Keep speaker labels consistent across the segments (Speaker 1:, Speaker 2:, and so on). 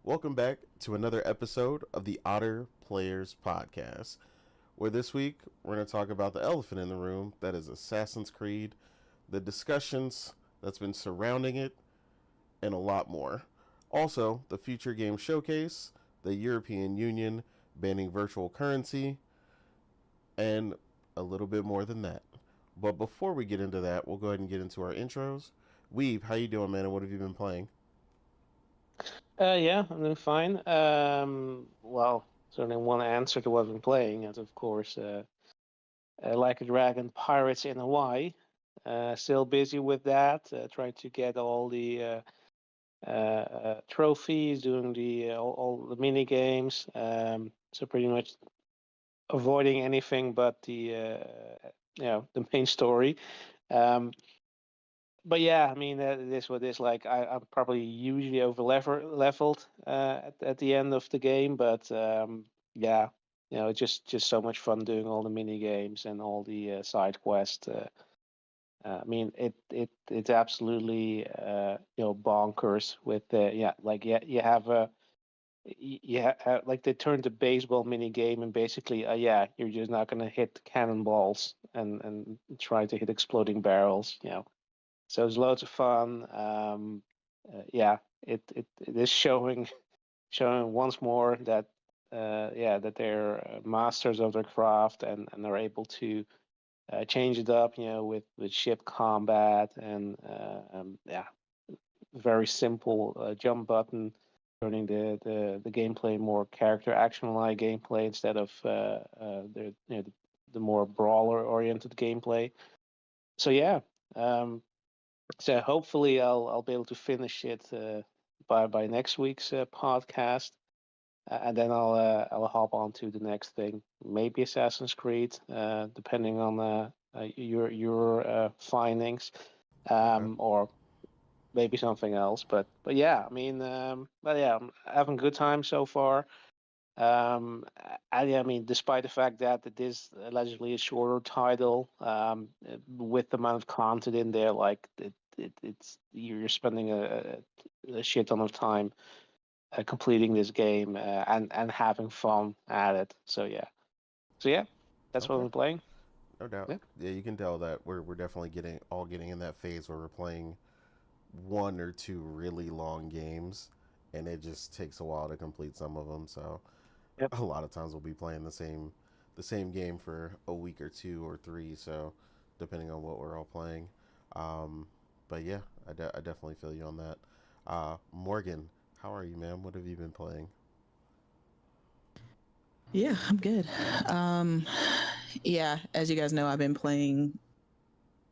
Speaker 1: Welcome back to another episode of the Otter Players Podcast, where this week we're going to talk about the elephant in the room that is Assassin's Creed, the discussions that's been surrounding it, and a lot more. Also, the Future Game Showcase, the European Union banning virtual currency, and a little bit more than that. But before we get into that, we'll go ahead and get into our intros. Weeb, how you doing, man, and what have you been playing?
Speaker 2: Yeah, I'm doing fine. Well, certainly one answer to what I've been playing is, of course, Like a Dragon Pirates in Hawaii. Still busy with that, trying to get all the trophies, doing all the mini games. So pretty much avoiding anything but the main story. Um, but yeah, I mean, it is what it is. Like, I'm probably usually over leveled at the end of the game, but yeah, it's just so much fun doing all the mini games and all the side quests. I mean, it's absolutely bonkers with yeah, like yeah, you have a yeah, like they turned the baseball mini game and basically yeah, you're just not gonna hit cannonballs and try to hit exploding barrels, so it's loads of fun. Yeah, it is showing once more that yeah, that they're masters of their craft and they're able to change it up, with ship combat and yeah, very simple jump button, turning the gameplay more character action like gameplay instead of the more brawler oriented gameplay. So yeah. Um, so hopefully I'll be able to finish it by next week's podcast, and then I'll hop on to the next thing, maybe Assassin's Creed, depending on your findings,
Speaker 1: Okay.
Speaker 2: or maybe something else. But yeah, I mean, but yeah, I'm having a good time so far. I mean, despite the fact that it is allegedly a shorter title, with the amount of content in there, like it's you're spending a shit ton of time completing this game and having fun at it. So yeah, that's what
Speaker 1: Okay.
Speaker 2: I'm playing.
Speaker 1: No doubt.
Speaker 2: Yeah.
Speaker 1: Yeah, you can tell that we're definitely getting in that phase where we're playing one or two really long games, and it just takes a while to complete some of them. So
Speaker 2: Yep.
Speaker 1: a lot of times we'll be playing the same game for a week or two or three. So depending on what we're all playing. Um, but yeah, I definitely feel you on that. Morgan, how are you, man? What have you been playing?
Speaker 3: Yeah, I'm good. Um, yeah, as you guys know, I've been playing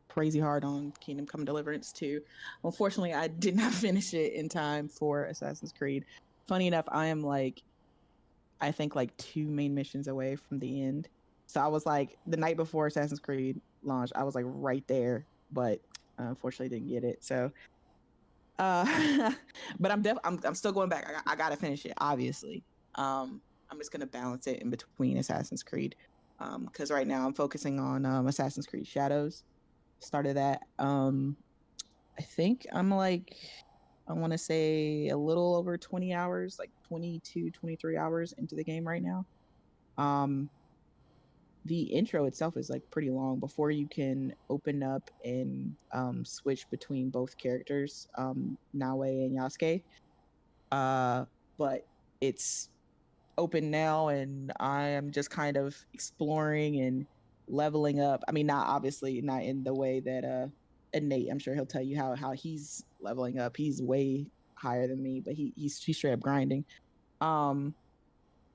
Speaker 3: crazy hard on Kingdom Come Deliverance 2. Unfortunately, I did not finish it in time for Assassin's Creed. Funny enough, I am like, I think like two main missions away from the end. So I was like, the night before Assassin's Creed launched, I was like right there, but unfortunately didn't get it. So, uh, but I'm still going back. I gotta finish it, obviously. I'm just gonna balance it in between Assassin's Creed, because right now I'm focusing on Assassin's Creed Shadows. Started that. I think I'm like, I want to say a little over 20 hours, like 22, 23 hours into the game right now. Um, the intro itself is like pretty long before you can open up and switch between both characters, Nawe and Yasuke. But it's open now, and I am just kind of exploring and leveling up. I mean, not obviously not in the way that and Nate, I'm sure he'll tell you how he's leveling up. He's way higher than me, but he's straight up grinding. Um,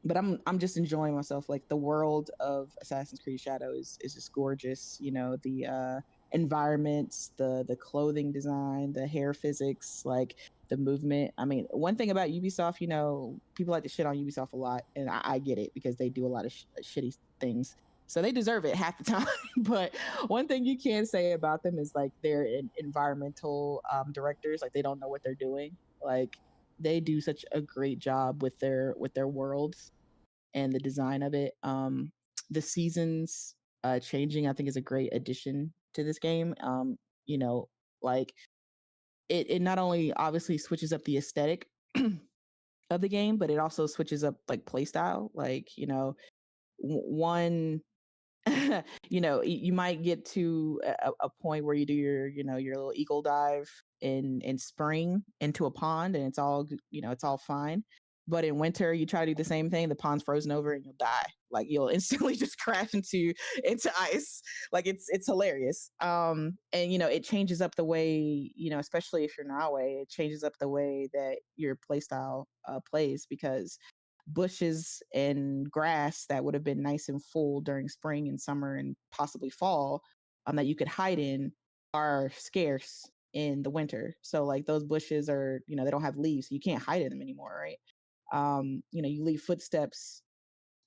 Speaker 3: but I'm just enjoying myself. Like the world of Assassin's Creed Shadow is just gorgeous. You know, the environments, the clothing design, the hair physics, like the movement. I mean, one thing about Ubisoft, people like to shit on Ubisoft a lot, and I get it because they do a lot of shitty things. So they deserve it half the time. But one thing you can say about them is like they're environmental directors. Like they don't know what they're doing. Like they do such a great job with their worlds and the design of it. The seasons changing, I think, is a great addition to this game. You know, like it not only obviously switches up the aesthetic, of the game, but it also switches up like playstyle. Like, one you might get to a point where you do your little eagle dive in spring into a pond, and it's all it's all fine. But in winter, you try to do the same thing, the pond's frozen over and you'll die. Like, you'll instantly just crash into ice. Like, it's hilarious. And it changes up the way, especially if you're Nawe, it changes up the way that your playstyle plays, because bushes and grass that would have been nice and full during spring and summer and possibly fall, that you could hide in, are scarce in the winter. So like, those bushes are, they don't have leaves, so you can't hide in them anymore, right? You leave footsteps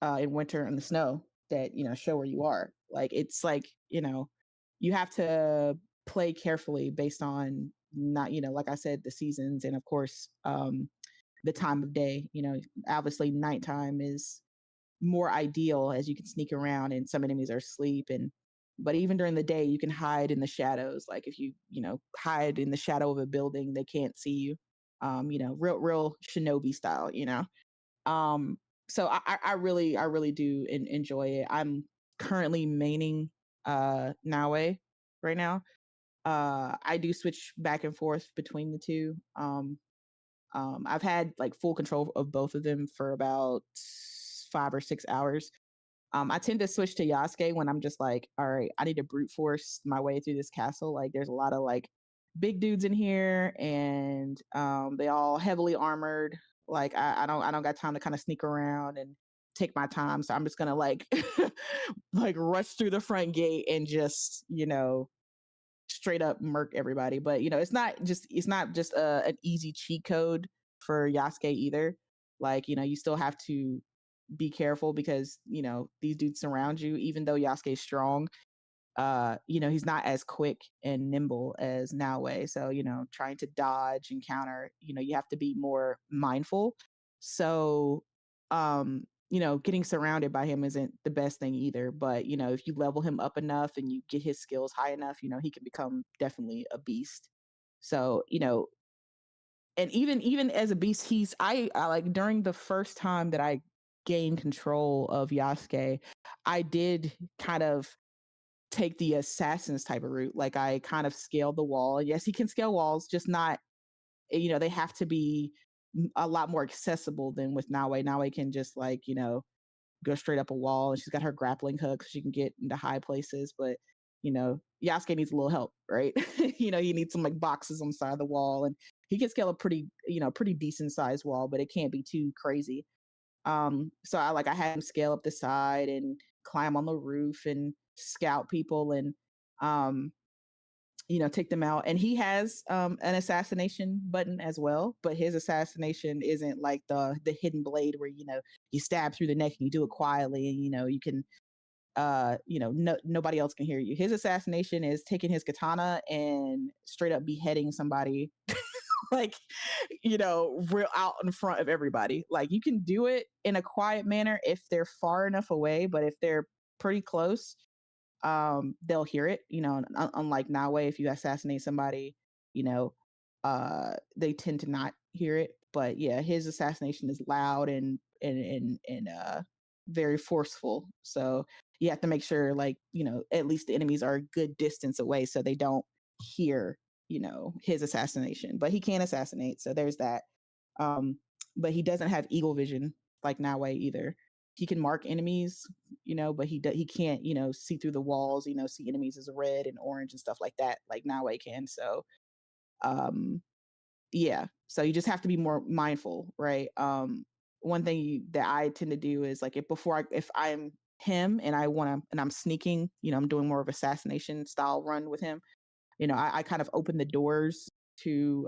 Speaker 3: in winter in the snow that show where you are. Like, it's like, you have to play carefully based on, not like I said, the seasons, and of course the time of day. Obviously nighttime is more ideal, as you can sneak around and some enemies are asleep. And but even during the day, you can hide in the shadows. Like, if you hide in the shadow of a building, they can't see you. Real shinobi style. um so I really do enjoy it. I'm currently maining Nawe right now. I do switch back and forth between the two. I've had like full control of both of them for about 5 or 6 hours. I tend to switch to Yasuke when I'm just like, all right, I need to brute force my way through this castle. Like, there's a lot of like big dudes in here, and they all heavily armored. Like, I don't got time to kind of sneak around and take my time. So I'm just gonna like like rush through the front gate and just straight up murk everybody. But it's not just an easy cheat code for Yasuke either. Like, you still have to be careful, because these dudes surround you. Even though Yasuke's strong, he's not as quick and nimble as Naoe. So trying to dodge and counter, you have to be more mindful. So getting surrounded by him isn't the best thing either. But if you level him up enough and you get his skills high enough, he can become definitely a beast. So and even as a beast, I like, during the first time that I gained control of Yasuke, I did kind of take the assassins type of route. Like, I kind of scaled the wall. Yes, he can scale walls, just not, they have to be a lot more accessible than with Nawe. Nawe can just like, go straight up a wall, and she's got her grappling hook, so she can get into high places. But Yasuke needs a little help, right? You need some like boxes on the side of the wall, and he can scale a pretty decent sized wall, but it can't be too crazy. So I had him scale up the side and climb on the roof and scout people, and um take them out. And he has an assassination button as well, but his assassination isn't like the hidden blade where you stab through the neck, and you do it quietly, and you can nobody else can hear you. His assassination is taking his katana and straight up beheading somebody like real out in front of everybody. Like, you can do it in a quiet manner if they're far enough away, but if they're pretty close, they'll hear it. Unlike Nawe, if you assassinate somebody, you know they tend to not hear it. But yeah, his assassination is loud and very forceful. So you have to make sure, like, at least the enemies are a good distance away, so they don't hear his assassination. But he can assassinate, so there's that. um but he doesn't have eagle vision like Nawe either. He can mark enemies, but he can't, see through the walls, see enemies as red and orange and stuff like that, like Nawe can. So um yeah, so you just have to be more mindful, right? One thing that I tend to do is, like, if I'm him and I'm sneaking, I'm doing more of assassination style run with him. I kind of open the doors to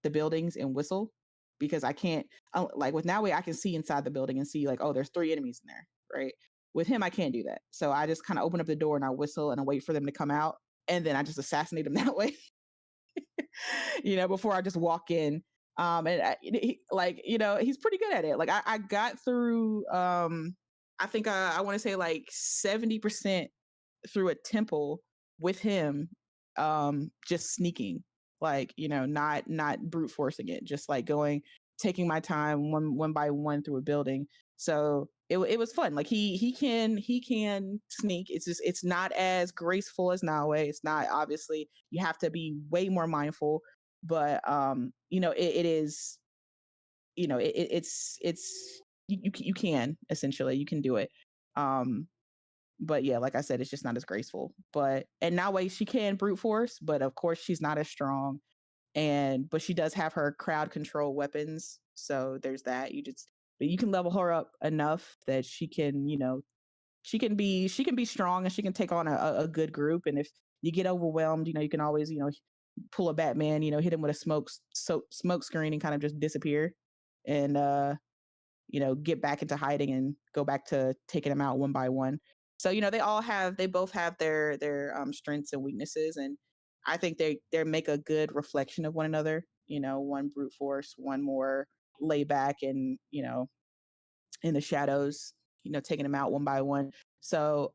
Speaker 3: the buildings and whistle, because I can't, like with Nawe, I can see inside the building and see like, oh, there's 3 enemies in there, right? With him, I can't do that. So I just kind of open up the door and I whistle and I wait for them to come out, and then I just assassinate them that way, before I just walk in. And like, he's pretty good at it. Like, I got through, I think I want to say like 70% through a temple with him, just sneaking, like, not brute forcing it, just like going taking my time one by one through a building. So it was fun. Like he can sneak. It's just it's not as graceful as Nawe. It's not, obviously you have to be way more mindful, but it is, it's you can, essentially you can do it. Um but yeah, like I said, it's just not as graceful. And Nawe, she can brute force, but of course she's not as strong. But she does have her crowd control weapons, so there's that. But you can level her up enough that she can be strong, and she can take on a good group. And if you get overwhelmed, you can always pull a Batman, hit him with a smoke screen and kind of just disappear, and get back into hiding and go back to taking them out one by one. So they both have their strengths and weaknesses, and I think they make a good reflection of one another. One brute force, one more lay back and in the shadows, taking them out one by one. So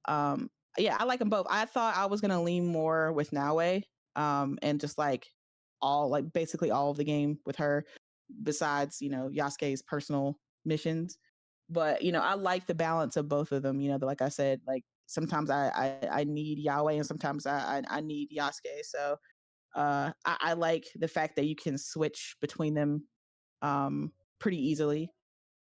Speaker 3: yeah, I like them both. I thought I was gonna lean more with Nawe, and just basically all of the game with her, besides Yasuke's personal missions. But I like the balance of both of them. Like I said, like sometimes I need Yahweh, and sometimes I need Yasuke. So I like the fact that you can switch between them pretty easily.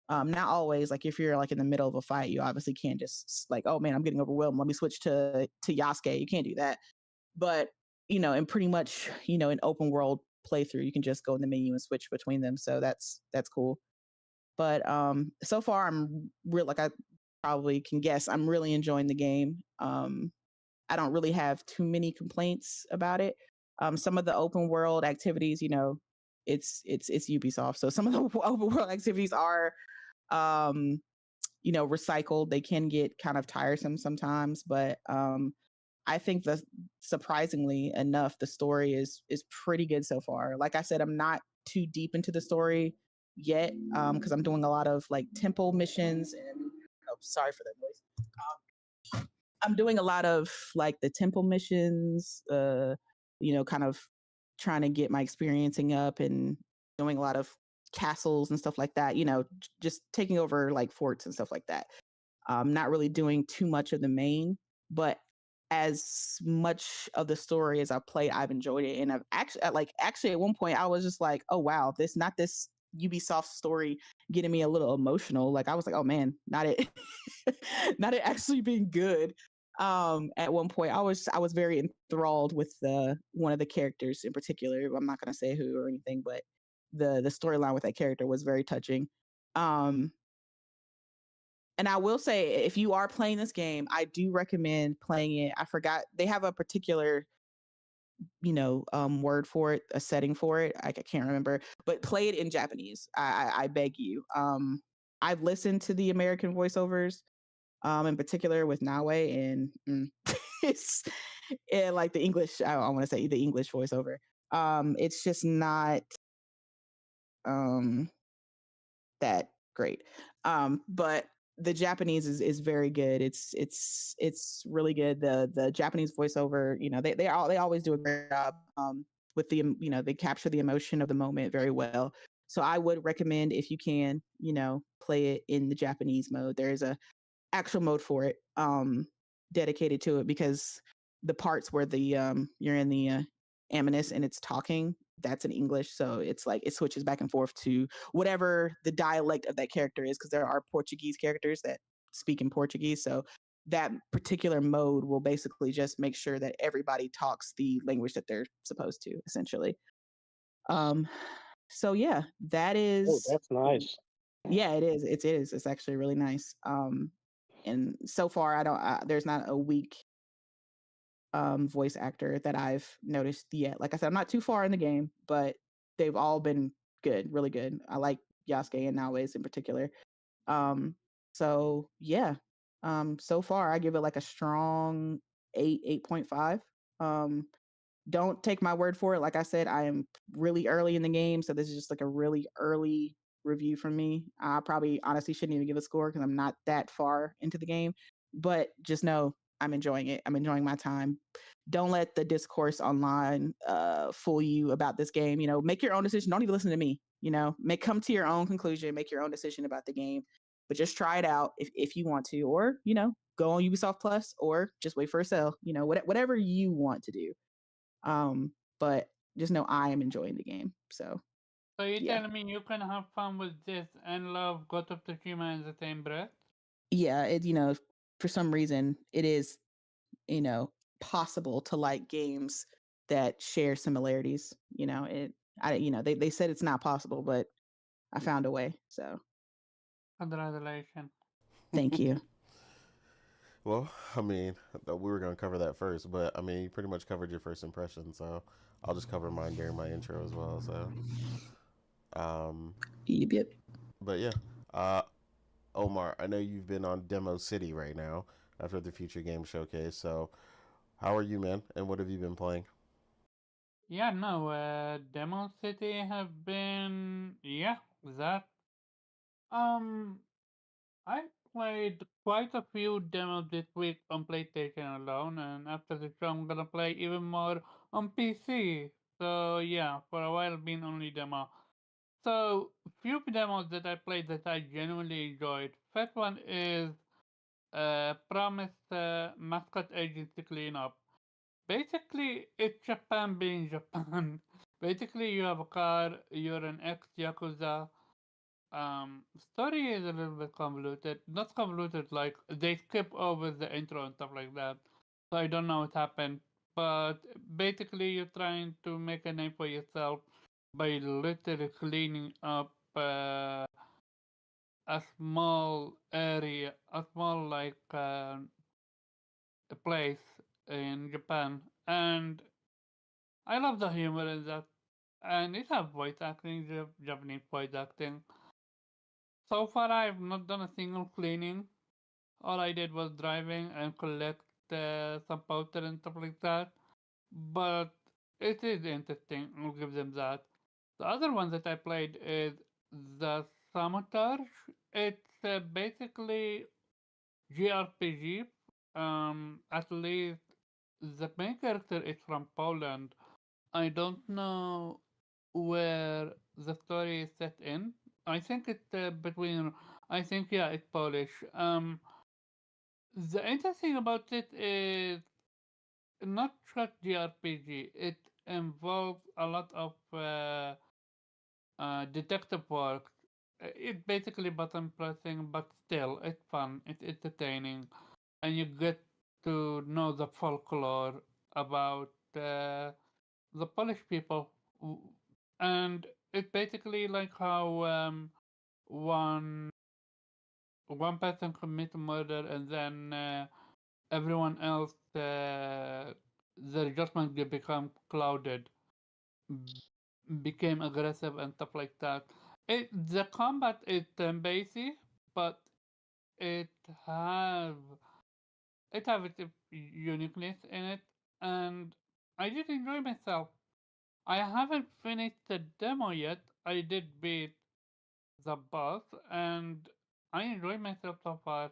Speaker 3: Not always. Like if you're like in the middle of a fight, you obviously can't just like, oh man, I'm getting overwhelmed, let me switch to Yasuke. You can't do that. But in pretty much an open world playthrough, you can just go in the menu and switch between them. So that's cool. But so far I'm real like I probably can guess, I'm really enjoying the game. I don't really have too many complaints about it. Some of the open world activities, it's Ubisoft, so some of the open world activities are recycled. They can get kind of tiresome sometimes, but I think that surprisingly enough, the story is pretty good so far. Like I said, I'm not too deep into the story yet, because I'm doing a lot of like temple missions and oh, sorry for that noise. I'm doing a lot of like the temple missions, kind of trying to get my experiencing up and doing a lot of castles and stuff like that, just taking over like forts and stuff like that. Not really doing too much of the main, but as much of the story as I played, I've enjoyed it. And I've actually at one point I was just like, oh wow, this Ubisoft story getting me a little emotional. Like I was like, oh man, not it, not it actually being good. At one point I was very enthralled with one of the characters in particular. I'm not going to say who or anything, but the storyline with that character was very touching. um and I will say, if you are playing this game, I do recommend playing it. I forgot, they have a particular word for it, a setting for it. I can't remember, but play it in Japanese. I beg you. I've listened to the American voiceovers, in particular with Nawe, and it's like the English. I want to say the English voiceover. It's just not that great. But the Japanese is very good. It's really good. The Japanese voiceover, they always do a great job with they capture the emotion of the moment very well. So I would recommend, if you can, play it in the Japanese mode. There is a actual mode for it, dedicated to it, because the parts where you're in the Aminus and it's talking, that's in English. So it's like it switches back and forth to whatever the dialect of that character is, because there are Portuguese characters that speak in Portuguese. So that particular mode will basically just make sure that everybody talks the language that they're supposed to, essentially. um so yeah, that
Speaker 2: Oh,
Speaker 3: is,
Speaker 2: that's nice.
Speaker 3: yeah, it is. It's actually really nice. And so far, I don't. There's not a weak voice actor that I've noticed yet. Like I said, I'm not too far in the game, but they've all been good, really good. I like Yasuke and Naoe's in particular. Um, so yeah. So far, I give it like a strong 8.5. Um, don't take my word for it. Like I said, I am really early in the game, so this is just like a really early review from me. I probably honestly shouldn't even give a score because I'm not that far into the game. But just know I'm enjoying it. I'm enjoying my time. Don't let the discourse online fool you about this game. Make your own decision. Don't even listen to me. Make come to your own conclusion, make your own decision about the game, but just try it out if you want to, or go on Ubisoft Plus, or just wait for a sale. Whatever you want to do. But just know I am enjoying the game. So
Speaker 4: So you
Speaker 3: yeah,
Speaker 4: tell me you can have fun with this and love God of Tsushima in the same breath?
Speaker 3: yeah. For some reason, it is you know possible to like games that share similarities. They said it's not possible, but I found a way. So
Speaker 4: Congratulations.
Speaker 3: thank you.
Speaker 1: Well, I mean, we were going to cover that first, but I mean, you pretty much covered your first impression, so I'll just cover mine during my intro as well. Um,
Speaker 3: Yep, yep.
Speaker 1: but yeah, uh, Omar, I know you've been on Demo City right now after the Future Game Showcase. So, how are you, man? And what have you been playing?
Speaker 4: Yeah, no, Demo City have been, yeah, that. Um, I played quite a few demos this week on PlayStation alone, and after the show, I'm gonna play even more on PC. So yeah, for a while, been only demo. So few demos that I played that I genuinely enjoyed. First one is Promise Mascot Agency Cleanup. Basically, it's Japan being Japan. Basically, you have a car, you're an ex Yakuza. Story is a little bit convoluted. Not convoluted, like they skip over the intro and stuff like that. So I don't know what happened. But basically, you're trying to make a name for yourself by literally cleaning up a small area, a small like a place in Japan, and I love the humor in that, and it have voice acting, Japanese voice acting. So far, I've not done a single cleaning. All I did was driving and collect some powder and stuff like that. But it is interesting. I'll give them that. The other one that I played is the Sabotage. It's basically JRPG. At least the main character is from Poland. I don't know where the story is set in. I think it's between. I think yeah, it's Polish. The interesting about it is not just the RPG. It involves a lot of detective work. It's basically button pressing, but still, it's fun. It's entertaining, and you get to know the folklore about the Polish people, and it's basically like how one one person commit murder and then everyone else their judgment become clouded, became aggressive and stuff like that. The combat is basic, but it have it have its uniqueness in it, and I did enjoy myself. I haven't finished the demo yet. I did beat the boss, and I enjoy myself so far.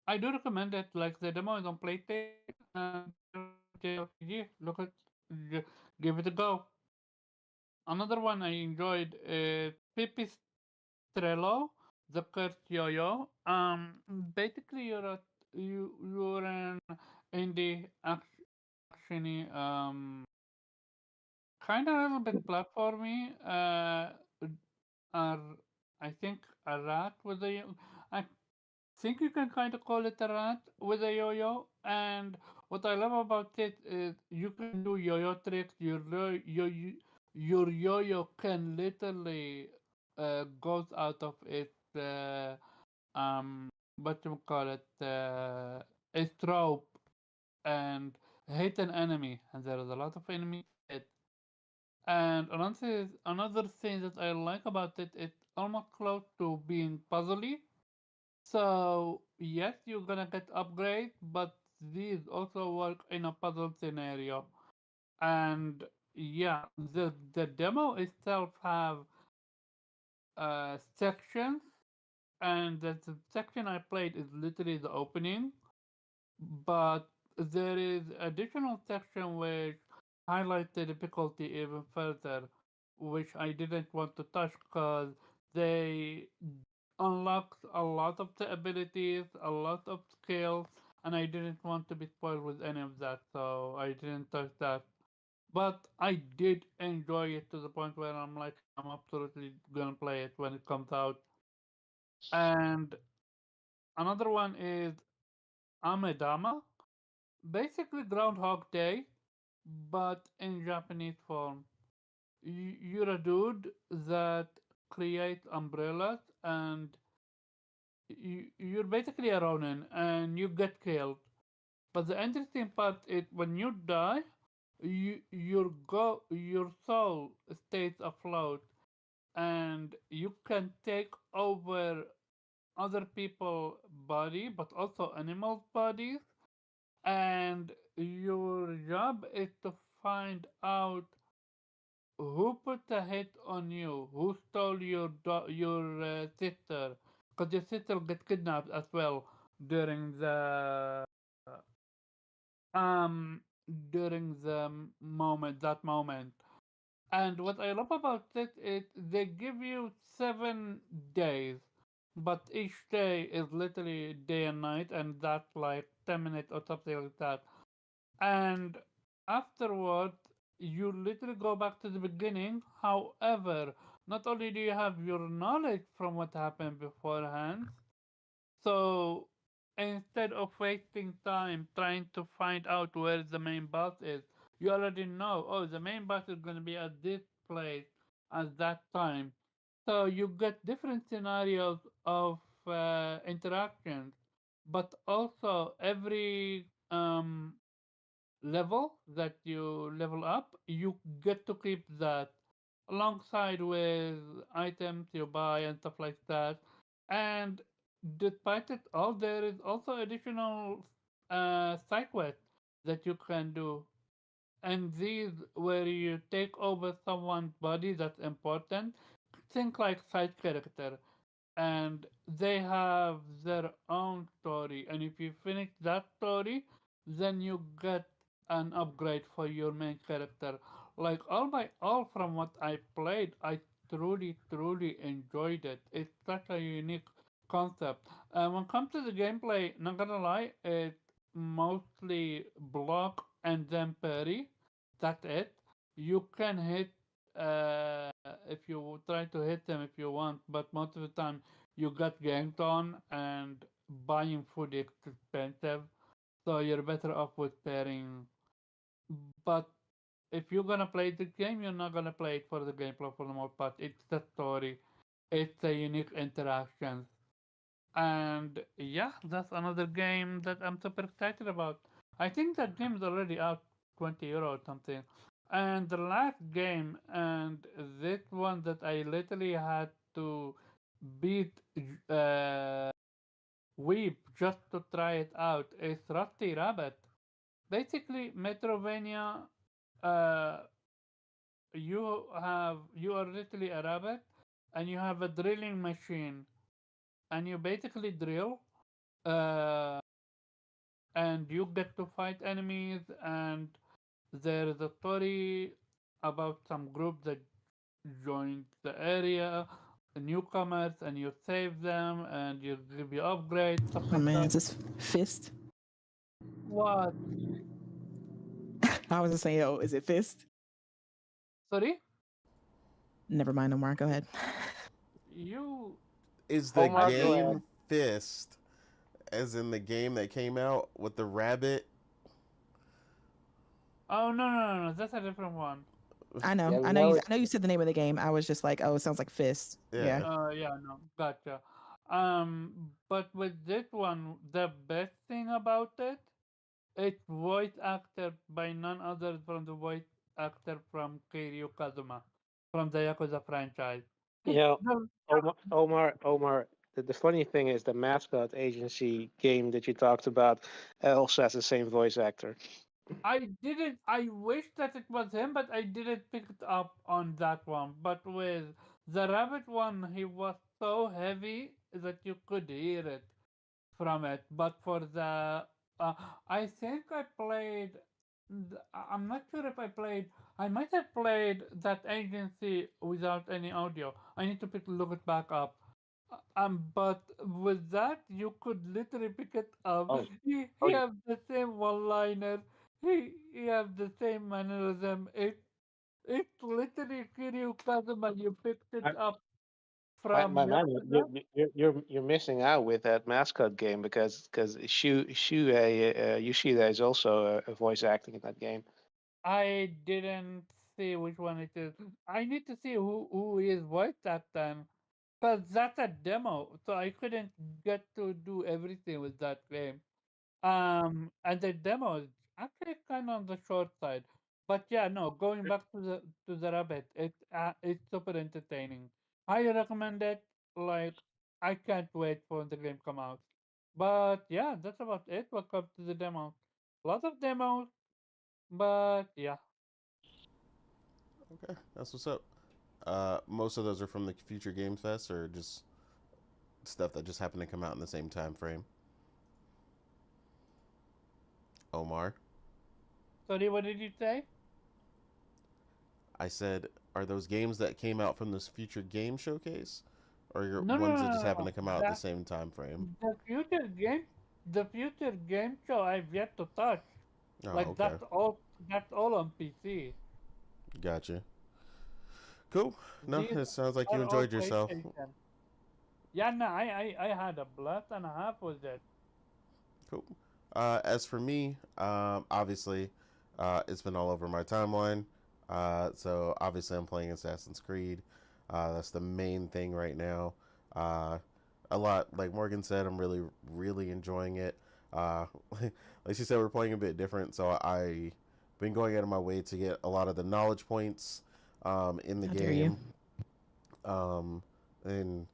Speaker 4: I do recommend it. Like the demo is on PlayStation, and it's a JRPG. Give it a go. Another one I enjoyed is Pipistrello, the Cursed Yo-Yo. Basically you're an indie actiony kind of a little bit platformy. Uh, I think a rat with a. I think you can kind of call it a rat with a yo-yo. And what I love about it is you can do yo-yo tricks. Your yo-yo can literally goes out of its what you call it its rope and hit an enemy, and there is a lot of enemies to hit. And another thing that I like about it, it's almost close to being puzzly. So yes, you're gonna get upgrades, but these also work in a puzzle scenario. And yeah, the demo itself have sections, and the section I played is literally the opening. But there is additional section which highlight the difficulty even further. which I didn't want to touch because they unlocked a lot of the abilities, a lot of skills, and I didn't want to be spoiled with any of that, so I didn't touch that. But I did enjoy it to the point where I'm like, I'm absolutely gonna play it when it comes out. And another one is Amedama, basically Groundhog Day, but in Japanese form. You're a dude that creates umbrellas, and you're basically a Ronin, and you get killed. But the interesting part is when you die, your soul stays afloat, and you can take over other people's body, but also animals' bodies. And your job is to find out who put a hit on you, who stole your sister, because your sister get kidnapped as well during the um during the moment that moment. And what I love about it is they give you 7 days, but each day is literally day and night, and that's like 10 minutes or something like that. And afterward, you literally go back to the beginning. However, not only do you have your knowledge from what happened beforehand, so instead of wasting time trying to find out where the main boss is, you already know, oh, the main boss is going to be at this place at that time. So you get different scenarios of interactions, but also every level that you level up, you get to keep that alongside with items you buy and stuff like that. And despite it all, there is also additional side quests that you can do. And these where you take over someone's body that's important. Think like side character, and they have their own story. And if you finish that story, then you get an upgrade for your main character. Like all by all, from what I played, I truly enjoyed it. It's such a unique concept. When it comes to the gameplay, not gonna lie, it's mostly block and then parry. That's it. You can hit if you try to hit them if you want, but most of the time you got ganked on, and buying food is expensive, so you're better off with pairing. But if you're gonna play the game, you're not gonna play it for the gameplay for the most part. It's the story, it's the unique interactions, and yeah, that's another game that I'm super excited about. I think that game is already out, €20 or something. And the last game, and this one that I literally had to beat uh, Weep just to try it out, is Rusty Rabbit. Basically, Metrovania, uh, you are literally a rabbit, and you have a drilling machine, and you basically drill, uh, and you get to fight enemies, and there is a story about some group that joined the area, newcomers, and you save them, and you give you upgrades, stuff
Speaker 3: Oh
Speaker 4: like
Speaker 3: man,
Speaker 4: that.
Speaker 3: is this Fist?
Speaker 4: What?
Speaker 3: I was just saying, oh, is it Fist?
Speaker 4: Sorry?
Speaker 3: Never mind, no more. Go ahead.
Speaker 4: You.
Speaker 1: Is the
Speaker 2: Omar,
Speaker 4: I
Speaker 2: go
Speaker 4: think.
Speaker 2: ahead.
Speaker 1: game Fist, as in the game that came out with the rabbit?
Speaker 4: Oh, no. That's a different one.
Speaker 3: I know,
Speaker 2: Yeah, we
Speaker 3: I know you.
Speaker 2: know it.
Speaker 3: I know you said the name of the game. I was just like, oh, it sounds like Fist. Yeah.
Speaker 1: Yeah.
Speaker 4: Yeah, no. Gotcha. But with this one, the best thing about it, it's voice actor by none other from the voice actor from Kiryu Kazuma from the Yakuza franchise.
Speaker 2: You
Speaker 4: It's
Speaker 2: know,
Speaker 4: the
Speaker 2: Omar. The funny thing is the mascot agency game that you talked about also has the same voice actor.
Speaker 4: I didn't. I wish that it was him, but I didn't pick it up on that one. But with the rabbit one, he was so heavy that you could hear it from it. But for the, I think I played. I'm not sure if I played I might have played that agency without any audio. I need to look it back up. But with that, you could literally pick it up.
Speaker 2: Oh,
Speaker 4: He
Speaker 2: oh,
Speaker 4: have the same one-liner. He have the same mannerism. It literally Kiryu Kazuma. You picked it up from
Speaker 2: my man,
Speaker 4: yesterday.
Speaker 2: you're missing out with that mascot game because Yoshida is also voice acting in that game.
Speaker 4: I didn't see which one it is. I need to see who is voice acting. Because that's a demo, so I couldn't get to do everything with that game. And the demo is actually kind of on the short side. But yeah, no, going back to the rabbit, it's super entertaining. I recommend it. Like, I can't wait for the game come out. But yeah, that's about it. Welcome to the demo. Lots of demos, but yeah.
Speaker 1: Okay, that's what's up. Most of those are from the Future Games Fest, or just stuff that just happened to come out in the same time frame. Omar,
Speaker 4: Sorry, what did you say?
Speaker 1: I said, are those games that came out from this Future Game Showcase, or your
Speaker 4: No, no,
Speaker 1: ones
Speaker 4: no,
Speaker 1: that just
Speaker 4: no,
Speaker 1: happened
Speaker 4: no.
Speaker 1: to come out at the same time frame?
Speaker 4: The future game show I've yet to touch.
Speaker 1: Oh,
Speaker 4: Like
Speaker 1: okay,
Speaker 4: that's all on PC.
Speaker 1: gotcha. Cool. No,
Speaker 4: These
Speaker 1: it sounds like you
Speaker 4: are all
Speaker 1: enjoyed yourself.
Speaker 4: PlayStation. Yeah, no, I had a blast and a half with it.
Speaker 1: Cool. As for me, obviously, it's been all over my timeline. So obviously, I'm playing Assassin's Creed. That's the main thing right now. Uh, a lot, like Morgan said, I'm really, really enjoying it. Like she said, we're playing a bit different, so I been going out of my way to get a lot of the knowledge points in the
Speaker 3: How dare you?
Speaker 1: game, and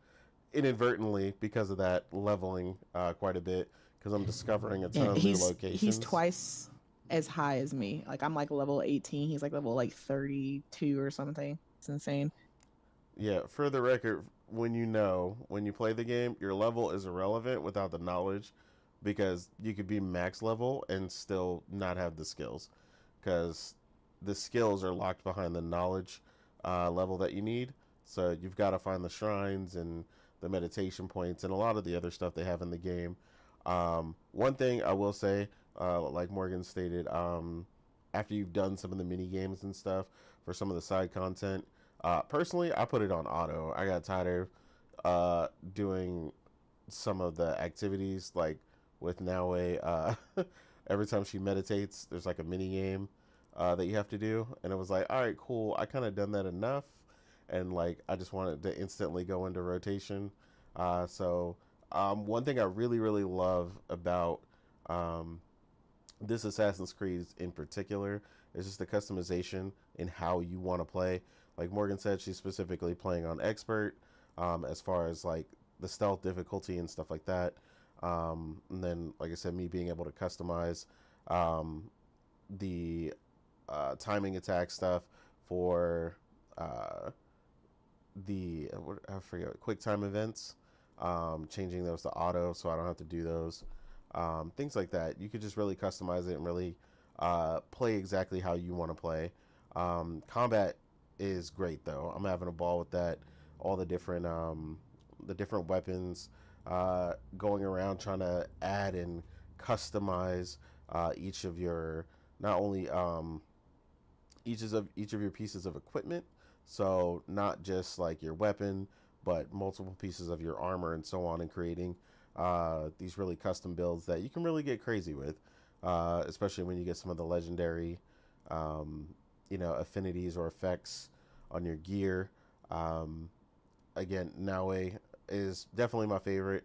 Speaker 1: inadvertently because of that leveling quite a bit because I'm discovering a ton
Speaker 3: Yeah,
Speaker 1: of new
Speaker 3: he's
Speaker 1: locations.
Speaker 3: twice as high as me. Like I'm like level 18. He's like level like 32 or something. It's insane.
Speaker 1: Yeah, for the record, when you play the game, your level is irrelevant without the knowledge because you could be max level and still not have the skills because the skills are locked behind the knowledge level that you need. So you've got to find the shrines and the meditation points and a lot of the other stuff they have in the game. One thing I will say, like Morgan stated, after you've done some of the mini games and stuff for some of the side content, personally, I put it on auto. I got tired of doing some of the activities, like with Naue. Every time she meditates, there's like a mini game that you have to do, and it was like, all right, cool. I kind of done that enough, and like I just wanted to instantly go into rotation. One thing I really, really love about um, this Assassin's Creed in particular is just the customization in how you want to play. Like Morgan said, she's specifically playing on expert, as far as like the stealth difficulty and stuff like that. And then, like I said, me being able to customize um, the timing attack stuff for I forget, quick time events, changing those to auto so I don't have to do those. Things like that. You could just really customize it and really play exactly how you want to play. Combat is great though. I'm having a ball with that. All the different weapons, going around trying to add and customize each of your not only each of your pieces of equipment. So not just like your weapon, but multiple pieces of your armor and so on, and creating these really custom builds that you can really get crazy with, especially when you get some of the legendary, um, affinities or effects on your gear. Um, Again, Naue is definitely my favorite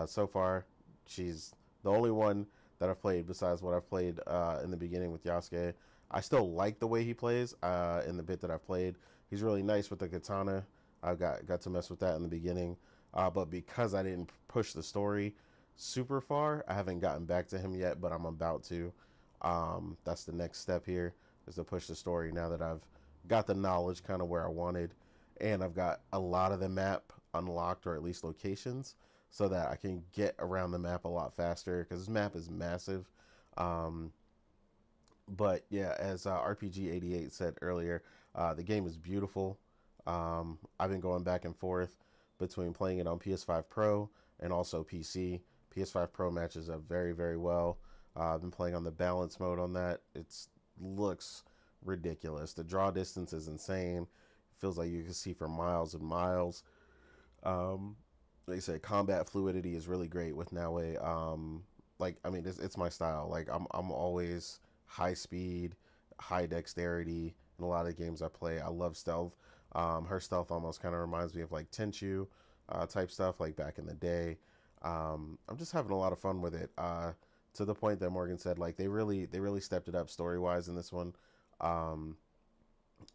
Speaker 1: so far. She's the only one that I've played besides what I've played in the beginning with Yasuke. I still like the way he plays in the bit that I've played. He's really nice with the katana. I got to mess with that in the beginning, but because I didn't push the story super far, I haven't gotten back to him yet. But I'm about to. That's the next step here, is to push the story now that I've got the knowledge kind of where I wanted, and I've got a lot of the map unlocked, or at least locations, so that I can get around the map a lot faster because this map is massive. Um, But yeah, as RPG88 said earlier, the game is beautiful. I've been going back and forth between playing it on PS5 Pro and also PC. PS5 Pro matches up very, very well. I've been playing on the balance mode on that. It looks ridiculous. The draw distance is insane. It feels like you can see for miles and miles. Um, like I said, combat fluidity is really great with Naue. Like I mean, it's my style. Like I'm always high speed, high dexterity in a lot of the games I play. I love stealth. Her stealth almost kind of reminds me of like Tenchu type stuff, like back in the day. I'm just having a lot of fun with it. To the point that Morgan said, like they really stepped it up story wise in this one. Um,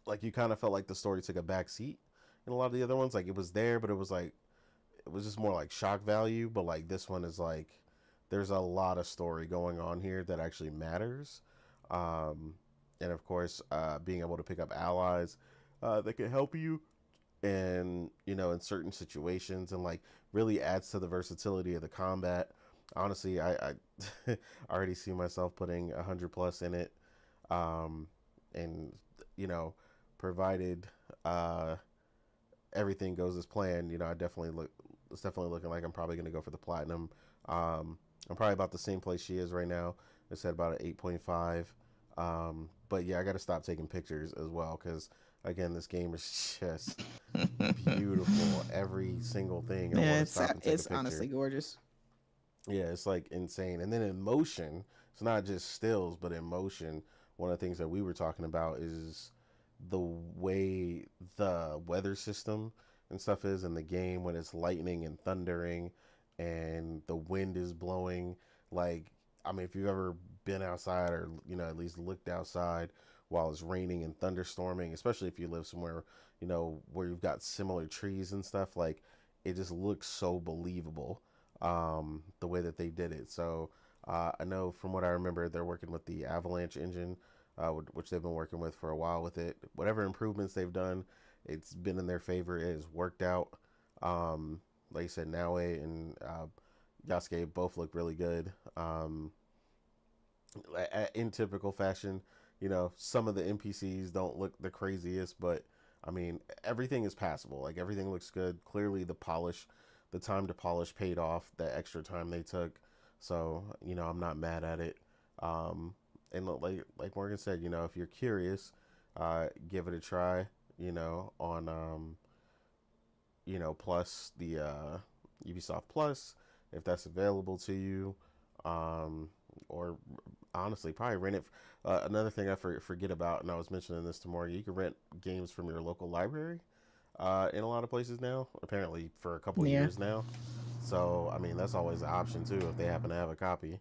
Speaker 1: like you kind of felt like the story took a back seat in a lot of the other ones. Like it was there, but it was just more like shock value. But like this one is like there's a lot of story going on here that actually matters. Um, and of course, being able to pick up allies that can help you and in certain situations and like really adds to the versatility of the combat. Honestly, I already see myself putting 100 plus in it, um, and you know provided uh, everything goes as planned. I definitely look. It's definitely looking like I'm probably going to go for the platinum. I'm probably about the same place she is right now. I said about an 8.5. But yeah, I got to stop taking pictures as well because again, this game is just beautiful. Every single thing. I
Speaker 3: Yeah,
Speaker 1: want to stop and take a
Speaker 3: it's
Speaker 1: picture.
Speaker 3: honestly gorgeous.
Speaker 1: Yeah, it's like insane. And then in motion, it's not just stills, but in motion, one of the things that we were talking about is the way the weather system and stuff is in the game when it's lightning and thundering and the wind is blowing. Like, I mean, if you've ever been outside or, at least looked outside while it's raining and thunderstorming, especially if you live somewhere, where you've got similar trees and stuff, like, it just looks so believable the way that they did it. So I know from what I remember, they're working with the Avalanche engine, which they've been working with for a while with it. Whatever improvements they've done, it's been in their favor. It has worked out. Like you said, Naue and Yasuke both look really good. In typical fashion, some of the NPCs don't look the craziest, but I mean, everything is passable. Like everything looks good. Clearly, the time to polish paid off. That extra time they took, so I'm not mad at it. And like Morgan said, if you're curious, give it a try. On plus the Ubisoft Plus, if that's available to you, or honestly, probably rent it. Another thing I forget about, and I was mentioning this to Morgan, you can rent games from your local library in a lot of places now, apparently for a couple of
Speaker 3: Yeah.
Speaker 1: years now. So, I mean, that's always an option too if they happen to have a copy.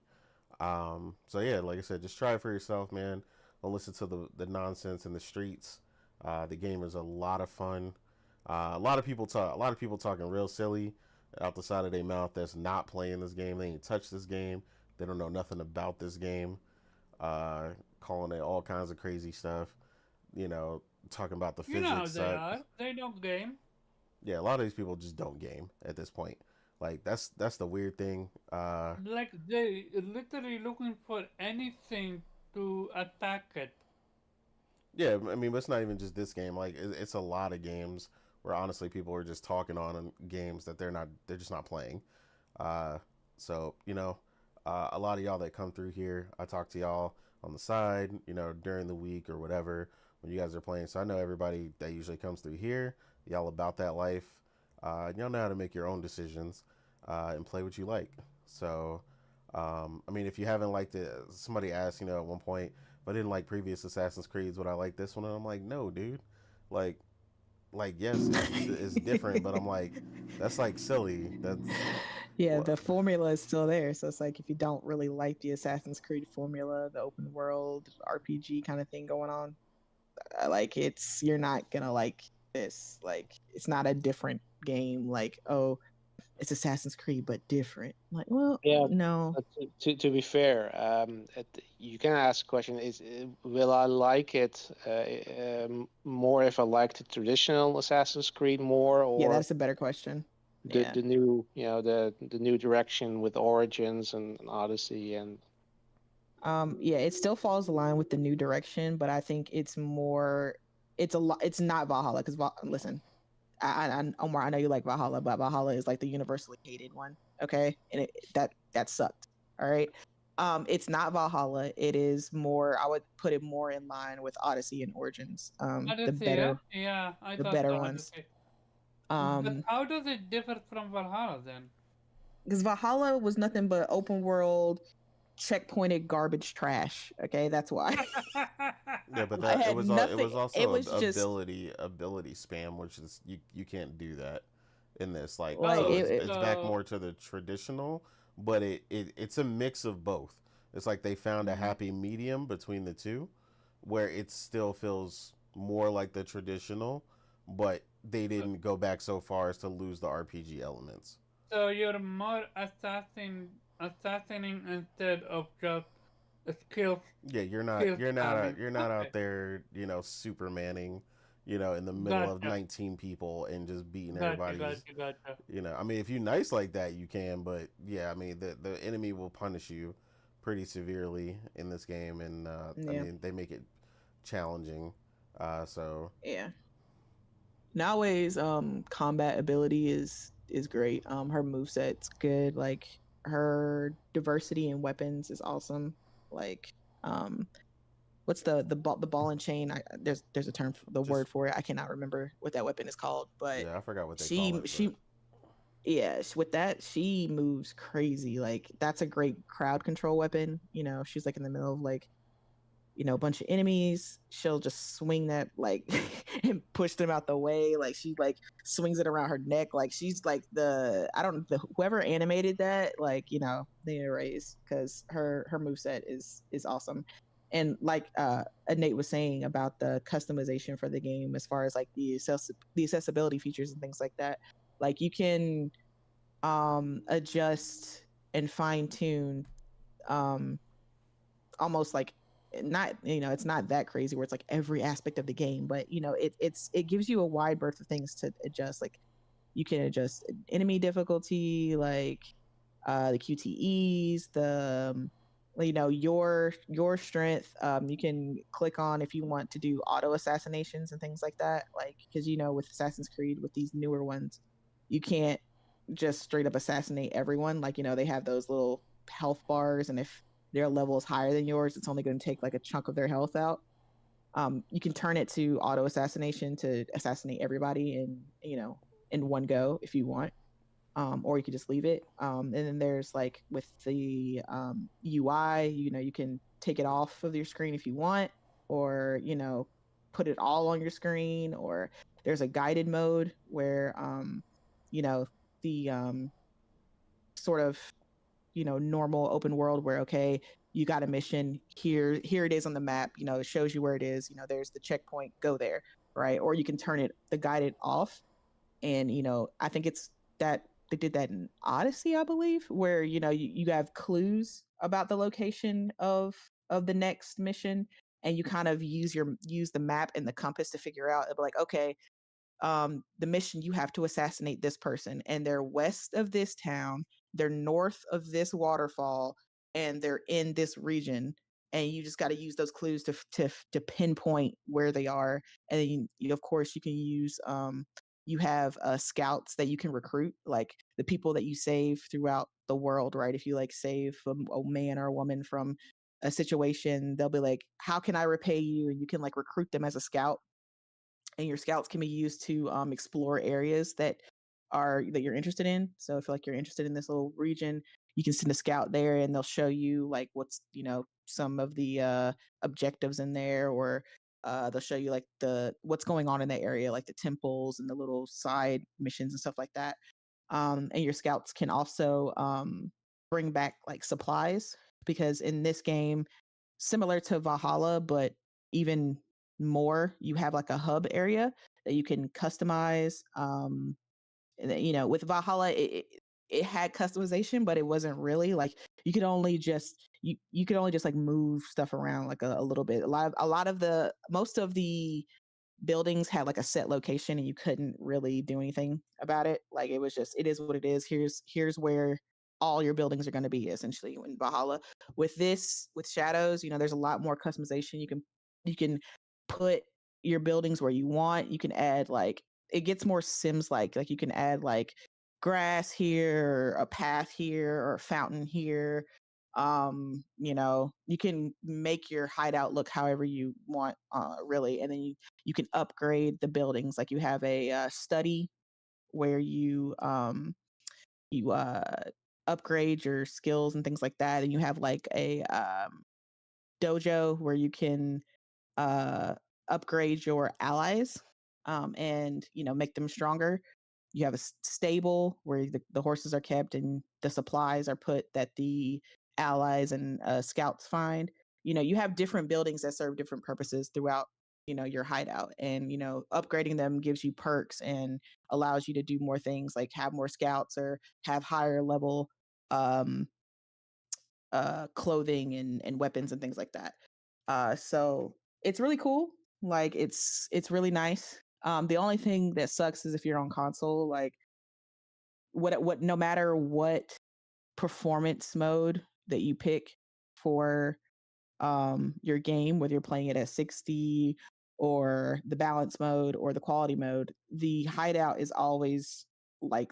Speaker 1: So yeah, like I said, just try it for yourself, man. Don't listen to the nonsense in the streets. The game is a lot of fun. A lot of people talk. A lot of people talking real silly out the side of their mouth. That's not playing this game. They ain't touched this game. They don't know nothing about this game. Calling it all kinds of crazy stuff. Talking about the
Speaker 4: You know how
Speaker 1: physics
Speaker 4: they
Speaker 1: side.
Speaker 4: are. They don't game.
Speaker 1: Yeah, a lot of these people just don't game at this point. Like that's the weird thing.
Speaker 4: Like they literally looking for anything to attack it.
Speaker 1: Yeah, I mean, but it's not even just this game. Like, it's a lot of games where honestly people are just talking on games that they're just not playing. Uh, so a lot of y'all that come through here, I talk to y'all on the side, during the week or whatever when you guys are playing. So I know everybody that usually comes through here, y'all about that life. Y'all know how to make your own decisions and play what you like. So, I mean, if you haven't liked it, somebody asked, at one point if I didn't like previous Assassin's Creeds, would I like this one? And I'm like, no, dude. Like, yes, it's different, but I'm like, that's like silly. That's
Speaker 3: Yeah, the formula is still there. So it's like if you don't really like the Assassin's Creed formula, the open world RPG kind of thing going on, like you're not gonna like this. Like it's not a different game. Like, oh, it's Assassin's Creed but different. Like, well,
Speaker 2: Yeah,
Speaker 3: no.
Speaker 2: but to be fair, you can ask the question: will I like it more if I like the traditional Assassin's Creed more,
Speaker 3: Yeah,
Speaker 2: or
Speaker 3: that's a better question.
Speaker 2: the
Speaker 3: Yeah.
Speaker 2: the new the new direction with Origins and Odyssey and
Speaker 3: Yeah, it still falls in line with the new direction, but I think it's more. It's a lot. It's not Valhalla because listen, Omar, I know you like Valhalla, but Valhalla is like the universally hated one. Okay, and that sucked. All right. It's not Valhalla. It is more. I would put it more in line with Odyssey and Origins.
Speaker 4: Odyssey, yeah, I
Speaker 3: the
Speaker 4: thought
Speaker 3: better
Speaker 4: so,
Speaker 3: ones.
Speaker 4: Odyssey. But
Speaker 3: Um,
Speaker 4: how does it differ from Valhalla then?
Speaker 3: because Valhalla was nothing but open world, checkpointed garbage trash. Okay, that's why.
Speaker 1: Yeah, but
Speaker 3: I
Speaker 1: that
Speaker 3: had
Speaker 1: it
Speaker 3: nothing.
Speaker 1: was
Speaker 3: It
Speaker 1: also
Speaker 3: was
Speaker 1: a
Speaker 3: just
Speaker 1: ability spam, which is you can't do that in this. Like
Speaker 3: like
Speaker 1: so,
Speaker 4: Oh,
Speaker 1: it's back
Speaker 4: so
Speaker 1: more to the traditional, but it's a mix of both. It's like they found a
Speaker 4: mhm.
Speaker 1: happy medium between the two, where it still feels more like the traditional, but they
Speaker 4: So
Speaker 1: didn't go back so far as to lose the RPG elements.
Speaker 4: so you're more assassinating instead of just a
Speaker 1: Yeah,
Speaker 4: skill spamming.
Speaker 1: you're not
Speaker 4: Okay,
Speaker 1: out there, supermaning, in the middle of
Speaker 4: gotcha,
Speaker 1: 19 people and just beating
Speaker 4: gotcha,
Speaker 1: everybody's.
Speaker 4: gotcha, gotcha.
Speaker 1: I mean, if you're nice like that, you can, but yeah, I mean, the enemy will punish you pretty severely in this game, and I
Speaker 3: yeah,
Speaker 1: mean, they make it challenging. So
Speaker 3: yeah. Nowadays, combat ability is great. Her moveset's good. Like her diversity in weapons is awesome. Like, um, what's the ball and chain? There's a term, the
Speaker 1: just
Speaker 3: word for it. I cannot remember what that weapon is called, but
Speaker 1: yeah, I forgot what they call
Speaker 3: she
Speaker 1: it, but
Speaker 3: she yeah, with that she moves crazy. Like that's a great crowd control weapon. She's like in the middle of like a bunch of enemies, she'll just swing that like and push them out the way. Like she like swings it around her neck. Like she's like I don't the whoever animated that, like, they erase because her moveset is awesome. And like Nate was saying about the customization for the game as far as like the accessibility features and things like that. Like you can adjust and fine tune um almost like not it's not that crazy where it's like every aspect of the game, but it gives you a wide berth of things to adjust. Like you can adjust enemy difficulty, like the QTEs, the your strength. You can click on if you want to do auto assassinations and things like that, like because with Assassin's Creed, with these newer ones, you can't just straight up assassinate everyone. Like they have those little health bars, and if their level is higher than yours, it's only going to take like a chunk of their health out. You can turn it to auto assassination to assassinate everybody in one go if you want, or you could just leave it. And then there's like with the UI, you can take it off of your screen if you want, or put it all on your screen. Or there's a guided mode where you know the sort of normal open world where, okay, you got a mission here it is on the map, it shows you where it is, there's the checkpoint, go there, right? Or you can turn it the guided off. And I think it's that they did that in Odyssey, I believe, where you have clues about the location of the next mission, and you kind of use the map and the compass to figure out, like, okay, the mission, you have to assassinate this person, and they're west of this town, they're north of this waterfall, and they're in this region. And you just got to use those clues to pinpoint where they are. And then of course you can use you have scouts that you can recruit, like the people that you save throughout the world, right? If you like save a man or a woman from a situation, they'll be like, how can I repay you? And you can like recruit them as a scout, and your scouts can be used to explore areas that you're interested in. So if like you're interested in this little region, you can send a scout there, and they'll show you like what's some of the objectives in there, or they'll show you like the what's going on in that area, like the temples and the little side missions and stuff like that. And your scouts can also bring back like supplies, because in this game, similar to Valhalla, but even more, you have like a hub area that you can customize. With Valhalla, it had customization, but it wasn't really like you could only just like move stuff around like a little bit. A lot of the most of the buildings had like a set location, and you couldn't really do anything about it. Like it was just, it is what it is. Here's where all your buildings are going to be essentially in Valhalla. With Shadows, there's a lot more customization. You can put your buildings where you want. You can add it gets more Sims like you can add grass here, or a path here, or a fountain here. You can make your hideout look however you want, really, and then you can upgrade the buildings. Like you have a study where you upgrade your skills and things like that, and you have a dojo where you can uh, upgrade your allies, and make them stronger. You have a stable where the horses are kept and the supplies are put that the allies and scouts find. You have different buildings that serve different purposes throughout your hideout, and upgrading them gives you perks and allows you to do more things, like have more scouts or have higher level um clothing and weapons and things like that. So it's really cool. Like it's really nice. The only thing that sucks is if you're on console, like what no matter what performance mode that you pick for your game, whether you're playing it at 60 or the balance mode or the quality mode, the hideout is always like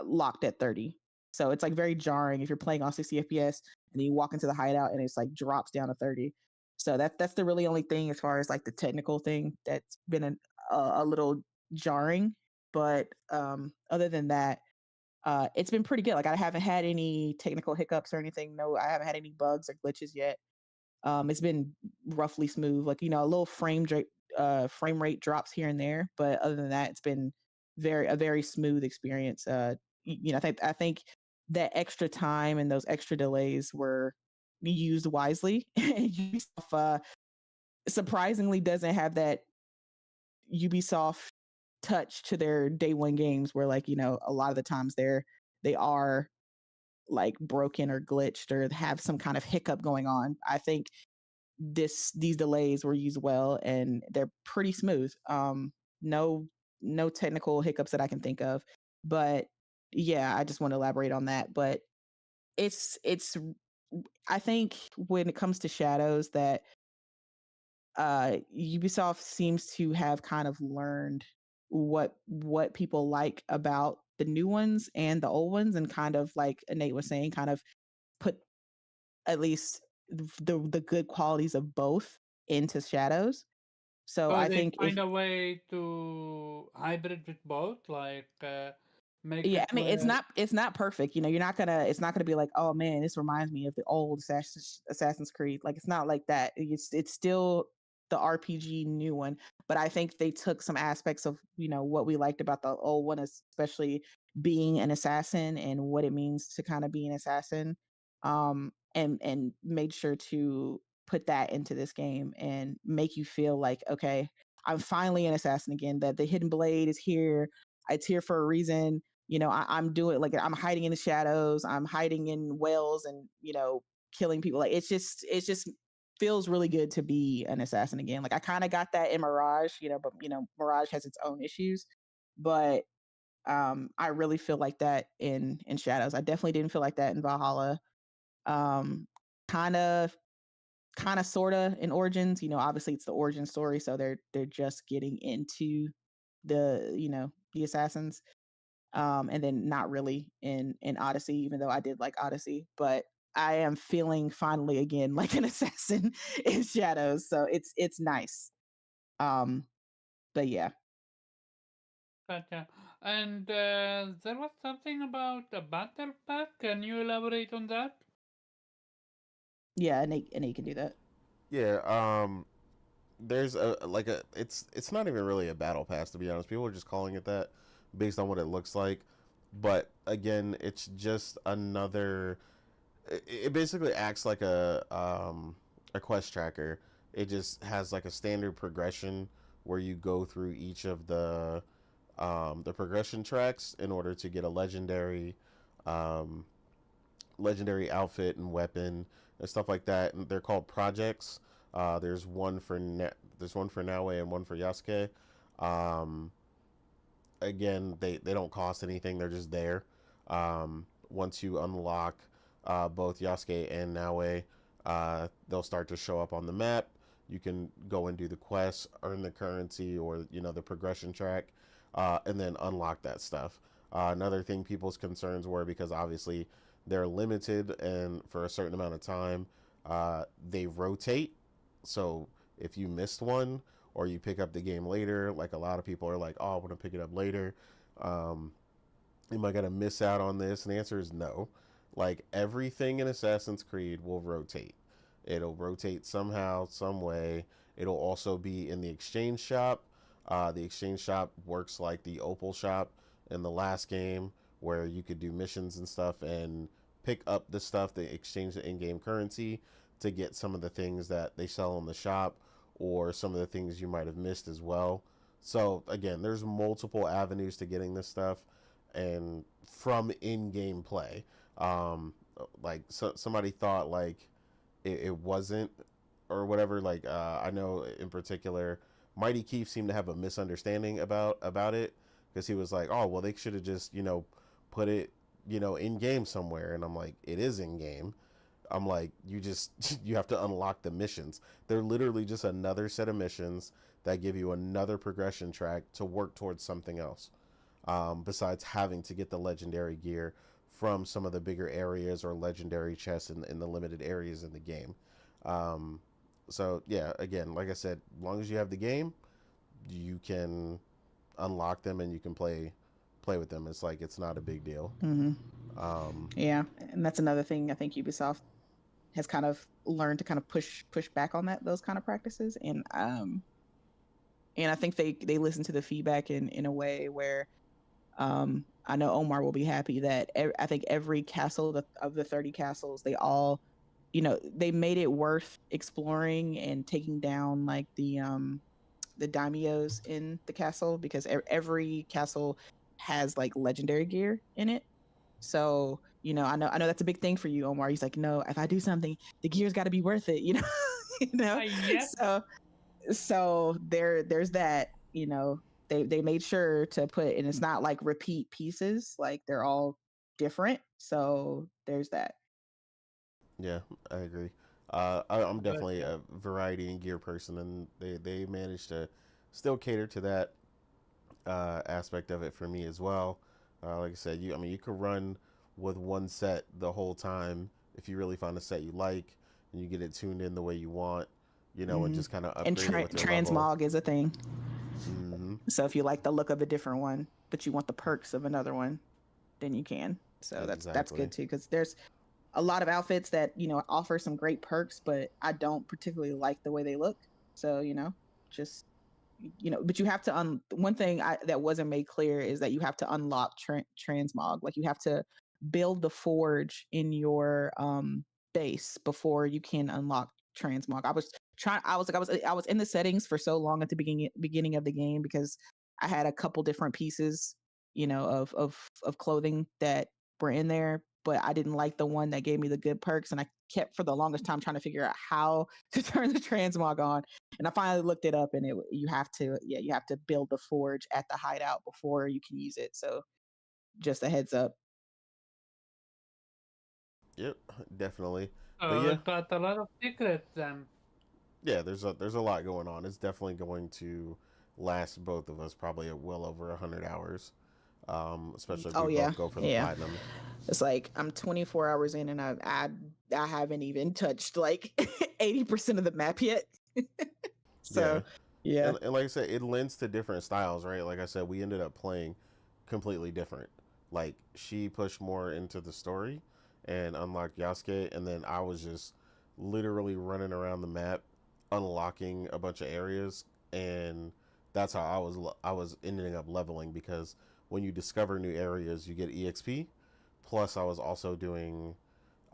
Speaker 3: locked at 30. So it's like very jarring if you're playing on 60 FPS and then you walk into the hideout and it's like drops down to 30. So that's the really only thing as far as like the technical thing that's been a little jarring. But other than that, it's been pretty good. Like I haven't had any technical hiccups or anything. No, I haven't had any bugs or glitches yet. It's been roughly smooth, like a little frame rate drops here and there, but other than that, it's been a very smooth experience. I think that extra time and those extra delays were used wisely. Ubisoft surprisingly doesn't have that Ubisoft touch to their day one games, where a lot of the times they are like broken or glitched or have some kind of hiccup going on. I think these delays were used well and they're pretty smooth. No technical hiccups that I can think of. But yeah, I just want to elaborate on that. But it's I think when it comes to Shadows, that Ubisoft seems to have kind of learned what people like about the new ones and the old ones, and kind of, like Nate was saying, kind of put at least the good qualities of both into Shadows. So
Speaker 4: So
Speaker 3: I
Speaker 4: they
Speaker 3: think if
Speaker 4: find a way to hybrid with both, like make
Speaker 3: yeah,
Speaker 4: it
Speaker 3: I mean
Speaker 4: where.
Speaker 3: it's not perfect. It's not gonna be like, oh man, this reminds me of the old Assassin's Creed. Like it's not like that. It's still the RPG new one, but I think they took some aspects of what we liked about the old one, especially being an assassin and what it means to kind of be an assassin, and made sure to put that into this game and make you feel like, okay, I'm finally an assassin again. That the hidden blade is here. It's here for a reason. I'm doing, like, I'm hiding in the shadows. I'm hiding in wells and killing people. Like it's just feels really good to be an assassin again. Like I kind of got that in Mirage, but Mirage has its own issues. But I really feel like that in Shadows. I definitely didn't feel like that in Valhalla. Um, kind of sort of in Origins. Obviously it's the origin story, so they're just getting into the assassins, and then not really in Odyssey, even though I did like Odyssey. But I am feeling finally again like an assassin in Shadows, so it's nice. um but yeah.
Speaker 4: Gotcha. And there was something about a battle pack. Can you elaborate on that?
Speaker 3: Yeah, and he can do that.
Speaker 1: Yeah, there's a it's not even really a battle pass, to be honest. People are just calling it that based on what it looks like. But again, it's just another. It basically acts like a quest tracker. It just has like a standard progression where you go through each of the progression tracks in order to get a um, legendary outfit and weapon and stuff like that. And they're called projects. There's one for Naue and one for Yasuke. Um, Again, they don't cost anything. They're just there. once you unlock both Yasuke and Naue, they'll start to show up on the map. You can go and do the quests, earn the currency or the progression track, and then unlock that stuff. Another thing people's concerns were, because obviously they're limited and for a certain amount of time, they rotate. So if you missed one or you pick up the game later, like a lot of people are like, oh, I want to pick it up later. Am I going to miss out on this? And the answer is no. Like everything in Assassin's Creed will rotate. It'll rotate somehow, some way. It'll also be in the exchange shop. The exchange shop works like the Opal shop in the last game, where you could do missions and stuff and pick up the stuff, they exchange the in-game currency to get some of the things that they sell in the shop, or some of the things you might have missed as well. So again, there's multiple avenues to getting this stuff, and from in-game play. Like somebody thought like it wasn't or whatever. Like I know in particular, Mighty Keith seemed to have a misunderstanding about it, because he was like, oh well, they should have just put it in game somewhere. And I'm like, it is in game. I'm like, you have to unlock the missions. They're literally just another set of missions that give you another progression track to work towards something else, besides having to get the legendary gear from some of the bigger areas or legendary chests in the limited areas in the game. So yeah, again, like I said, as long as you have the game, you can unlock them and you can play with them. It's like, it's not a big deal.
Speaker 3: Yeah, and that's another thing I think Ubisoft has kind of learned to kind of push back on those kind of practices, and I think they listen to the feedback in a way where I know Omar will be happy that I think every castle of the 30 castles, they all, they made it worth exploring and taking down like the daimyos in the castle, because every castle has like legendary gear in it. So, I know that's a big thing for you, Omar. He's like, no, if I do something, the gear's got to be worth it,
Speaker 4: Yes.
Speaker 3: So there's that, they made sure to put, and it's not like repeat pieces, like they're all different. So there's that.
Speaker 1: Yeah, I agree. I'm definitely a variety and gear person, and they managed to still cater to that aspect of it for me as well. Like I said, you could run with one set the whole time if you really find a set you like and you get it tuned in the way you want, and just kind of
Speaker 3: And
Speaker 1: upgrade it with your level.
Speaker 3: transmog is a thing.
Speaker 1: Mm-hmm.
Speaker 3: So if you like the look of a different one, but you want the perks of another one, then you can. So that's good too, because there's a lot of outfits that offer some great perks, but I don't particularly like the way they look. So just but you have to one thing that wasn't made clear is that you have to unlock transmog. Like you have to build the forge in your base before you can unlock transmog. I was in the settings for so long at the beginning of the game, because I had a couple different pieces of clothing that were in there, but I didn't like the one that gave me the good perks, and I kept for the longest time trying to figure out how to turn the transmog on. And I finally looked it up, and you have to build the forge at the hideout before you can use it. So just a heads up.
Speaker 1: Yep, definitely. But
Speaker 4: So
Speaker 1: yeah,
Speaker 4: it got a lot of secrets then.
Speaker 1: yeah, there's a lot going on. It's definitely going to last both of us probably well over 100 hours, especially if we both go for the platinum.
Speaker 3: It's like I'm 24 hours in, and I haven't even touched like 80% of the map yet. So yeah.
Speaker 1: And like I said, it lends to different styles, right? Like I said, we ended up playing completely different. Like she pushed more into the story and unlocked Yasuke, and then I was just literally running around the map, unlocking a bunch of areas, and that's how I was ending up leveling, because when you discover new areas, you get EXP. Plus, I was also doing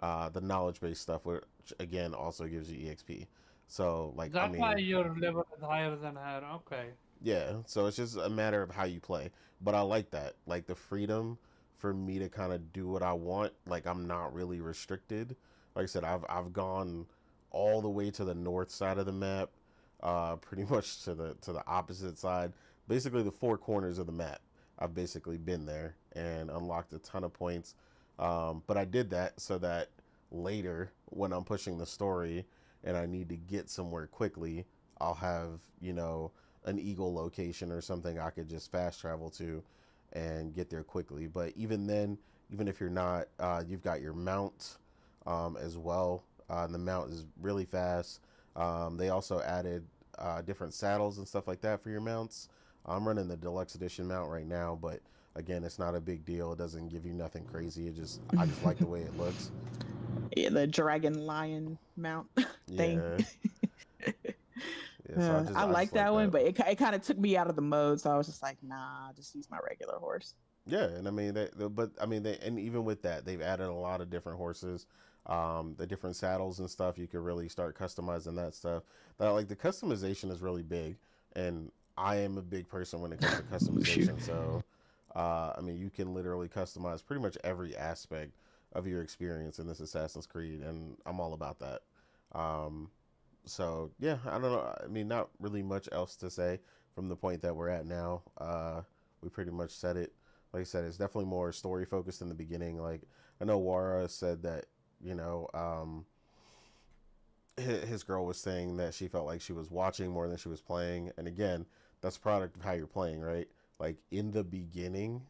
Speaker 1: the knowledge based stuff, which again also gives you EXP. So like,
Speaker 4: That's why your level is higher than her. Okay.
Speaker 1: yeah, so it's just a matter of how you play. But I like that, like the freedom for me to kind of do what I want. Like I'm not really restricted. Like I said, I've gone all the way to the north side of the map, pretty much to the opposite side. Basically, the four corners of the map. I've basically been there and unlocked a ton of points. But I did that so that later, when I'm pushing the story and I need to get somewhere quickly, I'll have, an Eagle location or something I could just fast travel to and get there quickly. But even then, even if you're not, you've got your mount as well. And the mount is really fast. They also added different saddles and stuff like that for your mounts. I'm running the deluxe edition mount right now, but again, it's not a big deal. It doesn't give you nothing crazy. I just like the way it looks.
Speaker 3: Yeah, the dragon lion mount thing.
Speaker 1: Yeah. Yeah, so
Speaker 3: I
Speaker 1: I
Speaker 3: like
Speaker 1: just like
Speaker 3: that one,
Speaker 1: that.
Speaker 3: but it kind of took me out of the mode, so I was just like, nah, just use my regular horse.
Speaker 1: Yeah, and I mean, and even with that, they've added a lot of different horses, the different saddles and stuff. You could really start customizing that stuff. That like the customization is really big, and I am a big person when it comes to customization. So, I mean, you can literally customize pretty much every aspect of your experience in this Assassin's Creed, and I'm all about that. Um, so yeah, I don't know. I mean, not really much else to say from the point that we're at now. We pretty much said it. Like I said, it's definitely more story focused in the beginning. Like I know Wara said that you know his girl was saying that she felt like she was watching more than she was playing, and again, that's a product of how you're playing, right? Like in the beginning,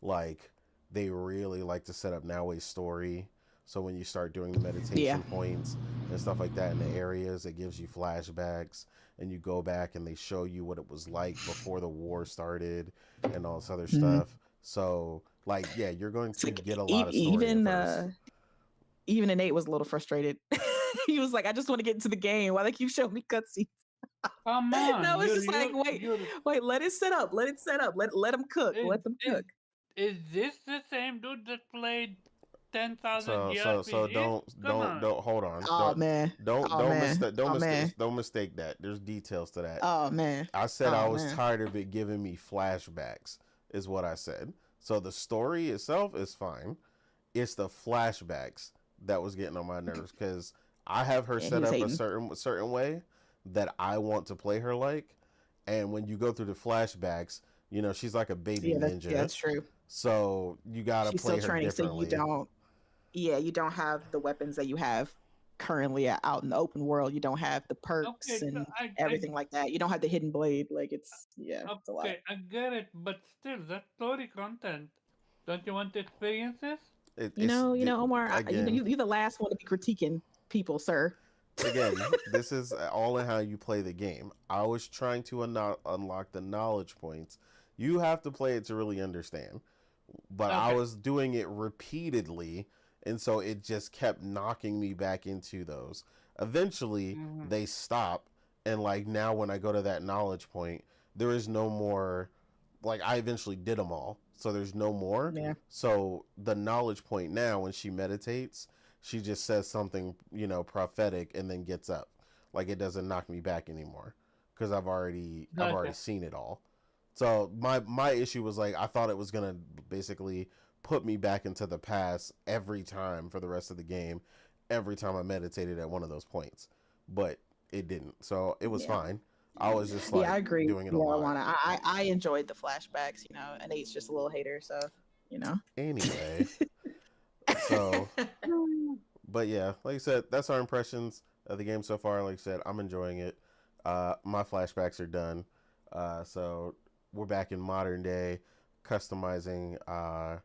Speaker 1: like they really like to set up Noway's story. So when you start doing the
Speaker 3: Yeah.
Speaker 1: meditation points and stuff like that in the areas, it gives you flashbacks, and you go back and they show you what it was like before the war started and all this other
Speaker 3: Mhm.
Speaker 1: stuff. So like, yeah, you're going
Speaker 3: It's
Speaker 1: to
Speaker 3: like
Speaker 1: get a lot of story at first.
Speaker 3: even Nate was a little frustrated. He was like, I just want to get into the game. Why they keep showing me cutscenes?
Speaker 4: Come
Speaker 3: And
Speaker 4: on,
Speaker 3: I was just like,
Speaker 4: you're
Speaker 3: wait, let it set up. Let it set up. Let them cook.
Speaker 4: is
Speaker 3: Let them
Speaker 4: is
Speaker 3: cook.
Speaker 4: is this the same dude that played 10,000
Speaker 1: So
Speaker 4: JRPGs? Come on.
Speaker 1: don't hold on.
Speaker 3: Oh man. Oh man. Oh man.
Speaker 1: Don't mistake that. There's details to that.
Speaker 3: Oh man.
Speaker 1: I said I
Speaker 3: Oh
Speaker 1: was
Speaker 3: man.
Speaker 1: tired of it giving me flashbacks, is what I said. So the story itself is fine. It's the flashbacks that was getting on my nerves because I have her
Speaker 3: Yeah, he
Speaker 1: set
Speaker 3: was
Speaker 1: up a
Speaker 3: hating.
Speaker 1: certain way that I want to play her like, and when you go through the flashbacks, she's like a baby
Speaker 3: Yeah,
Speaker 1: ninja,
Speaker 3: that's true.
Speaker 1: so you gotta
Speaker 3: She's still
Speaker 1: play her
Speaker 3: training, so
Speaker 1: differently.
Speaker 3: you don't have the weapons that you have currently out in the open world. You don't have the perks
Speaker 4: Okay, so
Speaker 3: and
Speaker 4: I
Speaker 3: everything like that. You don't have the hidden blade. Like it's a lot.
Speaker 4: okay, I get it, but still, that's story content. Don't you want to experience this?
Speaker 3: Omar,
Speaker 1: Again,
Speaker 3: you're the last one to be critiquing people, sir.
Speaker 1: again, this is all in how you play the game. I was trying to unlock the knowledge points. You have to play it to really understand. But I
Speaker 4: Okay.
Speaker 1: was doing it repeatedly, and so it just kept knocking me back into those. Eventually,
Speaker 4: Mhm.
Speaker 1: they stop, and like now when I go to that knowledge point, there is no more. Like I eventually did them all, so there's no more.
Speaker 3: Yeah.
Speaker 1: So the knowledge point now, when she meditates, she just says something, prophetic, and then gets up. Like it doesn't knock me back anymore because I've already
Speaker 4: Gotcha.
Speaker 1: seen it all. So my issue was like I thought it was gonna basically put me back into the past every time for the rest of the game, every time I meditated at one of those points, but it didn't. So it was
Speaker 3: Yeah.
Speaker 1: fine. I was just
Speaker 3: Yeah,
Speaker 1: like
Speaker 3: I agree.
Speaker 1: doing it a lot.
Speaker 3: Marijuana. I enjoyed the flashbacks, and Nate's just a little hater, so you know.
Speaker 1: Anyway, so but yeah, like I said, that's our impressions of the game so far. Like I said, I'm enjoying it. My flashbacks are done. So we're back in modern day, customizing, our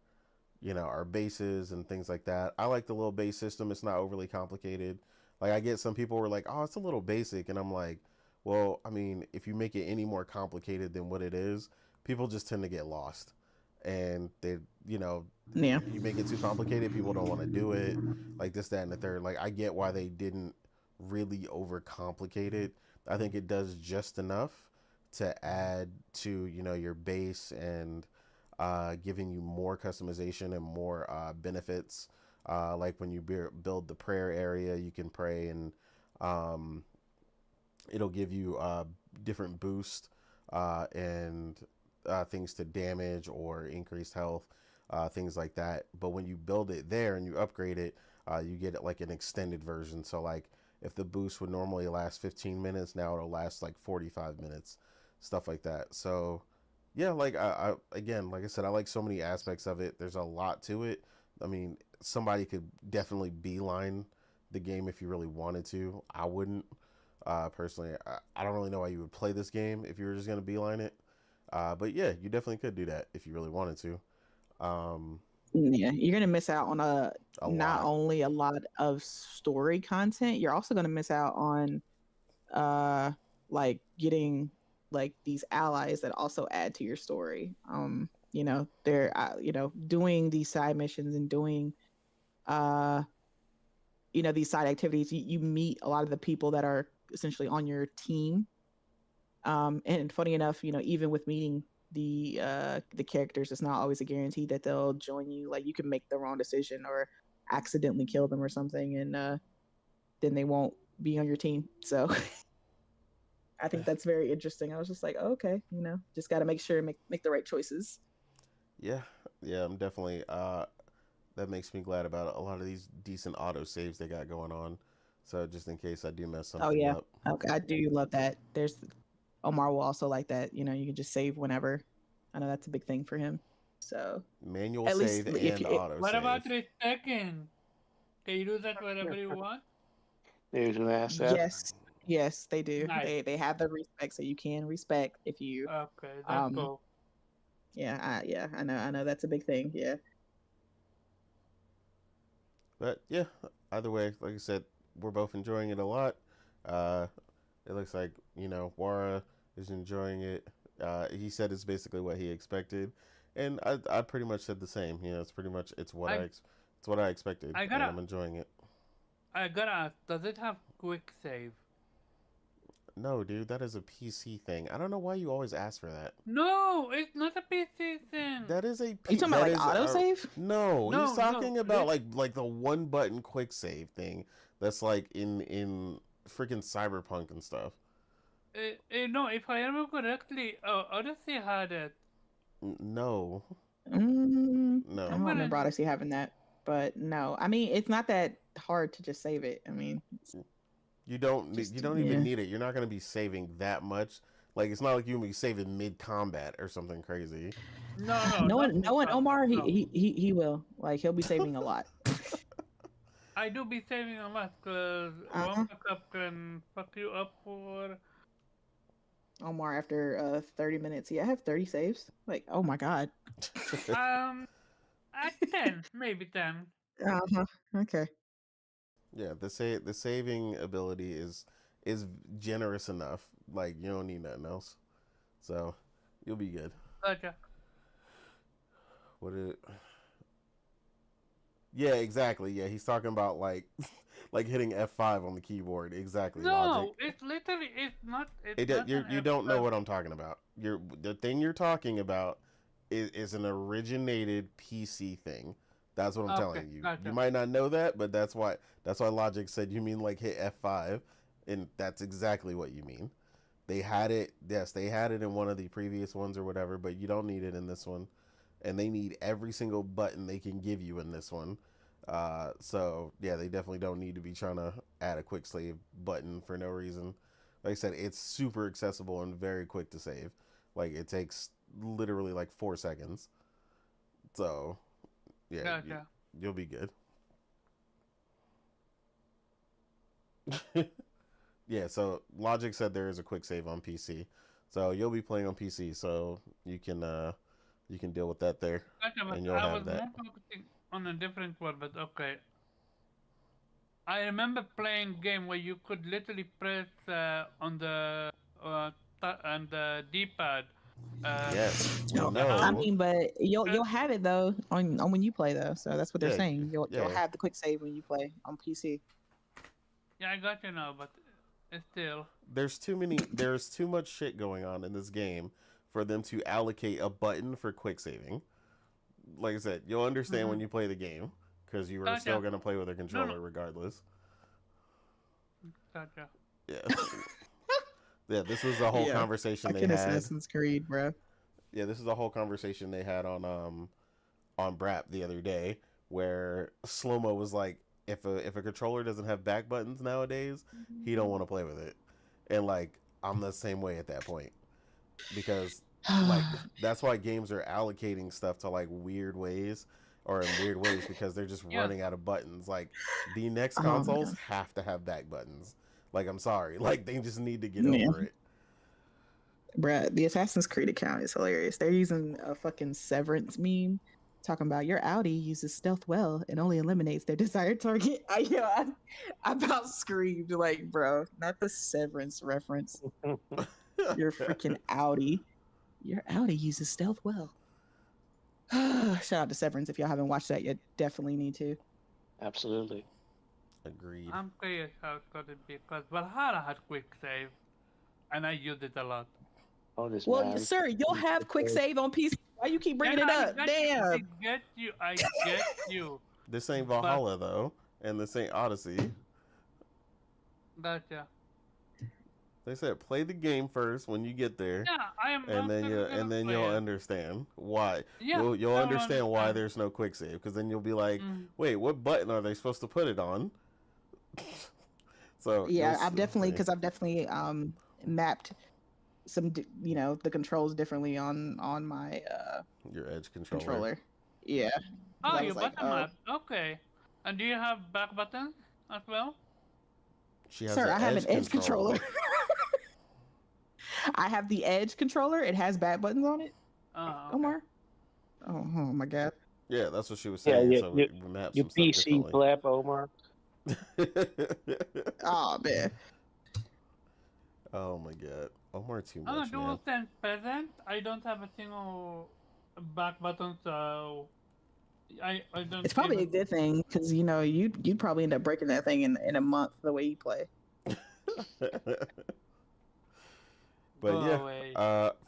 Speaker 1: bases and things like that. I like the little base system. It's not overly complicated. Like I get some people were like, "Oh, it's a little basic," and I'm like, "Well, I mean, if you make it any more complicated than what it is, people just tend to get lost, and you know,
Speaker 3: Yeah.
Speaker 1: you make it too complicated, people don't want to do it. Like this, that, and the third. Like I get why they didn't really overcomplicate it. I think it does just enough to add to your base and giving you more customization and more benefits. Like when you build the prayer area, you can pray and um, it'll give you different boost and things to damage or increased health, things like that. But when you build it there and you upgrade it, you get it like an extended version. So like if the boost would normally last 15 minutes, now it'll last like 45 minutes, stuff like that. So yeah, like again, like I said, I like so many aspects of it. There's a lot to it. I mean, somebody could definitely beeline the game if you really wanted to. I wouldn't. Personally, I don't really know why you would play this game if you were just going to beeline it. But yeah, you definitely could do that if you really wanted to. Um,
Speaker 3: Yeah, you're gonna miss out on
Speaker 1: a
Speaker 3: not
Speaker 1: lot.
Speaker 3: only a lot of story content, you're also gonna miss out on like getting like these allies that also add to your story. They're doing these side missions and doing uh these side activities. You meet a lot of the people that are essentially on your team. And funny enough, even with meeting the characters, it's not always a guarantee that they'll join you. Like you can make the wrong decision or accidentally kill them or something, and then they won't be on your team. So I think that's very interesting. I was just like, oh, okay, just got to make sure make the right choices.
Speaker 1: Yeah, yeah, I'm definitely. That makes me glad about a lot of these decent auto saves they got going on. So just in case I do mess
Speaker 3: Oh
Speaker 1: something
Speaker 3: yeah,
Speaker 1: up.
Speaker 3: okay, I do love that. There's Omar will also like that. You can just save whenever. I know that's a big thing for him. So
Speaker 1: Manual
Speaker 3: at least
Speaker 1: save
Speaker 3: if
Speaker 1: and
Speaker 3: you,
Speaker 1: auto
Speaker 4: What about
Speaker 1: save.
Speaker 4: respecting? Can you do that whenever you want?
Speaker 2: They usually ask that.
Speaker 3: yes, they do.
Speaker 4: Nice.
Speaker 3: They have the respect, so you can respect if you
Speaker 4: Okay, that's
Speaker 3: um
Speaker 4: cool.
Speaker 3: yeah, I know that's a big thing. Yeah.
Speaker 1: But yeah, either way, like I said, we're both enjoying it a lot. Uh, it looks like Wara is enjoying it. He said it's basically what he expected, and I pretty much said the same. It's pretty much
Speaker 4: I
Speaker 1: it's what I expected,
Speaker 4: I
Speaker 1: and
Speaker 4: gotta
Speaker 1: I'm enjoying it.
Speaker 4: I gotta ask, does it have quick save?
Speaker 1: No, dude, that is a PC thing. I don't know why you always ask for that.
Speaker 4: No, it's not a PC thing.
Speaker 1: That is a
Speaker 3: Are you talking about
Speaker 1: that
Speaker 3: like
Speaker 1: is a
Speaker 3: autosave?
Speaker 1: no. He's
Speaker 4: No, no,
Speaker 1: talking about like the one button quick save thing. That's like in freaking Cyberpunk and stuff.
Speaker 4: no. If I remember correctly, Odyssey had it.
Speaker 1: No,
Speaker 3: I
Speaker 1: no.
Speaker 3: don't
Speaker 4: I'm gonna.
Speaker 3: remember Odyssey having that, but no. I mean, it's not that hard to just save it. I mean, it's
Speaker 1: You
Speaker 3: just
Speaker 1: don't even
Speaker 3: yeah.
Speaker 1: need it. You're not going to be saving that much. Like it's not like you can be saving mid combat or something crazy.
Speaker 4: No, no,
Speaker 3: No
Speaker 4: not
Speaker 3: one,
Speaker 4: in
Speaker 3: no one.
Speaker 4: combat.
Speaker 3: Omar,
Speaker 4: No,
Speaker 3: he will like he'll be saving a lot.
Speaker 4: I do be saving a lot because one
Speaker 3: Uh-huh.
Speaker 4: backup can fuck you up for.
Speaker 3: Omar, after 30 minutes, yeah, I have 30 saves. Like, oh my god.
Speaker 4: Um, at 10, maybe 10.
Speaker 3: Uh-huh. Okay.
Speaker 1: Yeah, the saving ability is generous enough. Like you don't need nothing else. So you'll be good.
Speaker 4: Gotcha.
Speaker 1: What it? Yeah, exactly. Yeah, he's talking about like like hitting F5 on the keyboard. Exactly. Logic.
Speaker 4: No, it's literally it's not an
Speaker 1: You don't know
Speaker 4: F5.
Speaker 1: what I'm talking about. The thing you're talking about is an originated PC thing. That's what I'm
Speaker 4: Okay,
Speaker 1: telling you. You
Speaker 4: gotcha.
Speaker 1: might not know that, but that's why Logic said you mean like hit F5, and that's exactly what you mean. They had it. Yes, they had it in one of the previous ones or whatever, but you don't need it in this one, and they need every single button they can give you in this one. So yeah, they definitely don't need to be trying to add a quick save button for no reason. Like I said, it's super accessible and very quick to save. Like it takes literally like 4 seconds. So yeah,
Speaker 4: Gotcha.
Speaker 1: you'll be good. Yeah, so Logic said there is a quick save on PC. So you'll be playing on PC, so you can deal with that there
Speaker 4: Gotcha, but
Speaker 1: and you'll
Speaker 4: I
Speaker 1: have
Speaker 4: was
Speaker 1: that.
Speaker 4: more focusing on a different one, but okay. I remember playing game where you could literally press on the D-pad.
Speaker 1: Yes, we
Speaker 3: No,
Speaker 4: The
Speaker 3: I
Speaker 1: know.
Speaker 3: mean, but you'll
Speaker 4: press,
Speaker 3: have it though on when you play though. So that's what they're
Speaker 1: Yeah,
Speaker 3: saying. You'll
Speaker 1: yeah.
Speaker 3: have the quick save when you play on PC.
Speaker 4: yeah, I got you now, but still.
Speaker 1: There's too much shit going on in this game for them to allocate a button for quick saving. Like I said, you'll understand when
Speaker 4: Mm-hmm.
Speaker 1: you play the game because you are still
Speaker 4: Gotcha.
Speaker 1: gonna play with a
Speaker 4: No, no,
Speaker 1: controller regardless.
Speaker 4: gotcha.
Speaker 1: Yeah, yeah. This was a whole
Speaker 3: Yeah,
Speaker 1: conversation they
Speaker 3: fucking
Speaker 1: had.
Speaker 3: Assassin's Creed, bro.
Speaker 1: Yeah, this is a whole conversation they had on Brap the other day where Slomo was like, if a controller doesn't have back buttons nowadays, he don't want to play with it, and like I'm the same way at that point because like that's why games are allocating stuff to like weird ways, or in weird ways because they're just
Speaker 4: Yeah.
Speaker 1: running out of buttons. Like the next
Speaker 3: Oh my
Speaker 1: consoles
Speaker 3: God.
Speaker 1: have to have back buttons. Like I'm sorry, like they just need to get
Speaker 3: Yeah.
Speaker 1: over it.
Speaker 3: Bruh, the Assassin's Creed account is hilarious. They're using a fucking Severance meme talking about your Audi uses stealth well and only eliminates their desired target. I about screamed like, bro, not the Severance reference. Your freaking Audi. Your Audi uses stealth well. Shout out to Severance. If y'all haven't watched that yet, definitely need to.
Speaker 2: Absolutely.
Speaker 1: Agreed.
Speaker 4: I'm curious how it's gonna be because Valhalla had quick save, and I used it a lot.
Speaker 2: Oh, this
Speaker 3: Well,
Speaker 2: man.
Speaker 3: sir, you'll have quick save on PC. Why you keep bringing
Speaker 4: Yeah,
Speaker 3: it
Speaker 4: I
Speaker 3: up?
Speaker 4: get you. I
Speaker 3: Damn.
Speaker 4: get you. I get you.
Speaker 1: This ain't
Speaker 4: But
Speaker 1: Valhalla though, and this ain't Odyssey.
Speaker 4: gotcha.
Speaker 1: They said play the game first when you get there,
Speaker 4: Yeah, I am.
Speaker 1: and then
Speaker 4: Gonna
Speaker 1: you'll
Speaker 4: play it.
Speaker 1: understand why.
Speaker 4: Yeah,
Speaker 1: You'll
Speaker 4: I
Speaker 1: understand why
Speaker 4: understand.
Speaker 1: there's no quick save because then you'll be like,
Speaker 4: Mm.
Speaker 1: wait, what button are they supposed to put it on? So
Speaker 3: Yeah,
Speaker 1: you'll
Speaker 3: I've definitely
Speaker 1: see.
Speaker 3: because I've definitely mapped some the controls differently on my
Speaker 1: Your edge
Speaker 3: controller. Yeah, because
Speaker 4: Oh,
Speaker 3: I
Speaker 4: you
Speaker 3: was like,
Speaker 4: button
Speaker 3: oh,
Speaker 4: map. Okay. And do you have back buttons as well?
Speaker 1: She has
Speaker 3: sir,
Speaker 1: an
Speaker 3: I have an edge controller.
Speaker 1: controller.
Speaker 3: I have the edge controller. It has back buttons on it.
Speaker 4: Oh, okay.
Speaker 3: Omar. Oh my god.
Speaker 1: Yeah, that's what she was
Speaker 2: Yeah,
Speaker 1: saying.
Speaker 2: you,
Speaker 1: So
Speaker 2: you,
Speaker 1: we map
Speaker 2: you
Speaker 1: some stuff
Speaker 2: PC
Speaker 1: differently.
Speaker 2: pleb, Omar.
Speaker 3: Oh man.
Speaker 1: Oh my god, Omar, too
Speaker 4: I'm a
Speaker 1: much, man.
Speaker 4: DualSense peasant. I don't have a single back button, so I don't
Speaker 3: It's probably a
Speaker 4: even.
Speaker 3: good thing because you'd probably end up breaking that thing in a month the way you play.
Speaker 1: But
Speaker 4: Go
Speaker 1: yeah,
Speaker 4: away.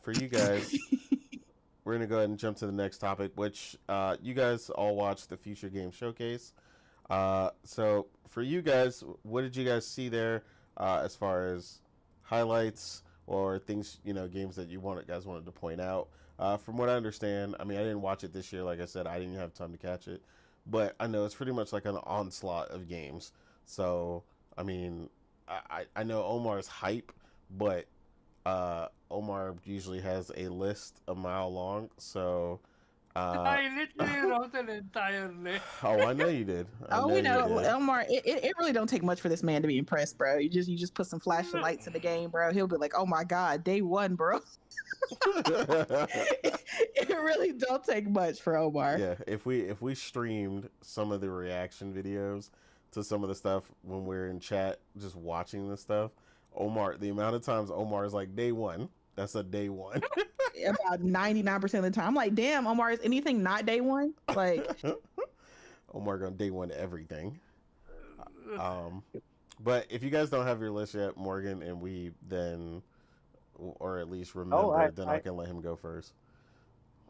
Speaker 1: for you guys, we're gonna go ahead and jump to the next topic, which you guys all watched the Future Game Showcase. So for you guys, what did you guys see there as far as highlights or things, games that you guys wanted to point out? From what I understand, I mean, I didn't watch it this year. Like I said, I didn't have time to catch it, but I know it's pretty much like an onslaught of games. So I mean, I know Omar's hype, but Omar usually has a list a mile long. So
Speaker 4: I literally wrote an entire list.
Speaker 1: oh, I know you did. I
Speaker 3: Oh,
Speaker 1: know
Speaker 3: we
Speaker 1: you
Speaker 3: know,
Speaker 1: did.
Speaker 3: Elmar. It really don't take much for this man to be impressed, bro. You just put some flashing lights in the game, bro. He'll be like, "Oh my god, day one, bro." It really don't take much for Omar.
Speaker 1: Yeah, if we streamed some of the reaction videos to some of the stuff when we're in chat, just watching this stuff, Omar, the amount of times Omar is like day one, that's a day one.
Speaker 3: About 99% of the time, I'm like, "Damn, Omar, is anything not day one?" Like,
Speaker 1: Omar gonna day one everything. But if you guys don't have your list yet, Morgan and we then, or at least remember, then I can let him go first.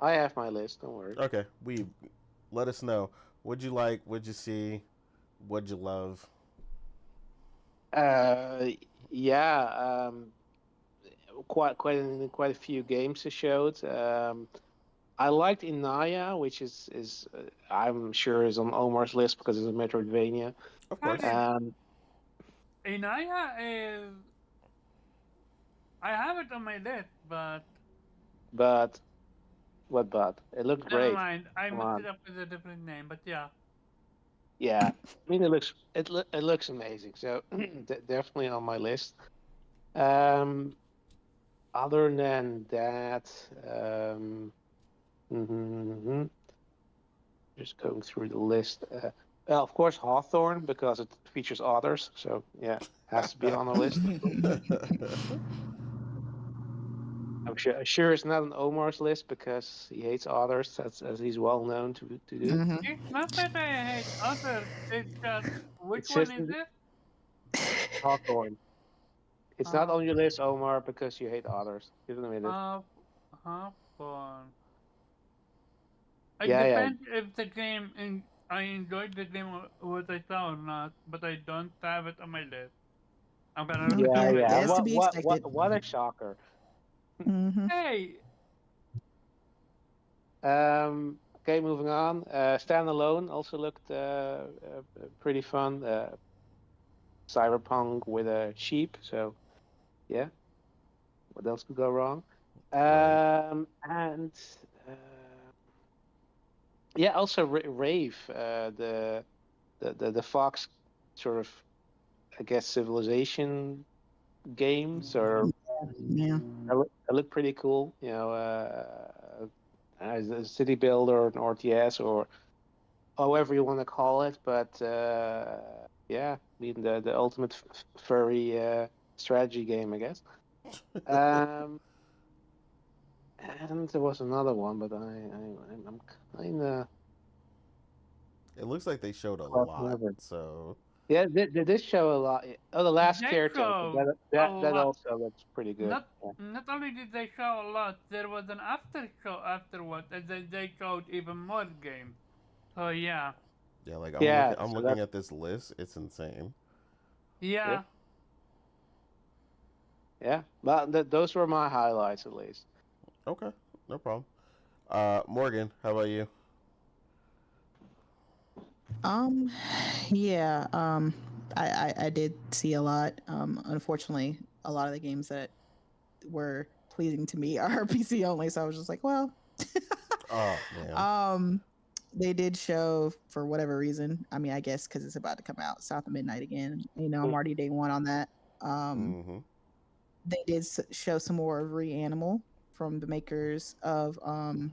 Speaker 2: I have my list. Don't worry.
Speaker 1: Okay, we let us know. What'd you like? What'd you see? What'd you love?
Speaker 2: Yeah. Quite a few games they showed. I liked Inaya, which is I'm sure is on Omar's list because it's a Metroidvania.
Speaker 1: Of course.
Speaker 4: Inaya is. I have it on my list, but
Speaker 2: What but? It looked
Speaker 4: never
Speaker 2: great.
Speaker 4: mind. I
Speaker 2: Come
Speaker 4: mixed
Speaker 2: on.
Speaker 4: it up with a different name, but yeah.
Speaker 2: Yeah, I mean it looks amazing. So definitely on my list. Other than that, mhm, just going through the list. Well, of course, Hawthorne because it features otters. So yeah, has to be on the list. I'm sure it's not on Omar's list because he hates otters, as he's well known to do.
Speaker 3: Mhm.
Speaker 4: It's not that I hate others. It's just which
Speaker 2: It's
Speaker 4: one
Speaker 2: just
Speaker 4: is it?
Speaker 2: Hawthorne. It's not
Speaker 4: Uh,
Speaker 2: on your list, Omar, because you hate otters. Give it a minute.
Speaker 4: half, half one. It
Speaker 2: Yeah, yeah.
Speaker 4: depends if the game and I enjoyed the game or what I saw or not, but I don't have it on my list. I'm gonna
Speaker 3: Mm,
Speaker 2: Yeah,
Speaker 4: remember
Speaker 3: yeah,
Speaker 4: it.
Speaker 2: yeah.
Speaker 3: that's to be expected.
Speaker 2: What a shocker.
Speaker 3: Hmm.
Speaker 4: Hey,
Speaker 2: Okay, moving on. Standalone also looked pretty fun. Cyberpunk with a sheep. So yeah, what else could go wrong?
Speaker 1: Right.
Speaker 2: And uh, Yeah, also Rave, the Fox sort of, I guess, civilization games are
Speaker 3: Yeah.
Speaker 2: they look pretty cool. As a city builder or an RTS or however you want to call it. But yeah, I mean the ultimate furry strategy game, I guess. Um, and there was another one, but I'm kind of
Speaker 1: It looks like they showed a
Speaker 2: crossing
Speaker 1: lot.
Speaker 2: over.
Speaker 1: So
Speaker 2: Yeah, they did show a lot. Oh, the last
Speaker 4: They
Speaker 2: caretaker.
Speaker 4: showed
Speaker 2: That
Speaker 4: a
Speaker 2: that that
Speaker 4: lot.
Speaker 2: also looks pretty good.
Speaker 4: Not not only did they show a lot, there was an after show afterward, and they showed even more games. So yeah,
Speaker 1: yeah, like
Speaker 2: Yeah,
Speaker 1: I'm
Speaker 2: so
Speaker 1: looking
Speaker 2: that
Speaker 1: at this list. It's insane.
Speaker 2: yeah,
Speaker 4: yeah.
Speaker 2: yeah. But those were my highlights at least.
Speaker 1: Okay, no problem. Morgan, how about you?
Speaker 3: Um, yeah. I did see a lot. Unfortunately, a lot of the games that were pleasing to me are PC only. So I was just like, well,
Speaker 1: Oh man.
Speaker 3: um, they did show for whatever reason. I mean, I guess because it's about to come out, South of Midnight again. You know, I'm
Speaker 2: Mm.
Speaker 3: already day one on that.
Speaker 1: Mm-hmm.
Speaker 3: They did show some more of Reanimal from the makers of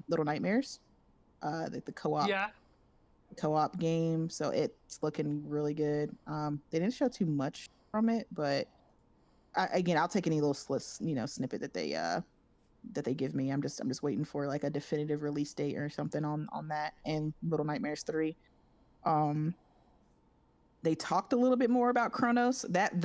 Speaker 3: Little Nightmares, the
Speaker 4: Yeah,
Speaker 3: co-op game. So it's looking really good. They didn't show too much from it, but again, I'll take any little snippet that they give me. I'm just waiting for like a definitive release date or something on that and Little Nightmares 3. Um, they talked a little bit more about Chronos. That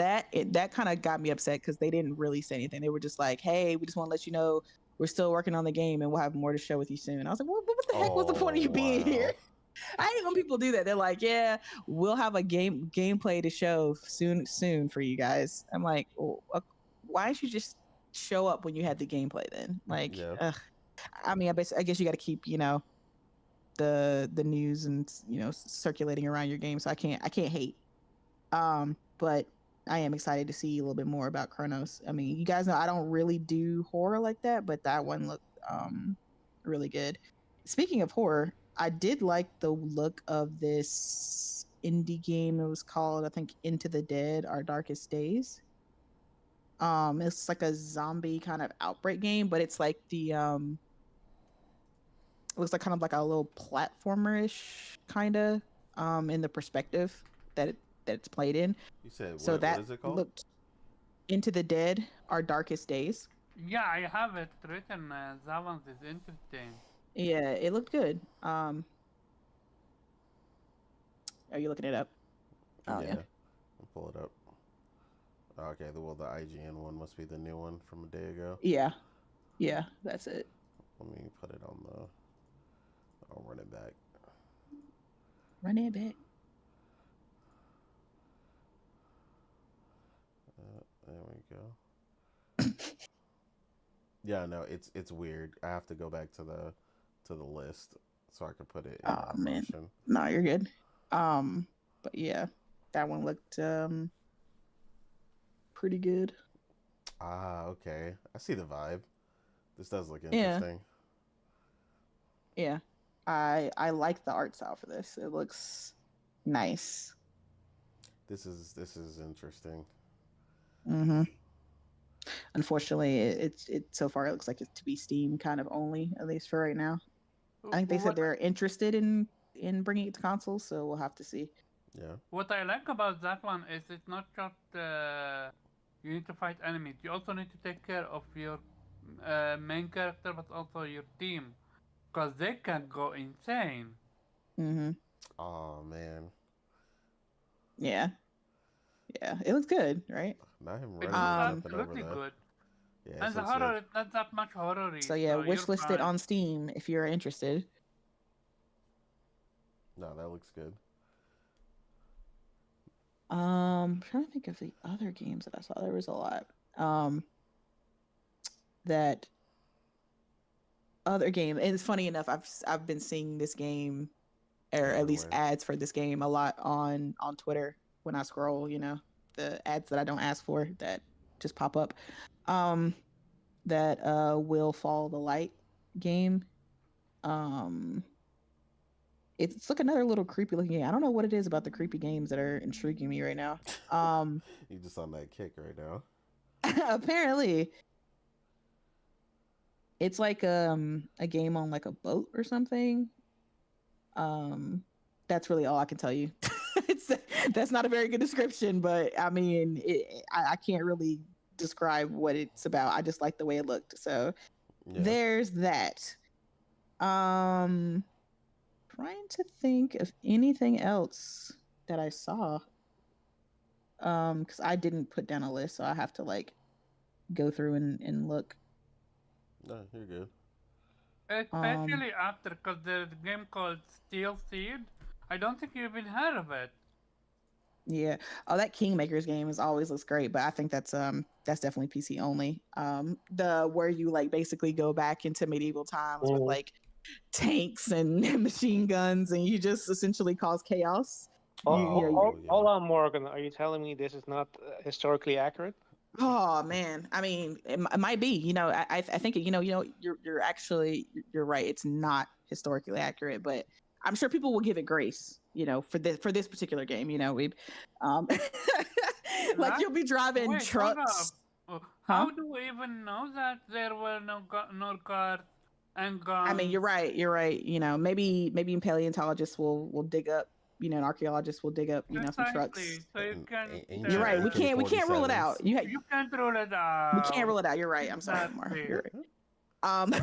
Speaker 3: kind of got me upset because they didn't really say anything. They were just like, "Hey, we just want to let you know we're still working on the game and we'll have more to show with you soon." I was like, what the heck was the point of
Speaker 1: Oh
Speaker 3: you being here?"
Speaker 1: wow.
Speaker 3: I hate when people do that. They're like, "Yeah, we'll have a gameplay to show soon for you guys." I'm like, why don't you just show up when you had the gameplay then? Like,
Speaker 1: Yeah.
Speaker 3: I mean, I guess you got to keep the news and circulating around your game. So I can't hate. But I am excited to see a little bit more about Chronos. I mean, you guys know I don't really do horror like that, but that one looked really good. Speaking of horror, I did like the look of this indie game. It was called, I think, Into the Dead: Our Darkest Days. It's like a zombie kind of outbreak game, but it's like it looks like kind of like a little platformer-ish kind of in the perspective that it's played in.
Speaker 1: You said
Speaker 3: So
Speaker 1: what
Speaker 3: that
Speaker 1: is it called?
Speaker 3: looked Into the Dead: Our Darkest Days.
Speaker 4: yeah, I have it written. That one is interesting.
Speaker 3: Yeah, it looked good. Are you looking it up? Oh yeah.
Speaker 1: Yeah. I'll pull it up. Okay, the IGN one must be the new one from a day ago.
Speaker 3: Yeah. Yeah, that's it.
Speaker 1: Let me put it on the. I'll run it back.
Speaker 3: Run it back.
Speaker 1: There we go. Yeah, no, it's weird. I have to go back to the list so I can put it in
Speaker 3: Oh man.
Speaker 1: motion.
Speaker 3: No, you're good. But yeah, that one looked pretty good.
Speaker 1: Ah, okay. I see the vibe. This does look
Speaker 3: Yeah.
Speaker 1: interesting.
Speaker 3: Yeah. I like the art style for this. It looks nice.
Speaker 1: This is interesting.
Speaker 3: Mhm. Unfortunately, it so far it looks like it's to be Steam kind of only, at least for right now. I think they said
Speaker 4: What
Speaker 3: they're interested in bringing it to consoles, so we'll have to see.
Speaker 1: Yeah.
Speaker 4: what I like about that one is it's not just you need to fight enemies. You also need to take care of your main character, but also your team, because they can go insane.
Speaker 3: Mhm.
Speaker 1: Oh man.
Speaker 3: Yeah. Yeah. It looks good, right?
Speaker 1: Not him
Speaker 4: It
Speaker 1: running
Speaker 4: looks
Speaker 1: and jumping over
Speaker 4: absolutely
Speaker 1: the.
Speaker 4: good.
Speaker 1: Yeah,
Speaker 4: And
Speaker 1: this
Speaker 4: the
Speaker 1: looks good.
Speaker 4: horror is not that much horror-y,
Speaker 3: So yeah,
Speaker 4: so
Speaker 3: wish
Speaker 4: you're
Speaker 3: listed
Speaker 4: fine.
Speaker 3: on Steam if you're interested.
Speaker 1: No, that looks good.
Speaker 3: I'm trying to think of the other games that I saw. There was a lot. That other game, and it's funny enough, I've been seeing this game, or at least
Speaker 1: Everywhere.
Speaker 3: ads for this game, a lot on Twitter when I scroll. The ads that I don't ask for that just pop up. Um, that Will Follow the Light game. Um, it's like another little creepy looking game. I don't know what it is about the creepy games that are intriguing me right now.
Speaker 1: You just on that kick right now.
Speaker 3: Apparently, it's like a game on like a boat or something. Um, that's really all I can tell you. it's that's not a very good description, but I mean, I can't really describe what it's about. I just like the way it looked. So
Speaker 1: Yeah.
Speaker 3: there's that. Trying to think of anything else that I saw. Because I didn't put down a list, so I have to like go through and look.
Speaker 1: No, you're good.
Speaker 4: Especially after, because there's a game called Steel Seed. I don't think you even heard of it.
Speaker 3: Yeah. Oh, that Kingmakers game is always looks great, but I think that's definitely PC only. The where you like basically go back into medieval times with like tanks and machine guns, and you just essentially cause chaos.
Speaker 2: Hold on, Morgan. Are you telling me this is not historically accurate?
Speaker 3: Oh man, I mean, it might be. I think you're actually you're right. It's not historically accurate, but I'm sure people will give it grace. For this particular game. We, um, like you'll be driving
Speaker 4: Wait,
Speaker 3: trucks.
Speaker 4: hold up. How do we even know that there were no cars and guns?
Speaker 3: I mean, you're right. You're right. Maybe paleontologists will dig up. An archaeologist will dig up. Some trucks.
Speaker 4: So you can.
Speaker 3: You're right. We can't rule it out.
Speaker 4: You can't rule it out.
Speaker 3: We can't rule it out. You're right. I'm sorry, Omar. You're right.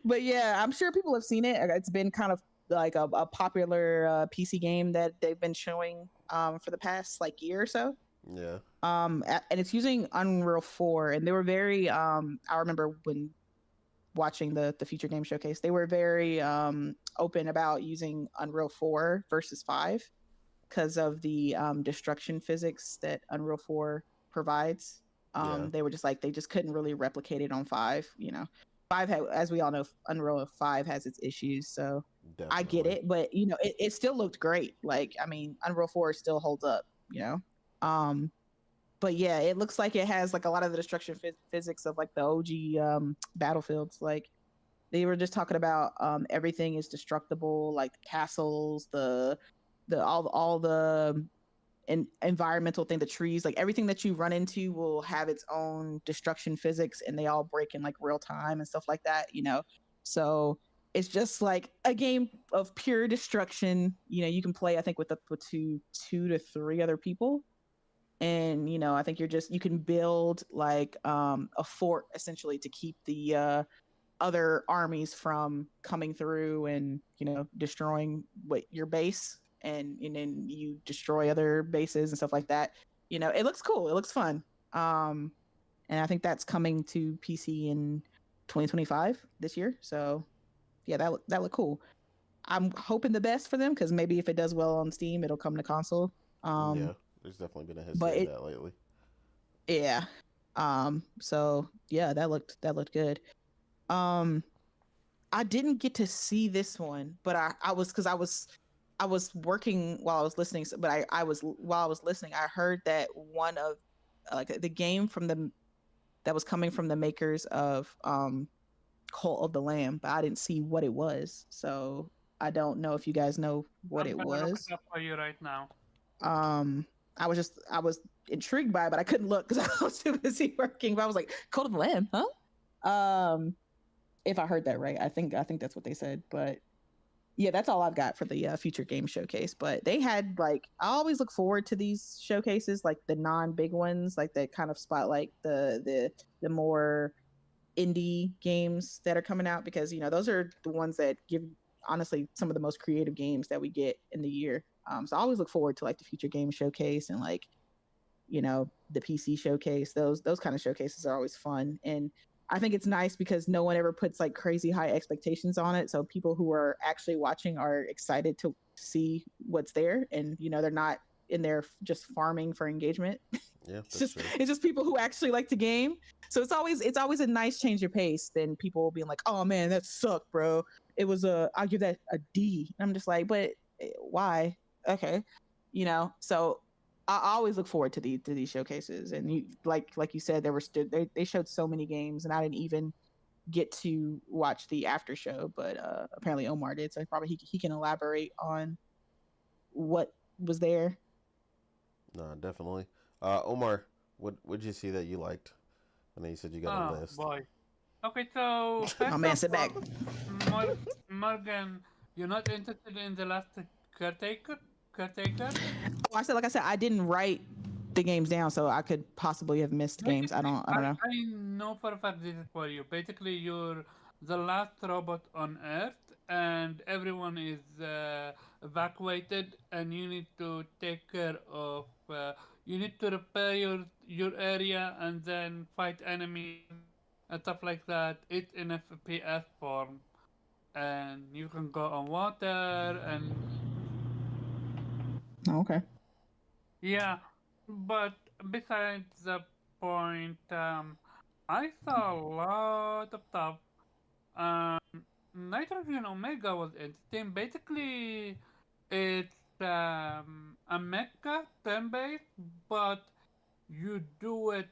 Speaker 3: But yeah, I'm sure people have seen it. It's been kind of like a popular PC game that they've been showing for the past like year or so.
Speaker 1: Yeah.
Speaker 3: And it's using Unreal 4, and they were very I remember when watching the Future Game Showcase, they were very open about using Unreal 4 versus 5 because of the destruction physics that Unreal 4 provides. They were just like, they just couldn't really replicate it on 5. 5 as we all know, Unreal 5 has its issues, so definitely. I get it, but it still looked great. Like, I mean, Unreal 4 still holds up. But yeah, it looks like it has like a lot of the destruction physics of like the OG battlefields. Like they were just talking about everything is destructible, like the castles, the all the environmental thing, the trees, like everything that you run into will have its own destruction physics, and they all break in like real time and stuff like that. So it's just like a game of pure destruction. You can play, I think, with up to 2 to 3 other people. And I think you can build like a fort essentially to keep the other armies from coming through and destroying your base, and then you destroy other bases and stuff like that. It looks cool, it looks fun. And I think that's coming to PC in 2025 this year, so yeah, that look cool. I'm hoping the best for them, because maybe if it does well on Steam, it'll come to console.
Speaker 1: Yeah, there's definitely been a history of that lately.
Speaker 3: Yeah. So yeah, that looked good. I didn't get to see this one, but I was working while I was listening. But while I was listening, I heard that one of like the game that was coming from the makers of Cult of the Lamb, but I didn't see what it was. So I don't know if you guys know what it was.
Speaker 4: Look it up for you right now.
Speaker 3: I was intrigued by it, but I couldn't look because I was too busy working. But I was like, Cult of the Lamb, huh? If I heard that right, I think that's what they said. But yeah, that's all I've got for the Future Game Showcase. But they had like, I always look forward to these showcases, like the non-big ones, like that kind of spotlight the more indie games that are coming out, because those are the ones that give honestly some of the most creative games that we get in the year. So I always look forward to like the Future Game Showcase and like the PC Showcase. Those kind of showcases are always fun, and I think it's nice because no one ever puts like crazy high expectations on it, so people who are actually watching are excited to see what's there, and they're not in there just farming for engagement.
Speaker 1: Yeah,
Speaker 3: it's just people who actually like the game. So it's always a nice change of pace than people being like, oh man, that sucked, bro. It was I'll give that a D. And I'm just like, but why? Okay. So I always look forward to these showcases. And you like you said, they showed so many games, and I didn't even get to watch the after show, but apparently Omar did, so probably he can elaborate on what was there.
Speaker 1: No, definitely. Omar, what did you see that you liked? I know you said you got a
Speaker 4: Oh
Speaker 1: list.
Speaker 4: boy. Okay, so
Speaker 3: My
Speaker 4: first
Speaker 3: man,
Speaker 4: of
Speaker 3: sit back.
Speaker 4: all, Morgan, you're not interested in the last caretaker? Caretaker?
Speaker 3: Well, like I said, I didn't write the games down, so I could possibly have missed games. I
Speaker 4: Basically,
Speaker 3: don't. I
Speaker 4: I,
Speaker 3: don't know.
Speaker 4: I know for a fact this is for you. Basically, you're the last robot on Earth, and everyone is evacuated, and you need to take care of. You need to repair your area and then fight enemies and stuff like that. It's in FPS form, and you can go on water and
Speaker 3: Oh, okay.
Speaker 4: yeah. But besides the point, I saw a lot of stuff. Um, Nitrogen Omega was interesting. Basically, it's a mecha turn based, but you do it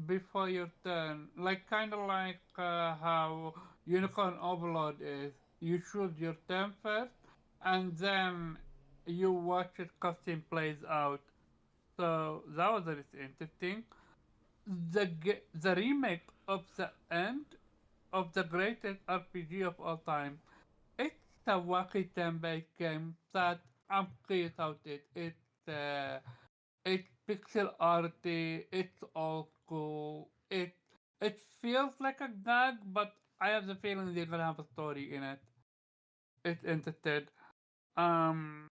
Speaker 4: before your turn. Like kind of like how Unicorn Overlord is. You choose your turn first, and then you watch it custom plays out. So that was really interesting. The remake of the end of the greatest RPG of all time. It's a wacky turn-based game that I'm curious about it. It's pixel arty. It's old school. It feels like a gag, but I have the feeling they're gonna have a story in it. It's interested. Um,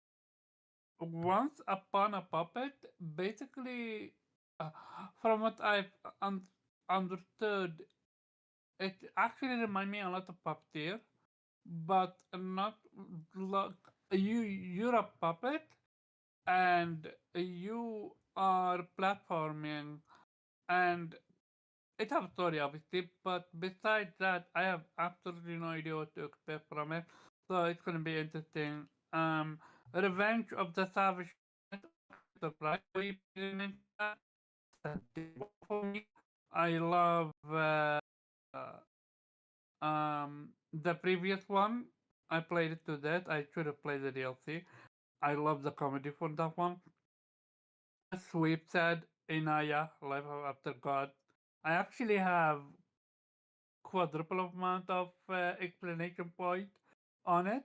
Speaker 4: Once Upon a Puppet, basically, uh, from what I've understood, it actually reminds me a lot of Puppeteer, but not like you're a puppet and you are platforming, and it has a story obviously, but besides that I have absolutely no idea what to expect from it. So it's gonna be interesting. Revenge of the Savage Planet, I'm actually surprised we didn't mention that. That's a big one for me. I love the previous one. I played it to death. I should have played the DLC. I love the comedy for that one. As Sweep said, Inaya, Life After God. I actually have quadruple amount of explanation point on it.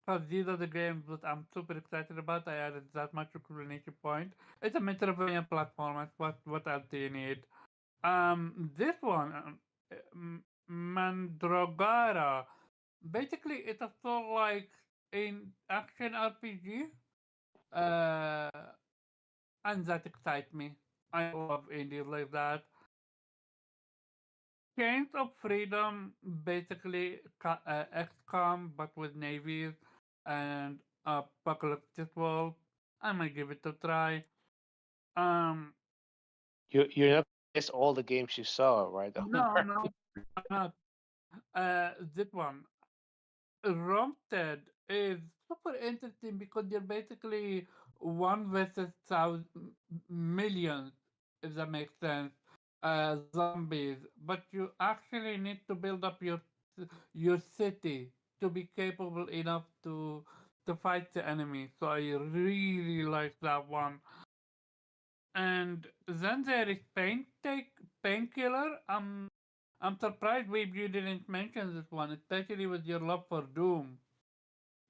Speaker 4: Because these are the games that I'm super excited about. I added that much explanation point. It's a Metroidvania platform. What else do you need? This one, Mandragora. Basically, it's a sort of like an action RPG, uh, and that excites me. I love indies like that. Chains of Freedom, basically XCOM, but with navies and apocalyptic world. I might give it a try. Um,
Speaker 2: You're not gonna miss all the games you saw, right?
Speaker 4: no, no, I'm not. This one, Rompted is super interesting because you're basically one versus thousand millions, if that makes sense, zombies. But you actually need to build up your city to be capable enough to fight the enemy. So I really like that one. And then there is Painkiller. I'm surprised Weeb you didn't mention this one, especially with your love for Doom.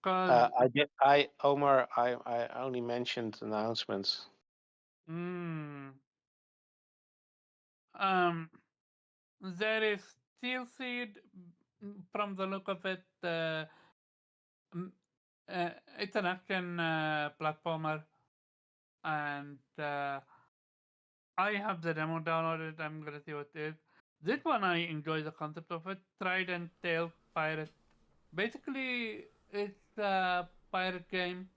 Speaker 4: Cause
Speaker 2: I did. I Omar. I only mentioned announcements.
Speaker 4: mm, um there is Steel Seed from the look of it. Mm, it's an action platformer, and I have the demo downloaded. I'm gonna see what it is. This one I enjoy the concept of it. Trident Tail Pirate. Basically, it's a pirate game.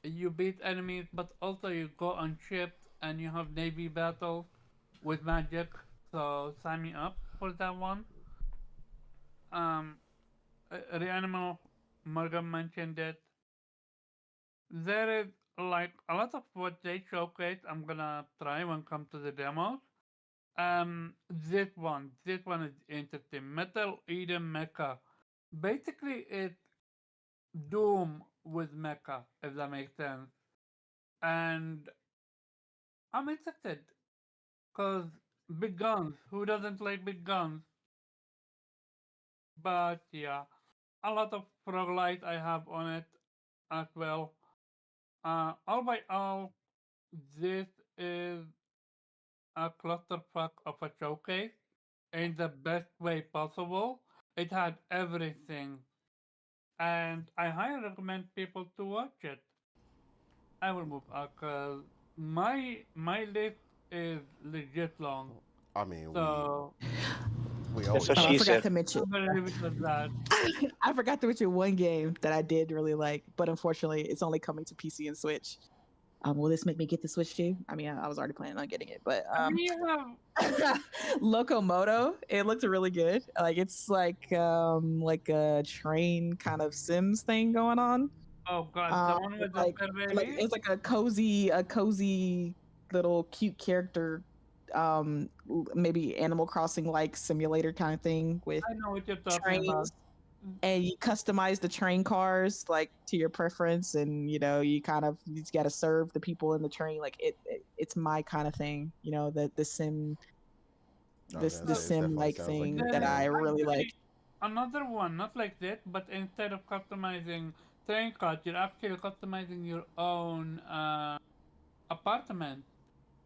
Speaker 4: You beat enemies, but also you go on ships and you have navy battles with magic. So sign me up for that one. Um, Reanimo Morgan mentioned it. There is like a lot of what they showcase. I'm gonna try when come to the demos. This one is interesting. Metal Eden Mecha. Basically, it's Doom with Mecha, if that makes sense. And I'm interested because big guns. Who doesn't like big guns? But yeah, a lot of roguelite I have on it as well. All by all, this is a clusterfuck of a showcase in the best way possible. It had everything, and I highly recommend people to watch it. I will move on because my list is legit long,
Speaker 1: I mean,
Speaker 4: so
Speaker 1: we
Speaker 2: That's
Speaker 1: always
Speaker 2: what
Speaker 3: Oh, I
Speaker 2: she
Speaker 1: have.
Speaker 3: forgot
Speaker 2: said.
Speaker 3: to mention.
Speaker 4: I'm gonna leave it at that.
Speaker 3: I forgot to mention one game that I did really like, but unfortunately, it's only coming to PC and Switch. Will this make me get the Switch too? I mean, I was already planning on getting it, but
Speaker 4: I mean, you have
Speaker 3: Locomoto. It looked really good. Like it's like a train kind of Sims thing going on.
Speaker 4: oh god, the one with the
Speaker 3: Like
Speaker 4: fur
Speaker 3: like
Speaker 4: baby.
Speaker 3: it's like a cozy little cute character. Maybe Animal Crossing like simulator kind of thing with
Speaker 4: I know what you're talking about.
Speaker 3: trains, and you customize the train cars like to your preference, and you got to serve the people in the train. Like it's my kind of thing, the sim
Speaker 1: I was
Speaker 3: this
Speaker 1: gonna
Speaker 3: the
Speaker 1: say, it
Speaker 3: sim
Speaker 1: definitely
Speaker 3: like
Speaker 1: sounds like
Speaker 3: thing
Speaker 1: your
Speaker 3: that
Speaker 4: There is
Speaker 3: I
Speaker 1: thing.
Speaker 3: really like.
Speaker 4: actually another one, not like that, but instead of customizing train cards, you're actually customizing your own apartment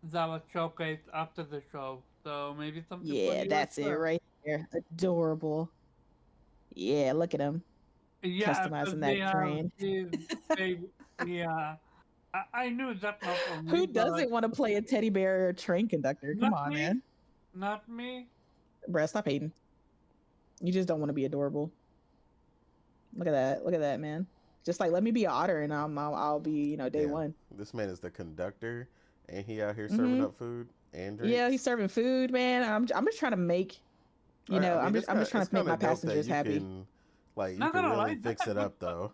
Speaker 4: that was showcased after the show. So maybe something for
Speaker 3: Yeah,
Speaker 4: you as
Speaker 3: that's it
Speaker 4: well.
Speaker 3: right there. Adorable. Yeah, look at him
Speaker 4: Yeah, because
Speaker 3: customizing
Speaker 4: they
Speaker 3: that
Speaker 4: have
Speaker 3: train.
Speaker 4: this baby. Yeah, I knew that not for me,
Speaker 3: Who
Speaker 4: but
Speaker 3: doesn't want to play a teddy bear train conductor? Come
Speaker 4: not
Speaker 3: on,
Speaker 4: me,
Speaker 3: man.
Speaker 4: not me.
Speaker 3: Bruh, stop hating. You just don't want to be adorable. Look at that. Look at that, man. Just like let me be an otter, and I'll be day
Speaker 1: Damn,
Speaker 3: one.
Speaker 1: this man is the conductor, and he out here serving
Speaker 3: Hmm.
Speaker 1: up food and
Speaker 3: Yeah, he's
Speaker 1: drinks.
Speaker 3: serving food, man. I'm just trying to make
Speaker 1: I mean,
Speaker 3: I'm just trying
Speaker 1: it's
Speaker 3: to make
Speaker 1: kind
Speaker 3: my
Speaker 1: of dope that
Speaker 3: passengers
Speaker 1: you
Speaker 3: happy.
Speaker 1: can, like, you
Speaker 4: Not
Speaker 1: can
Speaker 4: gonna
Speaker 1: really
Speaker 4: lie,
Speaker 1: fix it up though.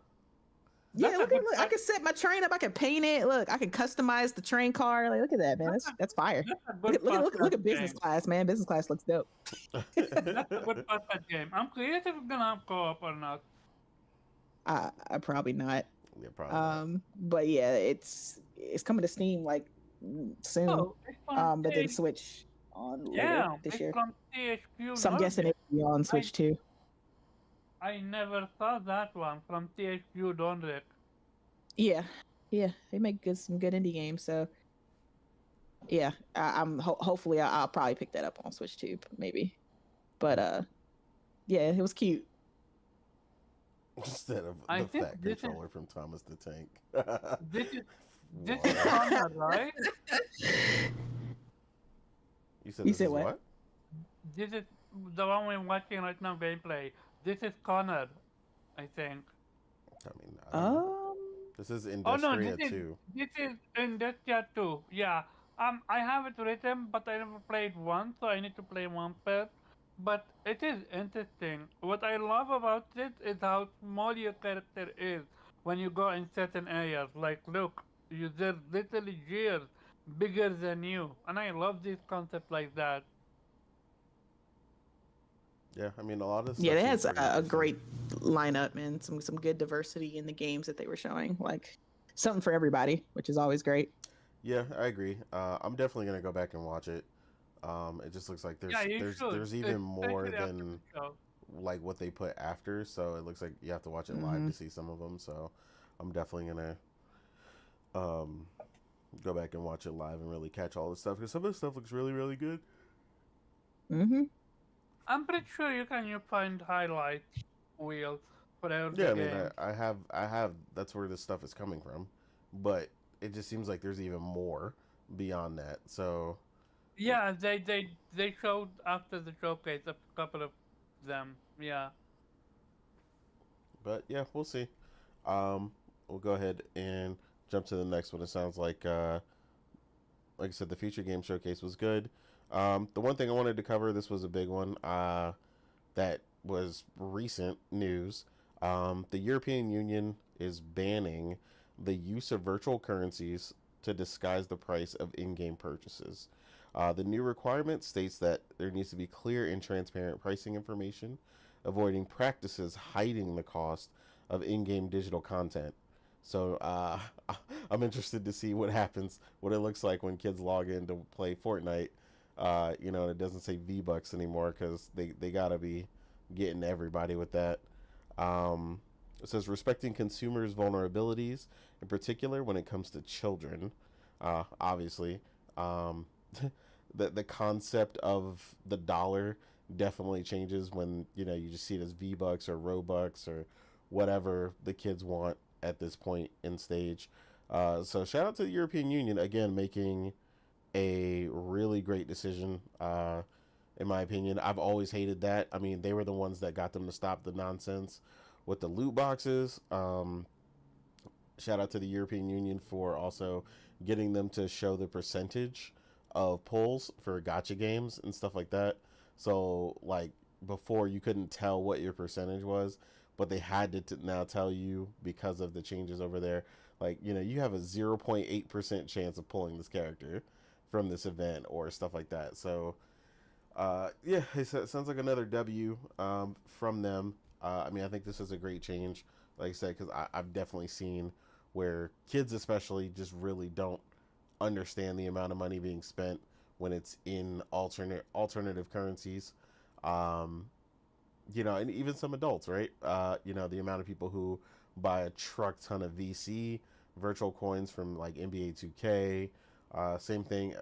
Speaker 3: Yeah,
Speaker 4: that's a good
Speaker 3: look. I can set my train up. I can paint it. Look, I can customize the train car. Like, look at that, man. That's fire.
Speaker 4: that's a
Speaker 3: Look
Speaker 4: good
Speaker 3: at look at look,
Speaker 4: podcast
Speaker 3: look at business
Speaker 4: game.
Speaker 3: class, man. Business class looks dope.
Speaker 4: That's a good podcast game. I'm curious if it's gonna have co-op or not.
Speaker 3: I probably not.
Speaker 1: Yeah, probably not.
Speaker 3: But yeah, it's coming to Steam like soon.
Speaker 4: Oh, it's from
Speaker 3: But then Switch on later
Speaker 4: damn,
Speaker 3: this
Speaker 4: it's
Speaker 3: year.
Speaker 4: from THQ
Speaker 3: So I'm guessing
Speaker 4: Nordic.
Speaker 3: it'll be on
Speaker 4: I
Speaker 3: Switch too.
Speaker 4: I never saw that one from THQ Nordic.
Speaker 3: Yeah, yeah, they make some good indie games. So yeah, hopefully I'll probably pick that up on Switch too, maybe. But yeah, it was cute.
Speaker 1: Instead of
Speaker 4: I
Speaker 1: the
Speaker 4: think
Speaker 1: fat
Speaker 4: this is
Speaker 1: controller from Thomas the Tank.
Speaker 4: this is this is
Speaker 1: What?
Speaker 4: Connor, right?
Speaker 1: You said
Speaker 3: You
Speaker 1: this
Speaker 3: said
Speaker 1: is
Speaker 3: what?
Speaker 1: what?
Speaker 4: This is the one we're watching right now gameplay. This is Connor, I think.
Speaker 1: I mean, I don't know.
Speaker 3: Um,
Speaker 1: This is
Speaker 4: Oh no,
Speaker 1: Industria 2.
Speaker 4: this is Industrial 2. Yeah. I have it written, but I never played one, so I need to play one first. But it is interesting. What I love about it is how small your character is when you go in certain areas. Like, look, there's literally gears bigger than you, and I love this concept like that.
Speaker 1: Yeah, I mean, a lot of
Speaker 3: yeah,
Speaker 1: stuff
Speaker 3: it
Speaker 1: seems
Speaker 3: has
Speaker 1: pretty
Speaker 3: a
Speaker 1: interesting.
Speaker 3: great lineup and some good diversity in the games that they were showing. Like something for everybody, which is always great.
Speaker 1: Yeah, I agree. I'm definitely gonna go back and watch it. It just looks like
Speaker 4: Yeah, you should,
Speaker 1: there's even more
Speaker 4: especially after the
Speaker 1: than
Speaker 4: show.
Speaker 1: like what they put after. So it looks like you have to watch it live
Speaker 3: Hmm.
Speaker 1: to see some of them. So I'm definitely gonna um, go back and watch it live and really catch all the stuff because some of the stuff looks really really good.
Speaker 3: Hmm.
Speaker 4: I'm pretty sure you find highlight wheels for every
Speaker 1: Yeah, I mean,
Speaker 4: game.
Speaker 1: I have that's where this stuff is coming from, but it just seems like there's even more beyond that. So,
Speaker 4: Yeah, they showed after the showcase a couple of them. Yeah.
Speaker 1: but yeah, we'll see. Um, we'll go ahead and jump to the next one. It sounds like I said, the Future Game Showcase was good. The one thing I wanted to cover, this was a big one. That was recent news. The European Union is banning the use of virtual currencies to disguise the price of in-game purchases. The new requirement states that there needs to be clear and transparent pricing information, avoiding practices hiding the cost of in-game digital content. So I'm interested to see what happens, what it looks like when kids log in to play Fortnite. And it doesn't say V-Bucks anymore because they gotta be getting everybody with that. Um, it says respecting consumers' vulnerabilities, in particular when it comes to children. Obviously, um, the concept of the dollar definitely changes when you just see it as V-Bucks or Robux or whatever the kids want at this point in stage. So shout out to the European Union again, making a really great decision. In my opinion, I've always hated that. I mean, they were the ones that got them to stop the nonsense with the loot boxes. Shout out to the European Union for also getting them to show the percentage of pulls for gotcha games and stuff like that. So, like, before you couldn't tell what your percentage was, but they had to now tell you because of the changes over there. Like, you have a 0.8% chance of pulling this character from this event or stuff like that. So, yeah, it sounds like another W from them. I mean, I think this is a great change, like I said, because I've definitely seen where kids, especially, just really don't understand the amount of money being spent when it's in alternative currencies. Um, and even some adults, right? The amount of people who buy a truck ton of VC virtual coins from like NBA 2K. Same thing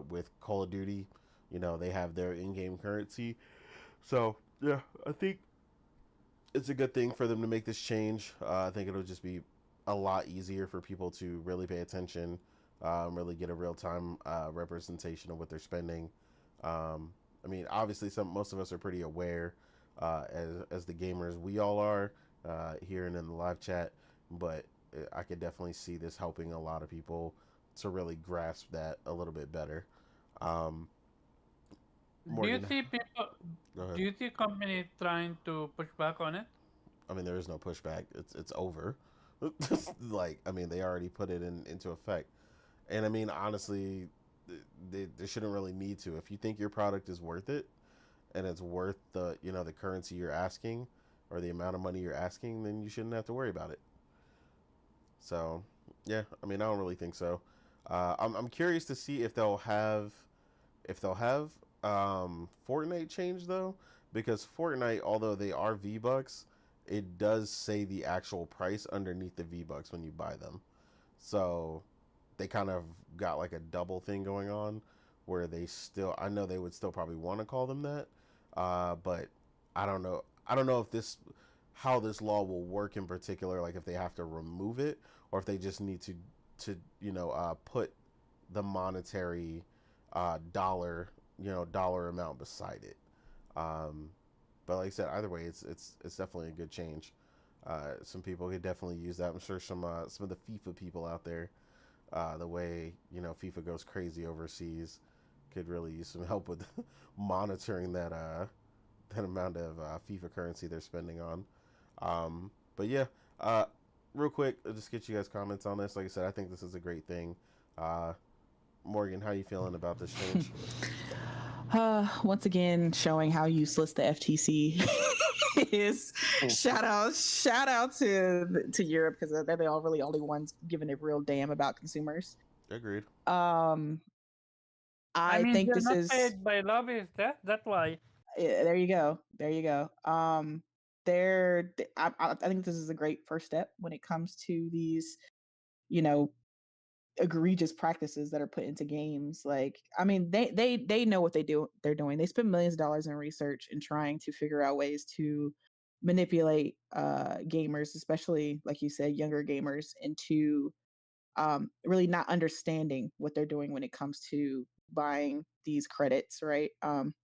Speaker 1: with Call of Duty. They have their in-game currency. So yeah, I think it's a good thing for them to make this change. I think it'll just be a lot easier for people to really pay attention, really get a real time representation of what they're spending. I mean, obviously, most of us are pretty aware as the gamers we all are here and in the live chat, but I could definitely see this helping a lot of people to really grasp that a little bit better. Um,
Speaker 4: Do you
Speaker 1: Morgan,
Speaker 4: see people?
Speaker 1: go ahead.
Speaker 4: Do you see companies trying to push back on it?
Speaker 1: I mean, there is no pushback. It's over. Like, I mean, they already put it into effect, and I mean, honestly, they shouldn't really need to. If you think your product is worth it, and it's worth the currency you're asking, or the amount of money you're asking, then you shouldn't have to worry about it. So, yeah, I mean, I don't really think so. I'm curious to see if they'll have Fortnite change though, because Fortnite, although they are V Bucks, it does say the actual price underneath the V Bucks when you buy them. So they kind of got like a double thing going on, where I know they would still probably want to call them that, but I don't know. I don't know if how this law will work in particular, like if they have to remove it or if they just need to put the monetary dollar amount beside it. Um, but like I said, either way, it's definitely a good change. Some people could definitely use that. I'm sure some of the FIFA people out there, the way FIFA goes crazy overseas, could really use some help with monitoring that amount of FIFA currency they're spending on. But yeah, real quick, I'll just get you guys comments on this. Like I said, I think this is a great thing. Uh, Morgan, how you feeling about this change?
Speaker 3: Once again, showing how useless the FTC is. Shout out to Europe, because they're the really only ones giving a real damn about consumers.
Speaker 1: Agreed.
Speaker 3: I
Speaker 4: mean,
Speaker 3: think
Speaker 4: they're
Speaker 3: this
Speaker 4: not
Speaker 3: is
Speaker 4: paid by lobbyists. That's why.
Speaker 3: there you go. There you go. I think this is a great first step when it comes to these, you know, egregious practices that are put into games. Like, I mean, they know what they're doing. They spend millions of dollars in research and trying to figure out ways to manipulate gamers, especially like you said, younger gamers, into really not understanding what they're doing when it comes to buying these credits, right?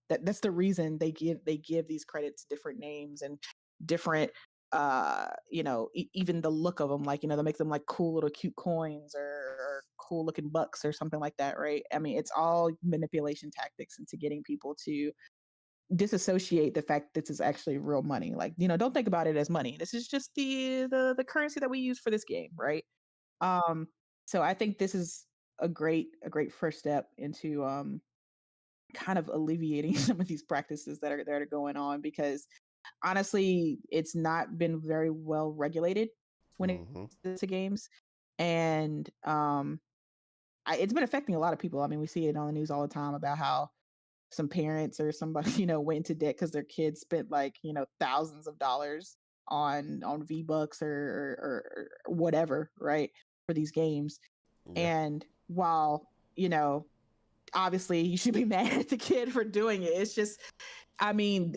Speaker 3: That's the reason they give these credits different names and different even the look of them, like, they make them like cool little cute coins, or cool looking bucks or something like that, right? I mean, it's all manipulation tactics into getting people to disassociate the fact that this is actually real money. Like, don't think about it as money. This is just the currency that we use for this game, right? um so I think this is a great first step into kind of alleviating some of these practices that are going on, because honestly, it's not been very well regulated when it comes to games, and it's been affecting a lot of people. I mean, we see it on the news all the time about how some parents or somebody, went into debt because their kids spent like, thousands of dollars on V-Bucks or whatever, right, for these games.
Speaker 1: Yeah.
Speaker 3: And while, obviously you should be mad at the kid for doing it, it's just, I mean,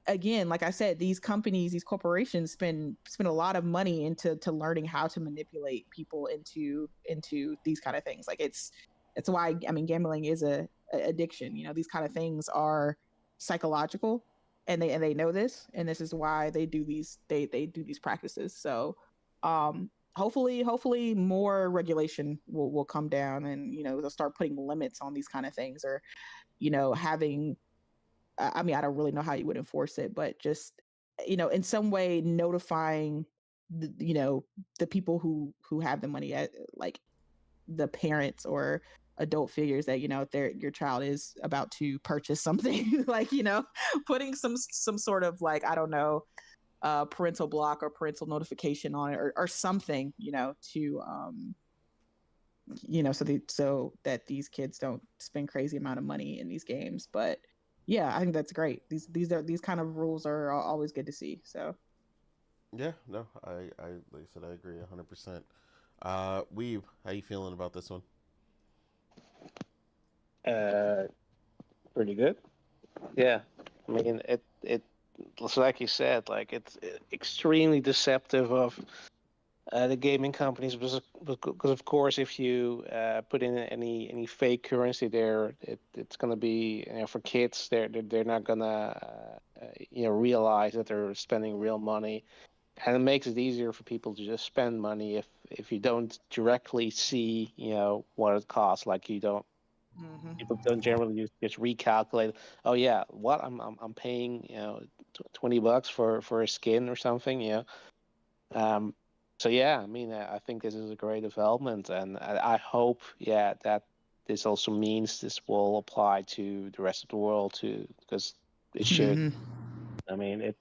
Speaker 3: again, like I said, these companies, these corporations spend a lot of money into learning how to manipulate people into these kind of things. Like it's why, I mean, gambling is a addiction. These kind of things are psychological, and they know this, and this is why they do these do these practices. So hopefully more regulation will come down, and they'll start putting limits on these kind of things, or having, I mean, I don't really know how you would enforce it, but just, in some way notifying the people who have the money, like the parents or adult figures, that your child is about to purchase something, like putting some sort of, like, I don't know, parental block or parental notification on it, or something, to so that these kids don't spend crazy amount of money in these games. But yeah, I think that's great. These kind of rules are always good to see. So
Speaker 1: Yeah, no, I like I said, I agree 100%. Weeb, how you feeling about this one?
Speaker 2: Pretty good. Yeah, I mean it's like you said, like it's extremely deceptive of the gaming companies, because of course if you put in any fake currency there, it's gonna be, for kids, they're not gonna realize that they're spending real money, and it makes it easier for people to just spend money if you don't directly see what it costs. Like you don't people don't generally just recalculate. Oh yeah, what I'm paying $20 for a skin or something. Um, so yeah, I mean, I think this is a great development, and I hope, yeah, that this also means this will apply to the rest of the world too, because it should. I mean,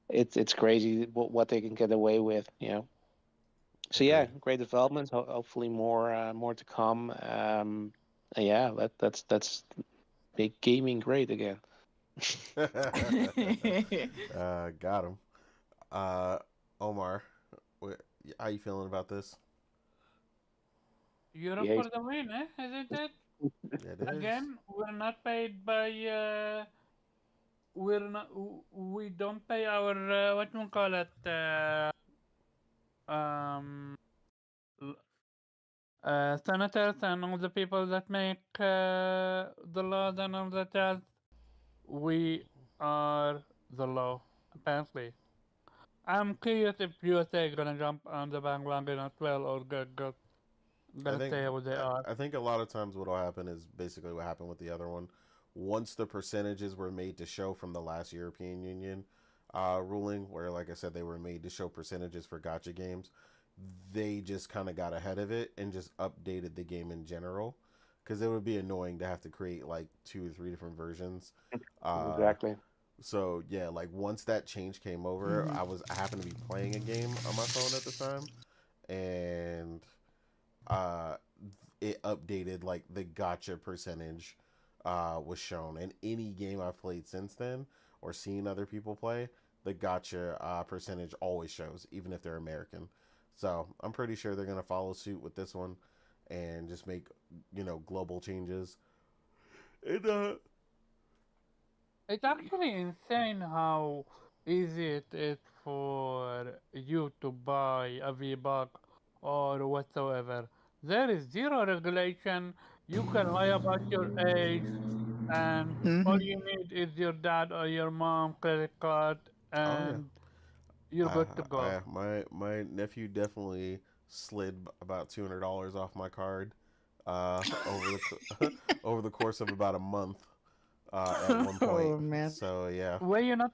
Speaker 2: it's crazy what they can get away with. So yeah,
Speaker 1: Agreed.
Speaker 2: great development. Hopefully more to come. Yeah, that's make gaming great again.
Speaker 1: Got him. Uh, Omar, how you feeling about this?
Speaker 4: Europe
Speaker 2: Yeah.
Speaker 4: for the win, isn't it?
Speaker 1: It is.
Speaker 4: Again, we're not paid by. We're not. We don't pay our what you call it. Um, l- senators and all the people that make the laws and all that jazz. We are the law, apparently. I'm curious if USA gonna jump on the bandwagon as well, or
Speaker 1: I
Speaker 4: gonna
Speaker 1: think
Speaker 4: stay where they are.
Speaker 1: I think a lot of times what will happen is basically what happened with the other one. Once the percentages were made to show from the last European Union ruling, where like I said they were made to show percentages for gotcha games, they just kind of got ahead of it and just updated the game in general, because it would be annoying to have to create like two or three different versions. Uh,
Speaker 2: Exactly.
Speaker 1: so yeah, like once that change came over, I happened to be playing a game on my phone at the time, and uh, it updated like the gotcha percentage was shown. And any game I've played since then or seen other people play, the gotcha percentage always shows, even if they're American. So I'm pretty sure they're gonna follow suit with this one and just make global changes. And
Speaker 4: It's actually insane how easy it is for you to buy a V-Buck or whatsoever. There is zero regulation. You can lie about your age, and all you need is your dad or your mom credit card,
Speaker 1: oh yeah,
Speaker 4: and you're good to go.
Speaker 1: my nephew definitely slid about $200 off my card over over the course of about a month at one point.
Speaker 3: Oh man.
Speaker 1: So yeah,
Speaker 4: Were you not?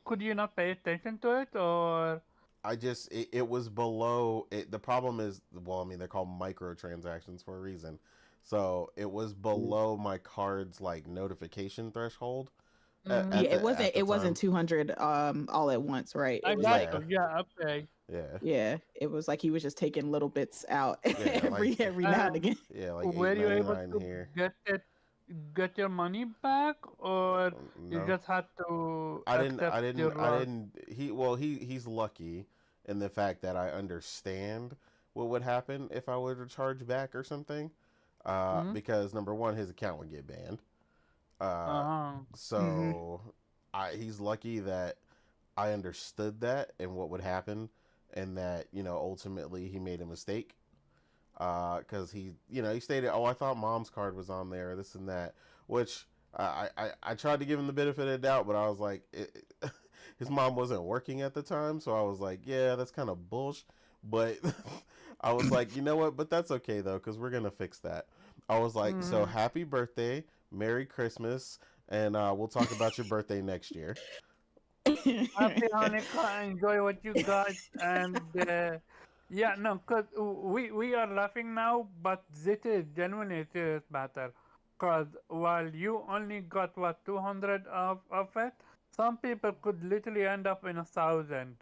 Speaker 4: Could you not pay attention to it, or
Speaker 1: it was below it. The problem is, well, I mean, they're called microtransactions for a reason. So it was below my card's like notification threshold
Speaker 4: Mm,
Speaker 3: Yeah,
Speaker 1: at the
Speaker 3: it wasn't
Speaker 1: time.
Speaker 3: 200 all at once, right?
Speaker 4: I
Speaker 3: It was
Speaker 4: got
Speaker 3: like
Speaker 1: Yeah,
Speaker 4: you. Yeah, okay.
Speaker 1: yeah,
Speaker 3: yeah, it was like he was just taking little bits out
Speaker 1: yeah, like
Speaker 3: every now and
Speaker 4: And
Speaker 3: again.
Speaker 1: yeah, like
Speaker 4: were you able
Speaker 1: 8.99
Speaker 4: to
Speaker 1: here.
Speaker 4: get your money back, or you
Speaker 1: No,
Speaker 4: just had to accept your
Speaker 1: I
Speaker 4: loss?
Speaker 1: didn't. He's lucky in the fact that I understand what would happen if I were to charge back or something.
Speaker 4: Hmm?
Speaker 1: Because number one, his account would get banned. Uh,
Speaker 4: Uh-huh.
Speaker 3: Hmm.
Speaker 1: so he's lucky that I understood that and what would happen, and that ultimately he made a mistake. Because he stated, "Oh, I thought mom's card was on there, this and that," which I tried to give him the benefit of the doubt, but I was like, his mom wasn't working at the time, so I was like, yeah, that's kind of bullshit. But I was like, you know what? But that's okay though, because we're gonna fix that. I was like, so
Speaker 4: Hmm.
Speaker 1: happy birthday, Merry Christmas, and we'll talk about your birthday next year.
Speaker 4: Happy Hanukkah, enjoy what you got, and yeah, no, cause we are laughing now, but this is genuinely a serious matter. Cause while you only got what 200 of it, some people could literally end up in 1,000.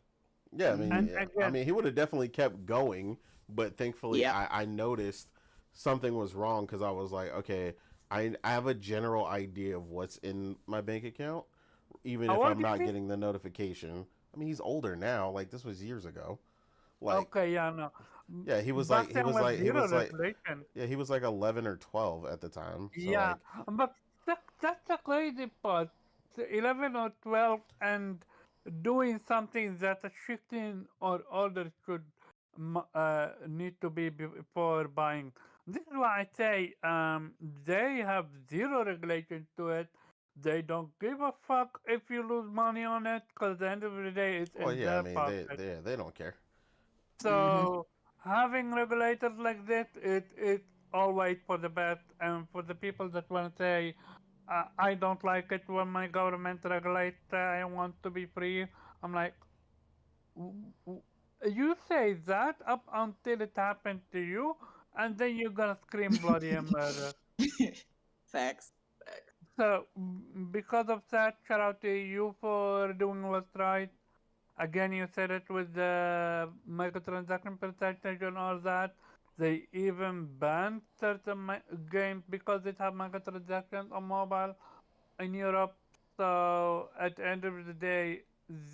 Speaker 1: Yeah,
Speaker 3: Hmm.
Speaker 4: And
Speaker 1: I
Speaker 4: again,
Speaker 1: mean, he would have definitely kept going, but thankfully,
Speaker 3: Yep.
Speaker 1: I noticed something was wrong because I was like, okay, I have a general idea of what's in my bank account, even
Speaker 4: how
Speaker 1: if
Speaker 4: old
Speaker 1: I'm
Speaker 4: is
Speaker 1: not
Speaker 4: he?
Speaker 1: getting the notification. I mean, he's older now. Like this was years ago. Like,
Speaker 4: Okay, yeah, no.
Speaker 1: yeah,
Speaker 4: Back then was zero regulation.
Speaker 1: yeah, he was like 11 or 12 at the time. So
Speaker 4: Yeah,
Speaker 1: like,
Speaker 4: but that's the crazy part. 11 or 12 and doing something that a 15 or older should need to be before buying. This is why I say they have zero regulation to it. They don't give a fuck if you lose money on it because at the end of the day, it's
Speaker 1: well,
Speaker 4: in
Speaker 1: yeah, I
Speaker 4: their
Speaker 1: mean,
Speaker 4: pocket.
Speaker 1: they don't care.
Speaker 3: Hmm.
Speaker 4: So having regulators like that, it always for the best, and for the people that want to say, I don't like it when my government regulates. I want to be free. I'm like, "W- w- you say that up until it happened to you, and then you're gonna scream bloody and murder."
Speaker 3: Facts.
Speaker 4: So because of that, shout out to you for doing what's right. Again, you said it with the microtransaction percentage and all that. They even banned certain games because it have microtransactions on mobile in Europe. So at the end of the day,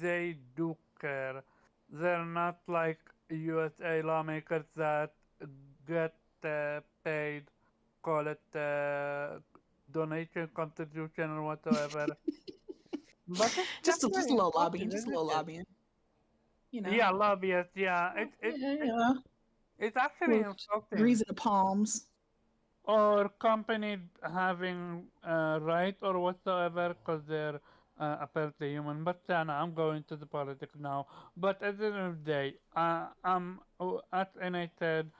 Speaker 4: they do care. They're not like USA lawmakers that get paid, call it donation contribution or whatever. But it's
Speaker 3: Just a
Speaker 4: definitely
Speaker 3: little lobbying,
Speaker 4: important,
Speaker 3: just a
Speaker 4: isn't
Speaker 3: little
Speaker 4: it?
Speaker 3: lobbying. You know,
Speaker 4: Yeah, lobbyists. Yeah,
Speaker 3: yeah,
Speaker 4: it's actually
Speaker 3: little
Speaker 4: insulting.
Speaker 3: greasing the palms.
Speaker 4: Or company having right or whatsoever because they're apparently human. But no, I'm going to the politics now. But at the end of the day, I'm at United.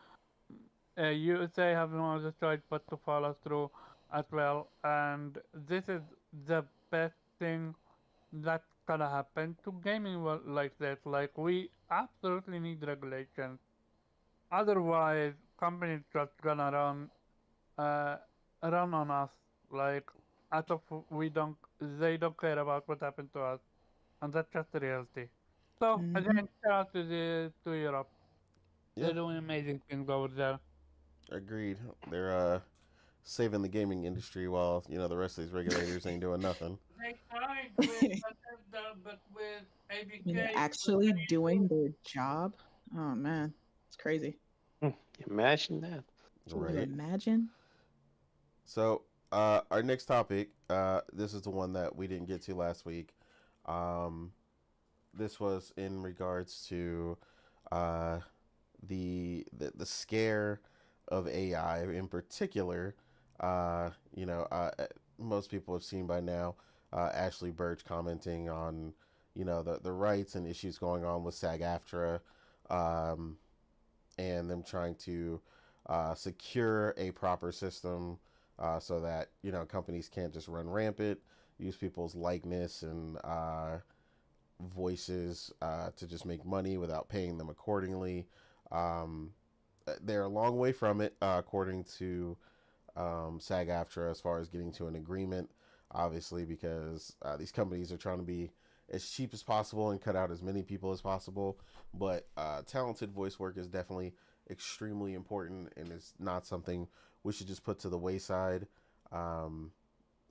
Speaker 4: USA have no other choice but to follow through as well. And this is the best thing that gonna happen to gaming like that. Like we absolutely need regulation. Otherwise, companies just gonna uh, run on us. Like out of they don't care about what happened to us, and that's just the reality. So
Speaker 3: Hmm.
Speaker 4: again, shout out to Europe.
Speaker 1: Yeah,
Speaker 4: They're doing amazing things over there.
Speaker 1: agreed. They're saving the gaming industry while the rest of these regulators ain't doing nothing.
Speaker 4: They tried with Bethesda, but with
Speaker 3: They're
Speaker 4: ABK, what
Speaker 3: actually
Speaker 4: can you do?
Speaker 3: doing their job. Oh man, it's crazy.
Speaker 2: Imagine that.
Speaker 3: Can you
Speaker 1: Right.
Speaker 3: imagine?
Speaker 1: So, our next topic, this is the one that we didn't get to last week. Um, this was in regards to uh, the scare of AI in particular. Uh, you know, uh, uh, Most people have seen by now Ashley Birch commenting on the rights and issues going on with SAG-AFTRA, um, and them trying to secure a proper system so that companies can't just run rampant, use people's likeness and voices to just make money without paying them accordingly. Um, they're a long way from it, according to SAG-AFTRA as far as getting to an agreement. Obviously, because these companies are trying to be as cheap as possible and cut out as many people as possible. But talented voice work is definitely extremely important, and it's not something we should just put to the wayside. Um,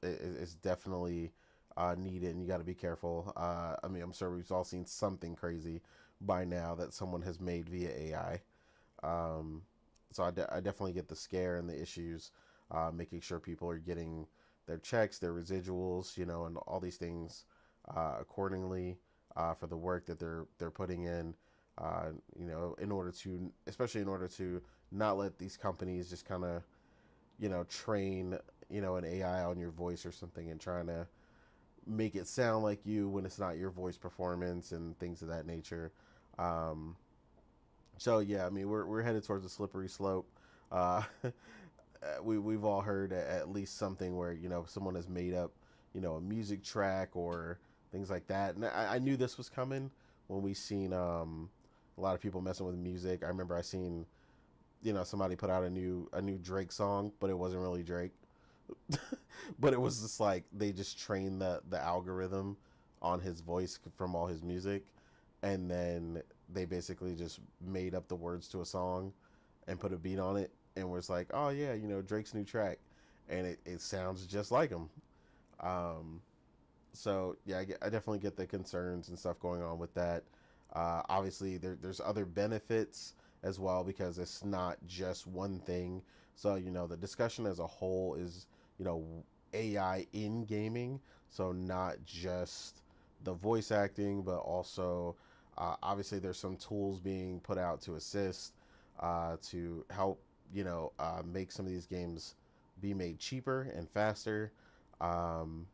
Speaker 1: it's definitely needed, and you got to be careful. I mean, I'm sure we've all seen something crazy by now that someone has made via AI. Um, so I definitely get the scare and the issues, making sure people are getting their checks, their residuals, and all these things accordingly for the work that they're putting in. In order to, especially in order to not let these companies just kind of, train, an AI on your voice or something and trying to make it sound like you when it's not your voice performance and things of that nature. Um, so yeah, I mean we're headed towards a slippery slope. Uh, we've all heard at least something where someone has made up a music track or things like that, and I knew this was coming when we seen a lot of people messing with music. I remember I seen somebody put out a new Drake song, but it wasn't really Drake. But it was just like they just trained the algorithm on his voice from all his music, and then they basically just made up the words to a song and put a beat on it and was like, oh yeah, Drake's new track, and it sounds just like him. um so yeah, I definitely get the concerns and stuff going on with that. Obviously, there's other benefits as well because it's not just one thing. So the discussion as a whole is AI in gaming. So not just the voice acting, but also obviously there's some tools being put out to assist, to help make some of these games be made cheaper and faster. Um,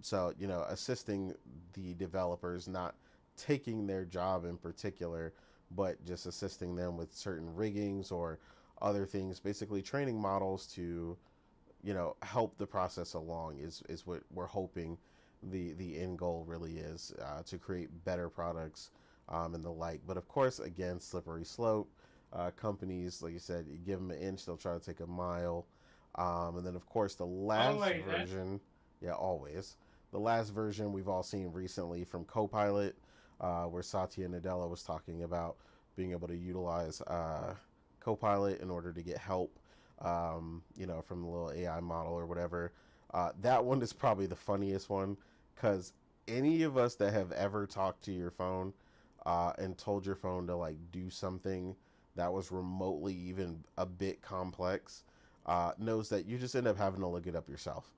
Speaker 1: so assisting the developers, not taking their job in particular, but just assisting them with certain riggings or other things, basically training models to help the process along is what we're hoping the end goal really is, to create better products, and the like. But of course, again, slippery slope. Companies, like you said, you give them an inch, they'll try to take a mile. And then of course the last
Speaker 4: Always, eh?
Speaker 1: version, yeah, always the last version we've all seen recently from Copilot, where Satya Nadella was talking about being able to utilize Copilot in order to get help, from the little AI model or whatever. That one is probably the funniest one because any of us that have ever talked to your phone and told your phone to like do something that was remotely even a bit complex, knows that you just end up having to look it up yourself.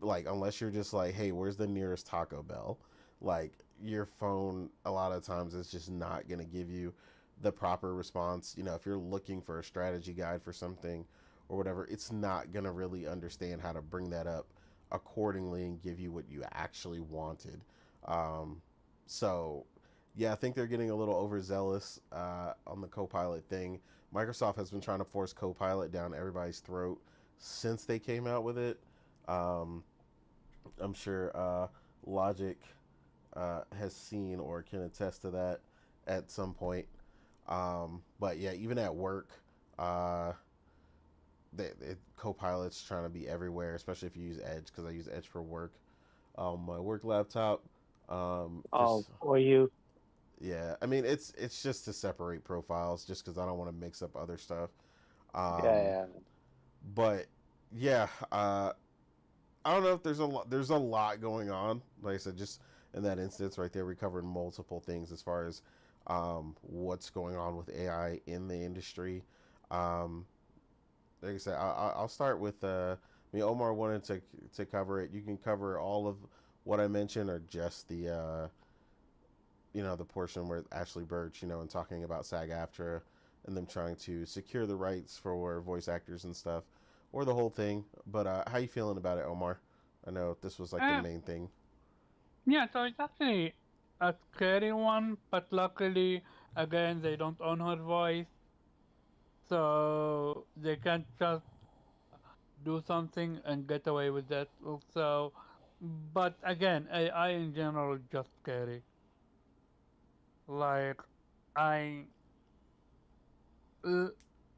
Speaker 1: Like, unless you're just like, hey, where's the nearest Taco Bell? Like, your phone a lot of times is just not going to give you the proper response. If you're looking for a strategy guide for something or whatever, it's not going to really understand how to bring that up accordingly and give you what you actually wanted. Um, so yeah, I think they're getting a little overzealous on the Copilot thing. Microsoft has been trying to force Copilot down everybody's throat since they came out with it. um, I'm sure Logic has seen or can attest to that at some point. But yeah, even at work, uh, Copilot's trying to be everywhere, especially if you use Edge, because I use Edge for work on my work laptop. For
Speaker 2: Oh, or you?
Speaker 1: Yeah, I mean it's just to separate profiles, just because I don't want to mix up other stuff.
Speaker 2: Yeah,
Speaker 1: Um,
Speaker 2: yeah.
Speaker 1: but yeah, I don't know if there's a lot going on. Like I said, just in that instance right there, we covered multiple things as far as what's going on with AI in the industry. Um, like I said, I'll start with. I mean, Omar wanted to cover it. You can cover all of what I mentioned, or just the portion where Ashley Birch, and talking about SAG-AFTRA and them trying to secure the rights for voice actors and stuff, or the whole thing. But how you feeling about it, Omar? I know this was like the
Speaker 4: Uh,
Speaker 1: main thing.
Speaker 4: yeah, so it's actually a scary one, but luckily, again, they don't own her voice, so they can't just do something and get away with that. Also, but again, AI in general is just scary. Like, I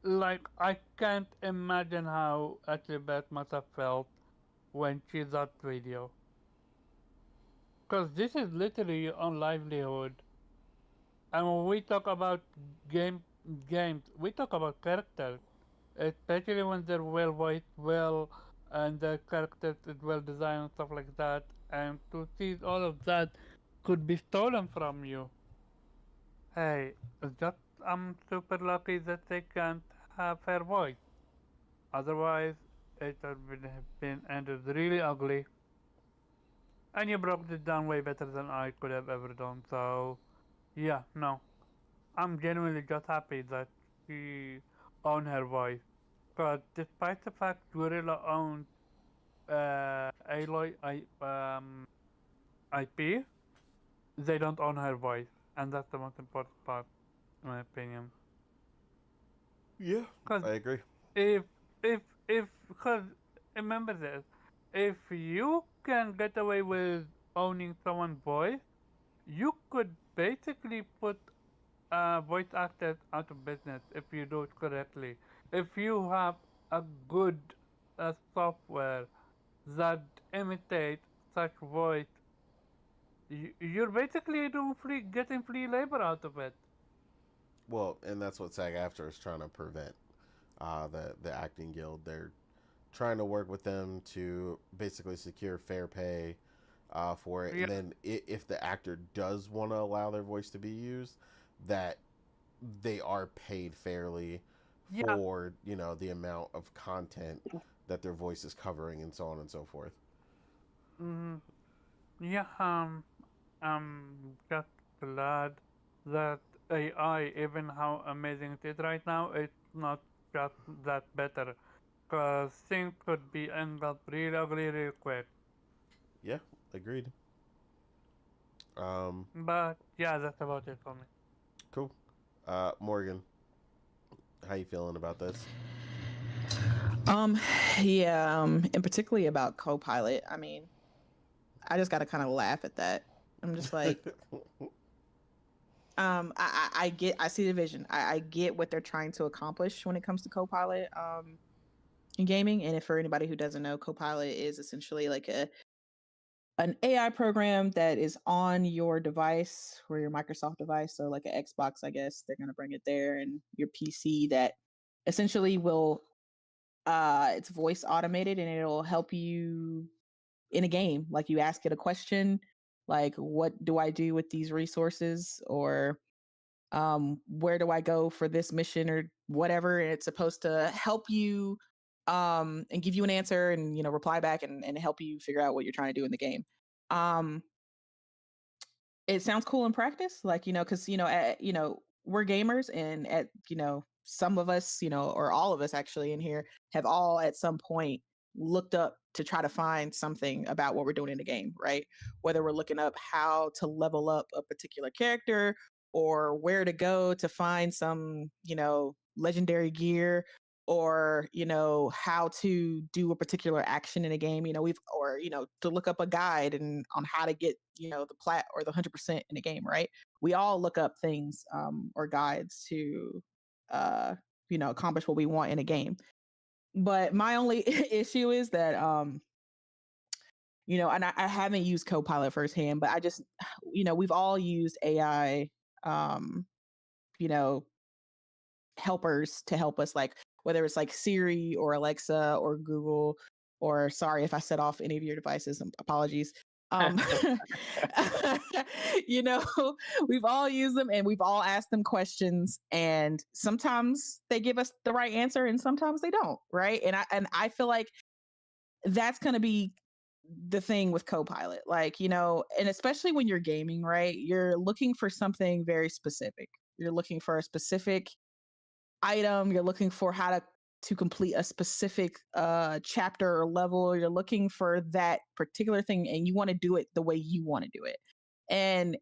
Speaker 4: like I can't imagine how actually Beth must have felt when she saw that video. Because this is literally your own livelihood. And when we talk about game games, we talk about characters, especially when they're well voiced, well, and the characters is well designed and stuff like that. And to see all of that could be stolen from you. Hey, just I'm super lucky that they can't have her voice. Otherwise, it would have been ended really ugly. And you broke it down way better than I could have ever done. So, yeah, no. I'm genuinely just happy that she owned her voice. Because despite the fact Gorilla owned Aloy IP, they don't own her voice. And that's the most important part, in my opinion.
Speaker 1: Yeah,
Speaker 4: Because
Speaker 1: I agree.
Speaker 4: if, because remember this, if you can get away with owning someone's voice, you could basically put voice actors out of business if you do it correctly. If you have a good software that imitates such voice, you're basically doing getting free labor out of it.
Speaker 1: Well, and that's what SAG-AFTRA is trying to prevent. The acting guild, they're trying to work with them to basically secure fair pay for it,
Speaker 4: Yeah,
Speaker 1: and then if the actor does want to allow their voice to be used, that they are paid fairly
Speaker 4: yeah,
Speaker 1: for the amount of content that their voice is covering, and so on and so forth.
Speaker 4: mm, yeah. I'm just glad that AI, even how amazing it is right now, it's not just that better. Cause things could be end up real ugly real quick.
Speaker 1: Yeah, agreed. Um,
Speaker 4: But yeah, that's about it for me.
Speaker 1: cool. Morgan, how you feeling about this?
Speaker 3: Um, yeah, and particularly about Copilot. I mean, I just got to kind of laugh at that. I'm just like, I see the vision. I get what they're trying to accomplish when it comes to Copilot, in gaming. And if for anybody who doesn't know, Copilot is essentially like an AI program that is on your device or your Microsoft device. So like an Xbox, I guess they're gonna bring it there, and your PC that essentially will it's voice automated, and it'll help you in a game. Like you ask it a question, like what do I do with these resources, or where do I go for this mission or whatever, and it's supposed to help you and give you an answer, and reply back, and help you figure out what you're trying to do in the game. um it sounds cool in practice, like because we're gamers, and at some of us, or all of us actually in here, have all at some point looked up to try to find something about what we're doing in the game, right? Whether we're looking up how to level up a particular character, or where to go to find some legendary gear, or how to do a particular action in a game, we've or to look up a guide and on how to get the plat or the 100% in a game, right? We all look up things, or guides to accomplish what we want in a game. But my only issue is that and I haven't used Copilot firsthand, but I just we've all used AI, um you know helpers to help us, like whether it's like Siri or Alexa or Google, or sorry if I set off any of your devices, apologies. um you know we've all used them, and we've all asked them questions, and sometimes they give us the right answer and sometimes they don't, right? And I feel like that's going to be the thing with Copilot, like and especially when you're gaming, right? You're looking for something very specific. You're looking for a specific item, you're looking for how to complete a specific chapter or level, you're looking for that particular thing, and you want to do it the way you want to do it. And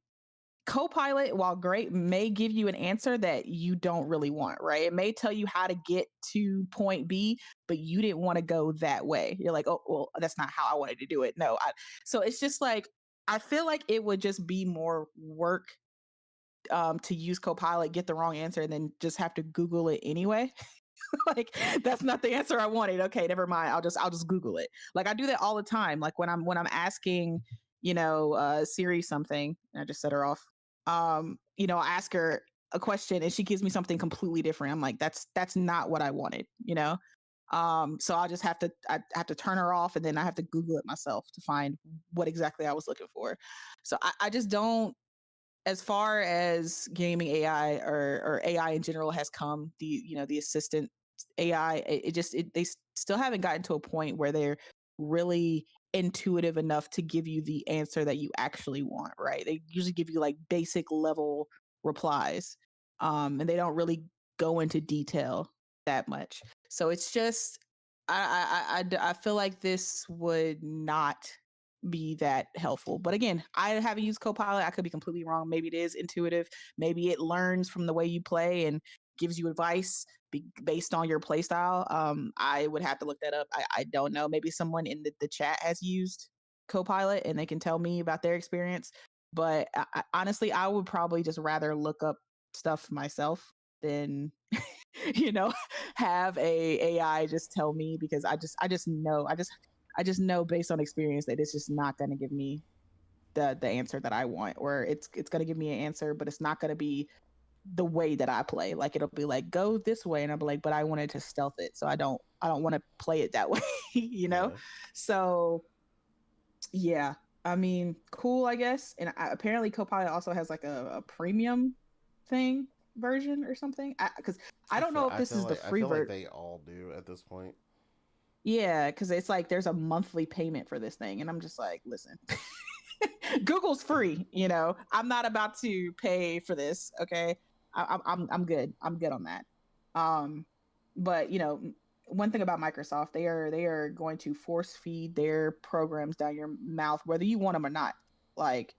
Speaker 3: Copilot, while great, may give you an answer that you don't really want, right? It may tell you how to get to point B, but you didn't want to go that way. You're like, oh, well, that's not how I wanted to do it. No. So it's just like, I feel like it would just be more work to use Copilot, get the wrong answer, and then just have to Google it anyway. Like, that's not the answer I wanted. Okay, never mind. I'll just Google it. Like, I do that all the time. Like when I'm asking, Siri something, and I just set her off. I ask her a question and she gives me something completely different. I'm like, that's not what I wanted, so I have to turn her off, and then I have to Google it myself to find what exactly I was looking for. So I just don't, as far as gaming AI or AI in general has come, the assistant AI, they still haven't gotten to a point where they're really intuitive enough to give you the answer that you actually want, right? They usually give you like basic level replies, and they don't really go into detail that much. So it's just, I feel like this would not be that helpful. But again, I haven't used Copilot. I could be completely wrong. Maybe it is intuitive. Maybe it learns from the way you play and gives you advice based on your play style. I would have to look that up. I don't know. Maybe someone in the chat has used Copilot and they can tell me about their experience. But honestly, I would probably just rather look up stuff myself than have a AI just tell me, because I just know based on experience that it's just not going to give me the answer that I want, or it's going to give me an answer, but it's not going to be the way that I play. Like, it'll be like, go this way, and I'll be like, but I wanted to stealth it, so I don't want to play it that way,
Speaker 1: Yeah.
Speaker 3: So yeah, I mean, cool, I guess. And apparently Copilot also has like a premium thing version or something, because I don't know if this is the free
Speaker 1: I feel like
Speaker 3: version.
Speaker 1: they all do at this point.
Speaker 3: Yeah, because it's like there's a monthly payment for this thing, and I'm just like, listen, Google's free. I'm not about to pay for this. Okay, I'm good. I'm good on that. But one thing about Microsoft, they are going to force feed their programs down your mouth, whether you want them or not. Like,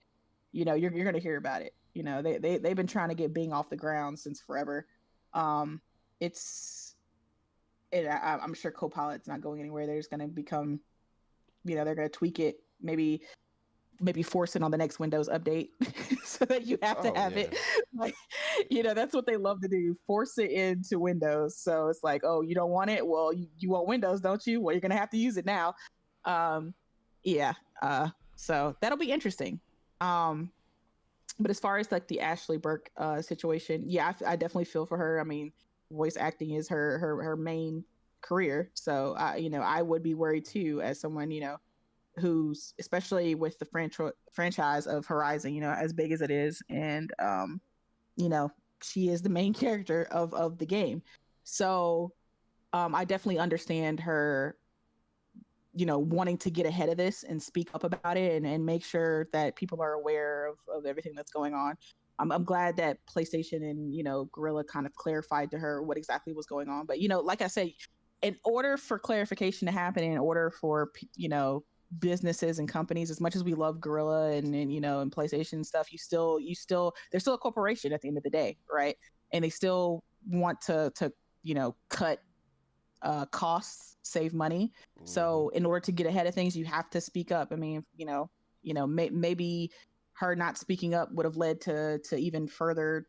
Speaker 3: you're going to hear about it. They've been trying to get Bing off the ground since forever. It's I'm sure Copilot's not going anywhere. They're just going to become, they're going to tweak it, maybe force it on the next Windows update so that you have to have it. Like, that's what they love to do, force it into Windows. So it's like, oh, you don't want it? Well, you want Windows, don't you? Well, you're going to have to use it now. Yeah. So that'll be interesting. But as far as like the Ashley Burke situation, yeah, I definitely feel for her. I mean, voice acting is her main career. So, I would be worried too, as someone, who's, especially with the franchise of Horizon, as big as it is. And, she is the main character of the game. So, I definitely understand her, wanting to get ahead of this and speak up about it, and make sure that people are aware of everything that's going on. I'm glad that PlayStation and, Gorilla kind of clarified to her what exactly was going on. But, like I said, in order for clarification to happen, in order for, businesses and companies, as much as we love Gorilla and and PlayStation stuff, they're still a corporation at the end of the day, right? And they still want to cut costs, save money. So in order to get ahead of things, you have to speak up. I mean, maybe her not speaking up would have led to even further,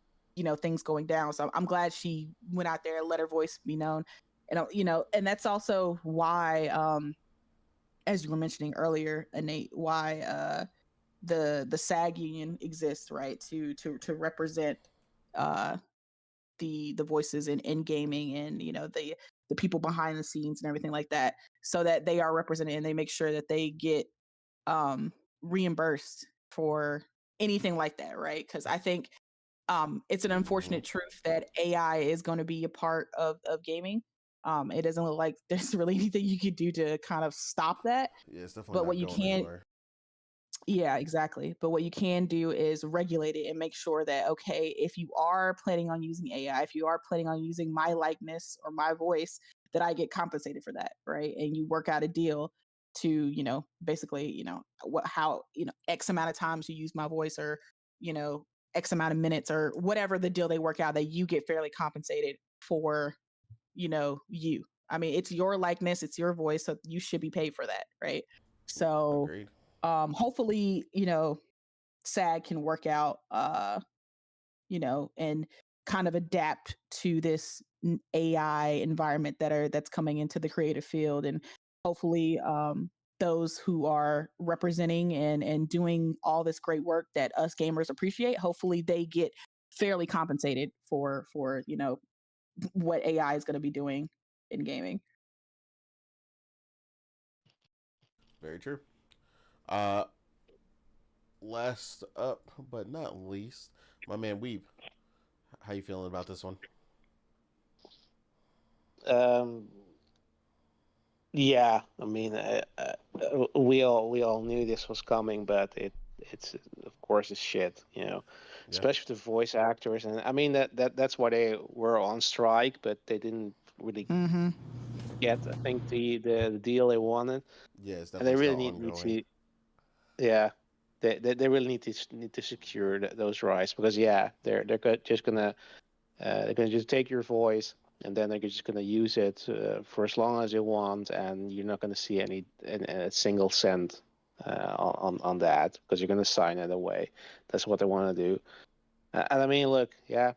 Speaker 3: things going down. So I'm glad she went out there and let her voice be known. And and that's also why, as you were mentioning earlier, Nate, why the SAG union exists, right? To represent the voices in gaming, and the people behind the scenes and everything like that, so that they are represented and they make sure that they get reimbursed for anything like that, right? Because I think it's an unfortunate truth that AI is going to be a part of gaming. It doesn't look like there's really anything you could do to kind of stop that.
Speaker 1: Yeah, it's definitely
Speaker 3: But
Speaker 1: not
Speaker 3: what you
Speaker 1: going
Speaker 3: can,
Speaker 1: anywhere.
Speaker 3: yeah, exactly. But what you can do is regulate it and make sure that, okay, if you are planning on using AI, if you are planning on using my likeness or my voice, that I get compensated for that, right? And you work out a deal to, basically, how, X amount of times you use my voice, or, X amount of minutes, or whatever the deal they work out, that you get fairly compensated for, you. I mean, it's your likeness, it's your voice, so you should be paid for that, right? So,
Speaker 1: Agreed.
Speaker 3: hopefully, SAG can work out, and kind of adapt to this AI environment that's coming into the creative field, and hopefully those who are representing and doing all this great work that us gamers appreciate, hopefully they get fairly compensated for what AI is going to be doing in gaming.
Speaker 1: Very true. Last up but not least, my man Weeb. How you feeling about this one?
Speaker 2: Yeah, I mean, we all knew this was coming, but it's of course it's shit,
Speaker 1: Yeah.
Speaker 2: especially with the voice actors, and I mean that's why they were on strike, but they didn't really
Speaker 3: Mm-hmm.
Speaker 2: get, I think, the deal they wanted,
Speaker 1: Yeah, it's
Speaker 2: and they
Speaker 1: definitely
Speaker 2: really
Speaker 1: still
Speaker 2: need
Speaker 1: ongoing.
Speaker 2: to, yeah, they really need to secure those rights, because yeah, just gonna they're gonna just take your voice, and then they're just gonna use it for as long as they want, and you're not gonna see a single cent on that, because you're gonna sign it away. That's what they want to do. And I mean, look, yeah,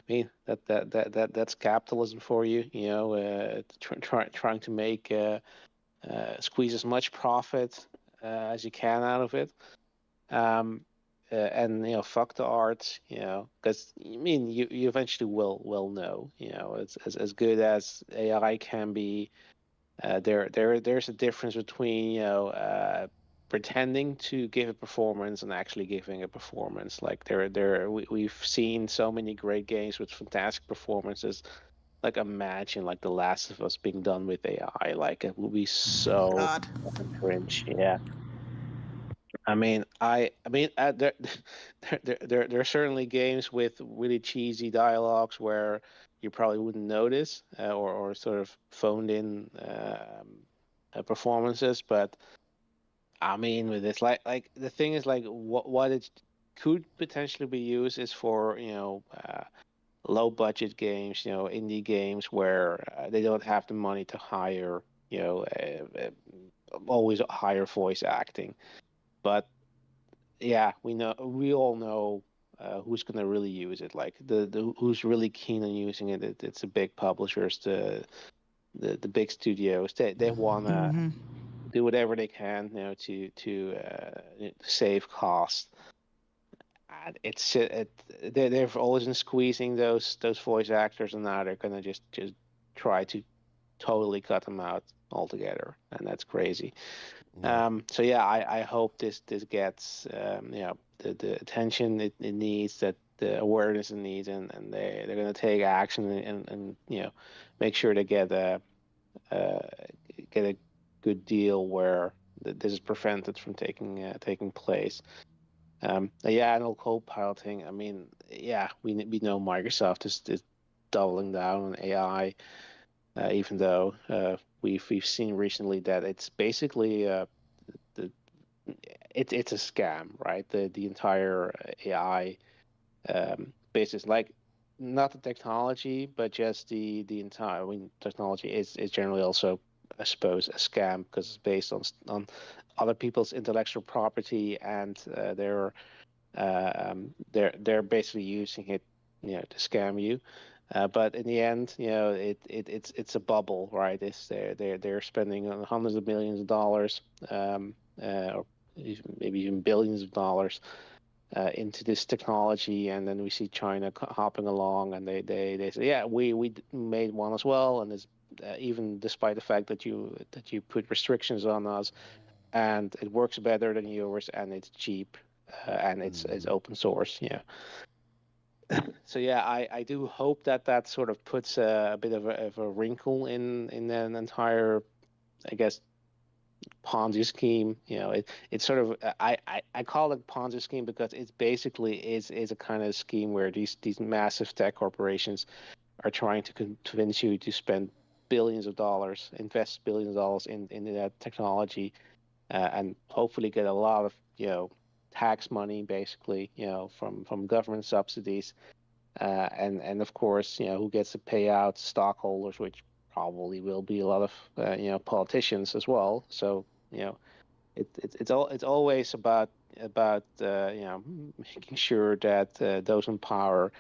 Speaker 2: I mean that's capitalism for you. Trying to make squeeze as much profit as you can out of it. Um, and fuck the art, because I mean, you eventually will know, it's as good as AI can be. There's a difference between pretending to give a performance and actually giving a performance. Like we've seen so many great games with fantastic performances. Like, imagine like The Last of Us being done with AI. Like, it would be so
Speaker 3: God.
Speaker 2: fucking cringe. Yeah. I mean, there are certainly games with really cheesy dialogues where you probably wouldn't notice, or sort of phoned in performances. But I mean, with this, like the thing is, like, what it could potentially be used is for low budget games, indie games where they don't have the money to hire, always hire voice acting. But yeah, we all know who's gonna really use it. Like, the who's really keen on using it. It's the big publishers, the big studios. They wanna
Speaker 3: Mm-hmm.
Speaker 2: do whatever they can, to save costs. And they've always been squeezing those voice actors, and now they're gonna just try to totally cut them out altogether, and that's crazy.
Speaker 1: Yeah.
Speaker 2: So yeah, I hope this gets the attention it needs, that the awareness it needs, and they're gonna take action, and make sure to uh, get a good deal where this is prevented from taking place. Yeah, and co-piloting. I mean, yeah, we know Microsoft is doubling down on AI, even though we've seen recently that it's basically the it's a scam, right? The entire AI business, like, not the technology, but just the entire. I mean, technology is generally also, I suppose, a scam, because it's based on other people's intellectual property, and they're basically using it, to scam you. But in the end, it's a bubble, right? They're spending hundreds of millions of dollars, or maybe even billions of dollars into this technology, and then we see China hopping along, and they say, yeah, we made one as well, and it's, even despite the fact that you put restrictions on us, and it works better than yours, and it's cheap, and it's
Speaker 1: Mm-hmm.
Speaker 2: open source. So yeah, I do hope that sort of puts a bit of a wrinkle in an entire, I guess, Ponzi scheme. It's sort of, I call it Ponzi scheme because it's basically is a kind of scheme where these massive tech corporations are trying to convince you to spend billions of dollars, invest billions of dollars in that technology, and hopefully get a lot of tax money, basically, from government subsidies, and of course, who gets to pay out? Stockholders, which probably will be a lot of politicians as well. So it's always about making sure that those in power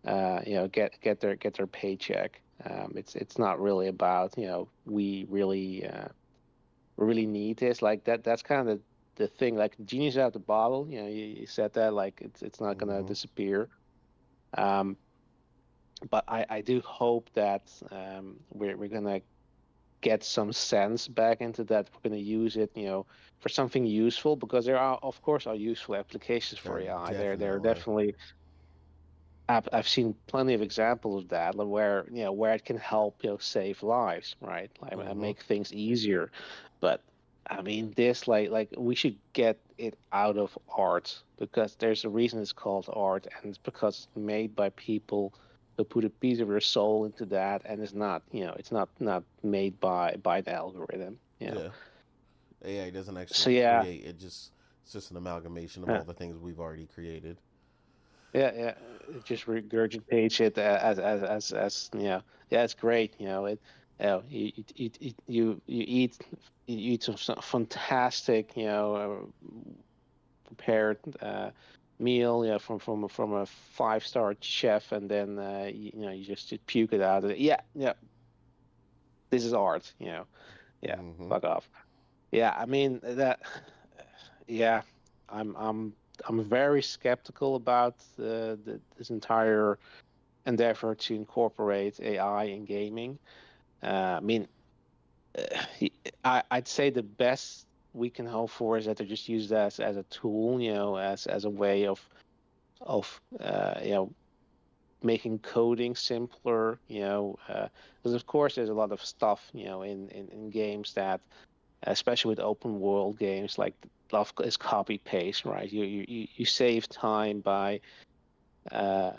Speaker 2: get their paycheck. It's not really about we really need this like that. That's kind of the thing. Like genius out the bottle. You said that like it's not gonna
Speaker 1: Mm-hmm.
Speaker 2: disappear. Um, but I do hope that we're gonna get some sense back into that. We're gonna use it, for something useful because there are, of course, are useful applications for
Speaker 1: There
Speaker 2: AI. There are
Speaker 1: definitely.
Speaker 2: definitely I've seen plenty of examples of that, like where it can help save lives, right? Like
Speaker 1: Mm-hmm.
Speaker 2: make things easier. But I mean, this like we should get it out of art because there's a reason it's called art, and it's because it's made by people who put a piece of their soul into that, and it's not made by the algorithm.
Speaker 1: Yeah. AI doesn't
Speaker 2: So
Speaker 1: actually
Speaker 2: yeah,
Speaker 1: create. It's just an amalgamation of
Speaker 2: yeah.
Speaker 1: all the things we've already created.
Speaker 2: Yeah, it just regurgitates it as yeah, it's great. You eat some fantastic prepared meal from a 5-star chef, and then you just puke it out. Yeah, yeah, this is art. Yeah,
Speaker 1: Mm-hmm.
Speaker 2: fuck off. Yeah, I mean that. Yeah, I'm I'm I'm very skeptical about this entire endeavor to incorporate AI in gaming. I mean, I'd say the best we can hope for is that they just use that as a tool, as a way of making coding simpler, because of course there's a lot of stuff, in games that, especially with open world games, like love is copy paste, right? You save time uh,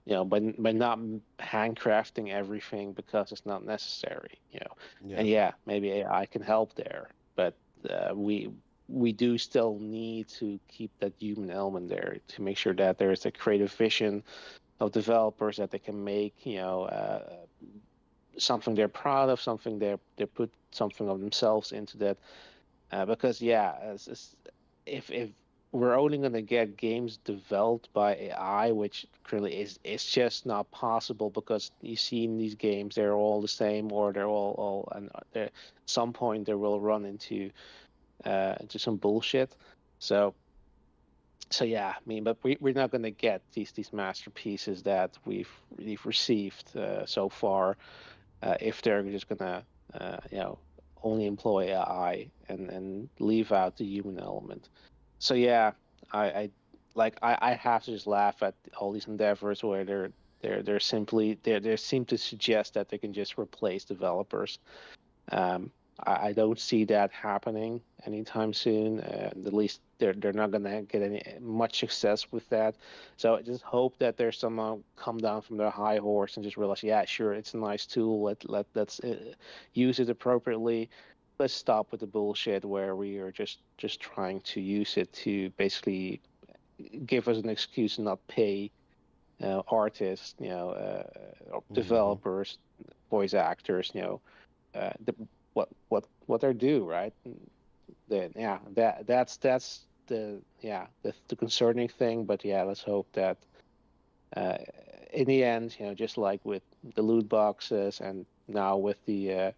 Speaker 2: by not handcrafting everything because it's not necessary,
Speaker 1: Yeah.
Speaker 2: and yeah, maybe AI can help there, but we do still need to keep that human element there to make sure that there is a creative vision of developers that they can make, something they're proud of, something they put something of themselves into that. Because yeah, if we're only going to get games developed by AI, which currently is just not possible because you see in these games they're all the same, or they're all and at some point they will run into some bullshit. So yeah, I mean, but we're not going to get these masterpieces that we've received so far, if they're just gonna only employ AI and leave out the human element. So yeah, I like I have to just laugh at all these endeavors where they're simply they seem to suggest that they can just replace developers. um, I don't see that happening anytime soon. At least they're not gonna get any much success with that. So I just hope that there's someone come down from their high horse and just realize, yeah, sure, it's a nice tool. Let's use it appropriately. Let's stop with the bullshit where we are just trying to use it to basically give us an excuse to not pay artists, or
Speaker 1: Mm-hmm.
Speaker 2: developers, voice actors, the, what they're due, right? Then yeah, that's the concerning thing. But yeah, let's hope that uh, in the end, just like with the loot boxes and now with the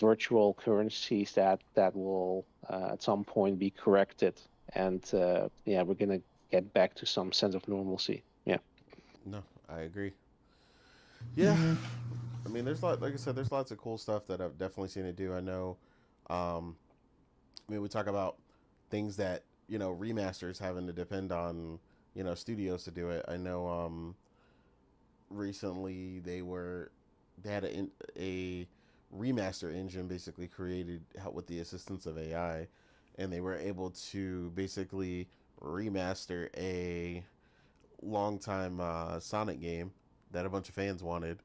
Speaker 2: virtual currencies, that will at some point be corrected, and yeah, we're gonna get back to some sense of normalcy. Yeah.
Speaker 1: No, I agree. Yeah.
Speaker 3: Hmm.
Speaker 1: I mean, there's like I said, there's lots of cool stuff that I've definitely seen it do. I know. Um, I mean, we talk about things that remasters having to depend on studios to do it. I know. Recently they had a remaster engine basically created with the assistance of AI, and they were able to basically remaster a longtime Sonic game that a bunch of fans wanted.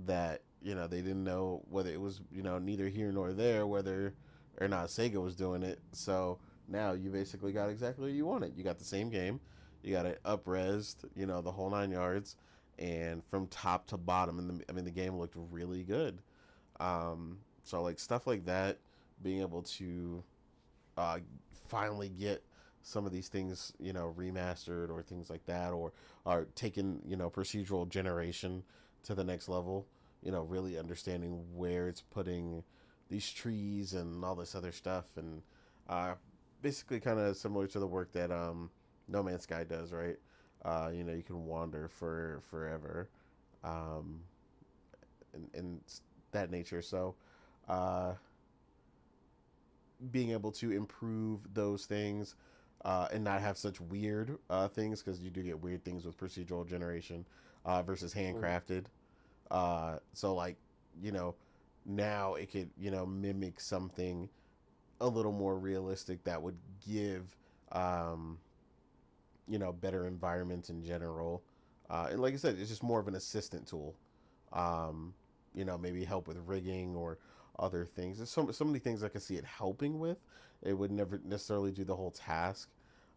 Speaker 1: That they didn't know whether it was neither here nor there whether or not Sega was doing it. So now you basically got exactly what you wanted. You got the same game, you got it up-resed, the whole 9 yards, and from top to bottom. And I mean, the game looked really good. So like stuff like that, being able to uh, finally get some of these things, remastered or things like that, or are taking, procedural generation to the next level. Really understanding where it's putting these trees and all this other stuff, and basically kind of similar to the work that No Man's Sky does, right? You can wander for forever, um, and that nature. So, uh, being able to improve those things and not have such weird things, because you do get weird things with procedural generation versus handcrafted. So like, you know, now it could, mimic something a little more realistic that would give, um, better environments in general. And like I said, it's just more of an assistant tool. Um, maybe help with rigging or other things. There's so many things I could see it helping with. It would never necessarily do the whole task,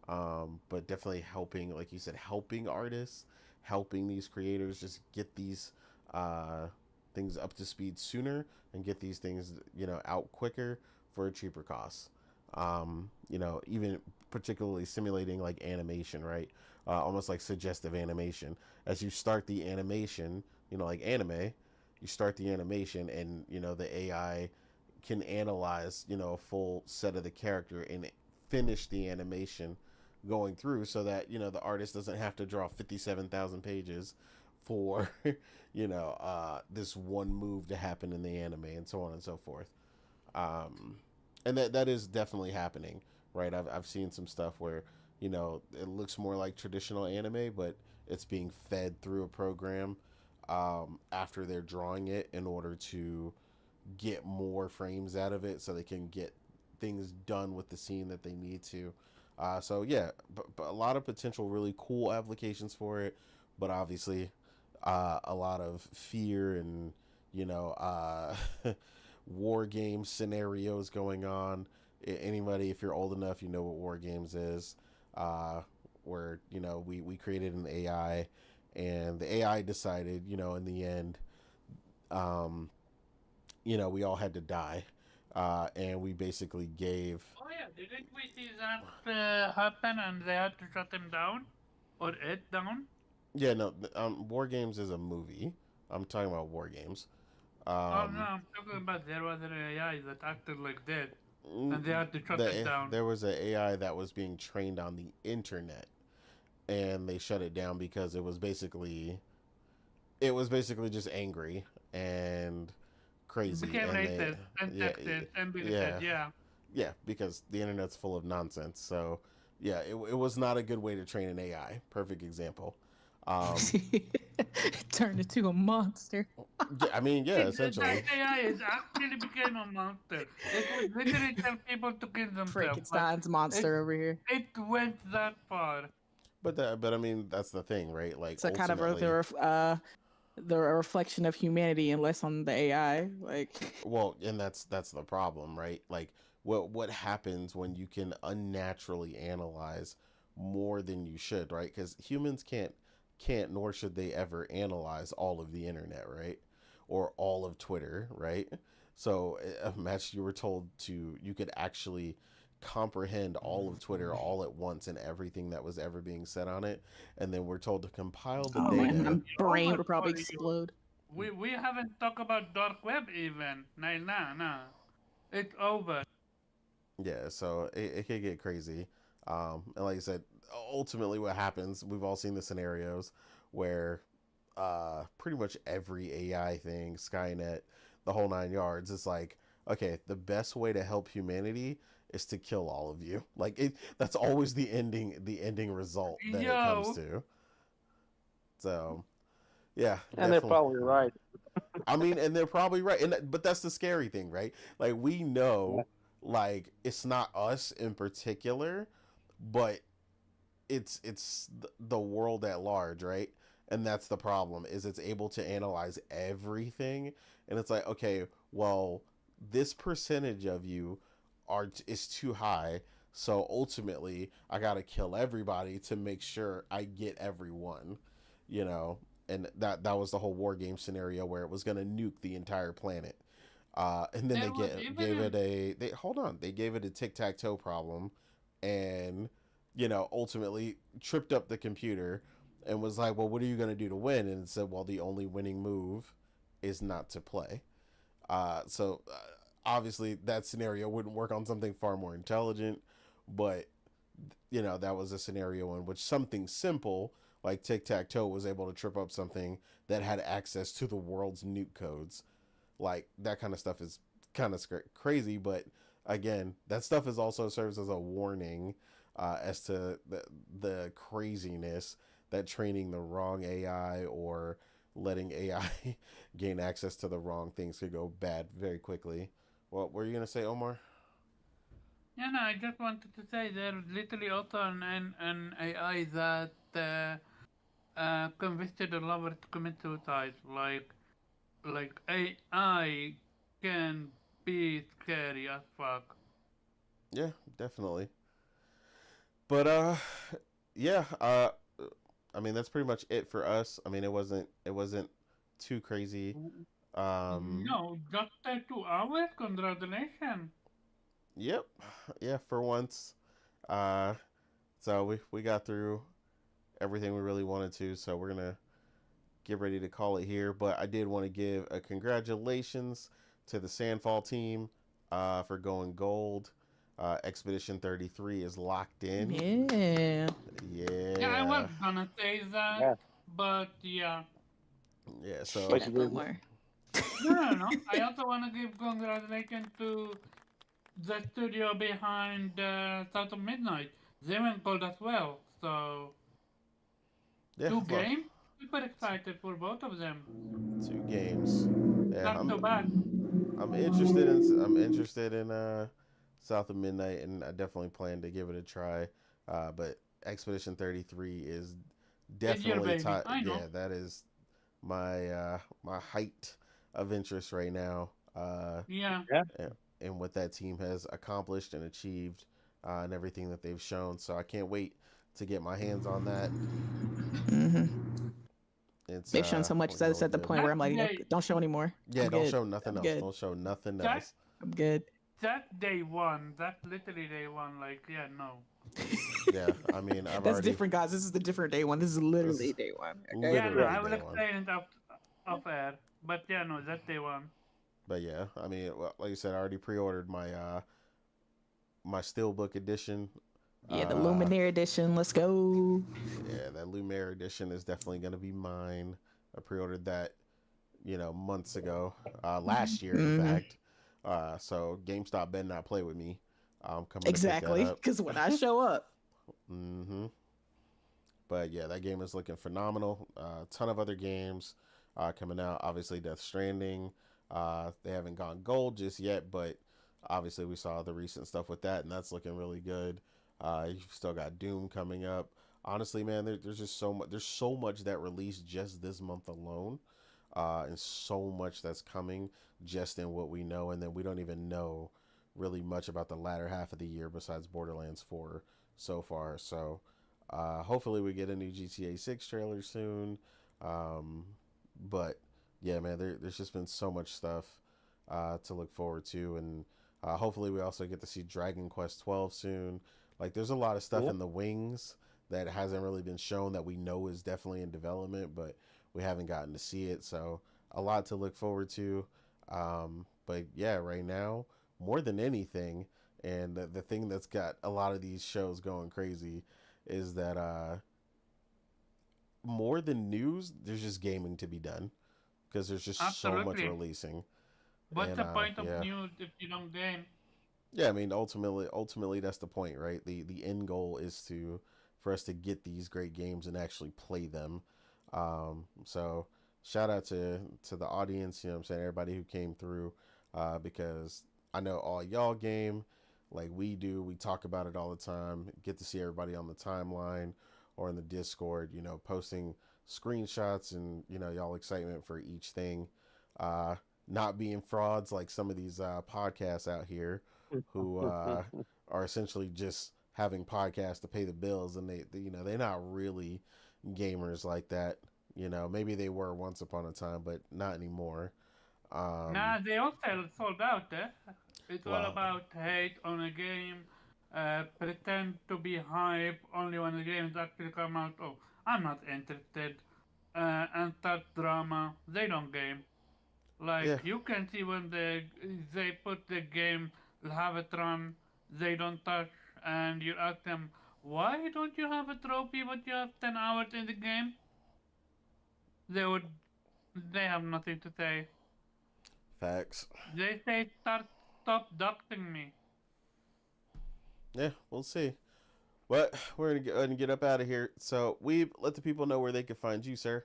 Speaker 1: but definitely helping, like you said, helping artists, helping these creators just get these uh, things up to speed sooner and get these things, out quicker for a cheaper cost. Even particularly simulating like animation, right? Almost like suggestive animation. As you start the animation, like anime, you start the animation and, the AI can analyze, a full set of the character and finish the animation going through, so that, the artist doesn't have to draw 57,000 pages for, this one move to happen in the anime, and so on and so forth. Um, and that is definitely happening, right? I've seen some stuff where, it looks more like traditional anime, but it's being fed through a program after they're drawing it, in order to get more frames out of it, so they can get things done with the scene that they need to. So yeah, but a lot of potential really cool applications for it, but obviously a lot of fear and, war game scenarios going on. Anybody, if you're old enough, you know what war games is. Where, we created an AI, and the AI decided, in the end, um, we all had to die. And we basically gave.
Speaker 4: Oh yeah, didn't we see that happen and they had to shut him down? Or it down?
Speaker 1: Yeah, no, War Games is a movie. I'm talking about War Games.
Speaker 4: Oh no,
Speaker 1: Um,
Speaker 4: I'm talking about there was an AI that acted like that
Speaker 1: mm,
Speaker 4: and they had to shut it down.
Speaker 1: there was an AI that was being trained on the internet, and they shut it down because it was basically just angry and crazy,
Speaker 4: Became
Speaker 1: and they
Speaker 4: racist and
Speaker 1: yeah
Speaker 4: sexist and bigoted,
Speaker 1: yeah
Speaker 4: yeah.
Speaker 1: yeah, because the internet's full of nonsense. So yeah, it was not a good way to train an AI. Perfect example. Um,
Speaker 3: Turned into a monster.
Speaker 1: yeah, I mean, yeah,
Speaker 4: That
Speaker 1: essentially.
Speaker 4: AI is actually became a monster. It would literally tell people to kill themselves. Like
Speaker 3: Frankenstein's
Speaker 4: it,
Speaker 3: monster over here.
Speaker 4: it went that far.
Speaker 1: But I mean, that's the thing, right? Like
Speaker 3: It's a kind of
Speaker 1: ultimately,
Speaker 3: the reflection of humanity and less on the AI. Like,
Speaker 1: well, and that's the problem, right? Like what happens when you can unnaturally analyze more than you should, right? Because humans can't nor should they ever analyze all of the internet, right? Or all of Twitter, right? So imagine you were told you could actually comprehend all of Twitter all at once and everything that was ever being said on it, and then we're told to compile the
Speaker 3: oh man,
Speaker 1: data.
Speaker 3: my brain
Speaker 4: Over
Speaker 3: would probably
Speaker 4: for you.
Speaker 3: explode.
Speaker 4: We haven't talked about dark web even. Nah. It's over.
Speaker 1: Yeah, so it could get crazy. And like I said, ultimately what happens, we've all seen the scenarios where pretty much every AI thing, Skynet, the whole nine yards, it's like, okay, the best way to help humanity is to kill all of you. Like that's always the ending result that it comes
Speaker 4: Yo,
Speaker 1: to. So yeah,
Speaker 2: And they're
Speaker 1: definitely.
Speaker 2: probably right.
Speaker 1: I mean, and they're probably right, but that's the scary thing, right? Like we
Speaker 2: Yeah.
Speaker 1: know, like it's not us in particular, but it's the world at large, right? And that's the problem, is it's able to analyze everything, and it's like, okay, well, this percentage of you is too high, so ultimately I got to kill everybody to make sure I get everyone, you know. And that was the whole war game scenario where it was going to nuke the entire planet. And then
Speaker 4: there was even
Speaker 1: gave
Speaker 4: a
Speaker 1: it they gave it a tic tac toe problem, and ultimately tripped up the computer and was like, well, what are you going to do to win? And it said, well, the only winning move is not to play. So obviously that scenario wouldn't work on something far more intelligent, but that was a scenario in which something simple like tic-tac-toe was able to trip up something that had access to the world's nuke codes. Like that kind of stuff is kind of crazy, but again, that stuff is also serves as a warning as to the craziness that training the wrong AI or letting AI gain access to the wrong things could go bad very quickly. What were you gonna say, Omar?
Speaker 4: Yeah, no, I just wanted to say there's literally also an AI that convicted a lover to commit suicide. Like AI can be scary as fuck.
Speaker 1: Yeah, definitely. But yeah, I mean that's pretty much it for us. I mean it wasn't too crazy. Um,
Speaker 4: No, just 2 hours. Congratulations.
Speaker 1: yep, yeah, for once. Uh, so we got through everything we really wanted to. So we're gonna get ready to call it here. But I did want to give a congratulations to the Sandfall team for going gold. Expedition 33 is locked in.
Speaker 3: Yeah.
Speaker 4: Yeah, I was
Speaker 1: Yeah,
Speaker 4: gonna say that,
Speaker 2: Yeah.
Speaker 4: but yeah.
Speaker 1: yeah.
Speaker 3: Shut
Speaker 1: So
Speaker 2: But you
Speaker 3: up,
Speaker 2: didn't.
Speaker 3: Omar.
Speaker 4: No. I also wanna give congratulations to the studio behind South of Midnight. They went gold as well. So
Speaker 1: yeah,
Speaker 4: two
Speaker 1: well,
Speaker 4: games. Super excited for both of them.
Speaker 1: 2 games. Yeah,
Speaker 4: Back to back.
Speaker 1: I'm interested in South of Midnight, and I definitely plan to give it a try. But Expedition 33 is
Speaker 4: It's your
Speaker 1: definitely
Speaker 4: baby. I know.
Speaker 1: yeah, that is my height of interest right now.
Speaker 4: Yeah.
Speaker 2: Yeah.
Speaker 1: And what that team has accomplished and achieved, and everything that they've shown. So I can't wait to get my hands on that.
Speaker 3: Mm-hmm.
Speaker 1: It's
Speaker 3: They've shown so much
Speaker 1: looking
Speaker 3: that it's
Speaker 1: really
Speaker 3: at the
Speaker 1: good.
Speaker 3: point where
Speaker 4: That
Speaker 3: I'm like,
Speaker 4: day,
Speaker 3: don't show anymore.
Speaker 1: Yeah,
Speaker 3: I'm
Speaker 1: don't
Speaker 3: good.
Speaker 1: show nothing
Speaker 3: I'm
Speaker 1: else.
Speaker 3: good.
Speaker 1: Don't show nothing
Speaker 4: that
Speaker 1: else.
Speaker 3: I'm good.
Speaker 4: that day one. That literally day one. Like, yeah, no.
Speaker 1: Yeah, I mean, I've
Speaker 3: That's
Speaker 1: already
Speaker 3: different, guys. This is the different day one. This is
Speaker 1: this
Speaker 3: literally
Speaker 1: is
Speaker 3: day one. Okay.
Speaker 4: Yeah, no.
Speaker 2: Yeah.
Speaker 1: literally
Speaker 4: I will
Speaker 1: day one.
Speaker 4: explain it off air. But yeah, no. That day one.
Speaker 1: But yeah, I mean, like you said, I already pre-ordered my Steelbook edition.
Speaker 3: Yeah, the
Speaker 1: Uh,
Speaker 3: Luminaire edition. Let's go.
Speaker 1: yeah, that Lumiere edition is definitely gonna be mine. I pre-ordered that, months ago, last year, in
Speaker 3: Hmm.
Speaker 1: fact. So GameStop better not play with me. I'm coming to pick that
Speaker 3: Exactly.
Speaker 1: up.
Speaker 3: Because when I show up,
Speaker 1: Mm-hmm. But yeah, that game is looking phenomenal. A ton of other games coming out. Obviously, Death Stranding. They haven't gone gold just yet, but obviously we saw the recent stuff with that, and that's looking really good. You've still got Doom coming up. Honestly, man, there's just so much. There's so much that released just this month alone, and so much that's coming just in what we know, and then we don't even know really much about the latter half of the year besides Borderlands 4 so far. So hopefully we get a new GTA 6 trailer soon. Um, but yeah, man, there's just been so much stuff to look forward to, and hopefully we also get to see Dragon Quest 12 soon. Like, there's a lot of stuff
Speaker 2: Yep.
Speaker 1: in the wings that hasn't really been shown that we know is definitely in development, but we haven't gotten to see it. So a lot to look forward to. But yeah, right now, more than anything, and the thing that's got a lot of these shows going crazy is that more than news, there's just gaming to be done because there's just so much
Speaker 4: Absolutely.
Speaker 1: releasing.
Speaker 4: What's
Speaker 1: And
Speaker 4: the point of
Speaker 1: yeah,
Speaker 4: news if you don't game?
Speaker 1: yeah. I mean, ultimately, that's the point, right? The end goal is to for us to get these great games and actually play them. So shout out to the audience. You know, what I'm saying, everybody who came through, because I know all y'all game like we do. We talk about it all the time. Get to see everybody on the timeline or in the Discord. Posting screenshots and y'all excitement for each thing. Uh, Not being frauds like some of these podcasts out here who are essentially just having podcasts to pay the bills, and they're not really gamers like that. Maybe they were once upon a time, but not anymore.
Speaker 4: Nah,
Speaker 1: Um,
Speaker 4: they all sold out, eh? It's all
Speaker 1: well,
Speaker 4: about hate on a game, pretend to be hype only when the games actually come out. Oh, I'm not interested. And start drama. They don't game.
Speaker 1: Yeah,
Speaker 4: Like you can see when they put the game, have it run, they don't touch, and you ask them, why don't you have a trophy but you have 10 hours in the game? They would, they have nothing to say.
Speaker 1: facts.
Speaker 4: They say stop doxing me.
Speaker 1: Yeah, we'll see. But we're gonna go ahead and get up out of here. So we let the people know where they can find you, sir.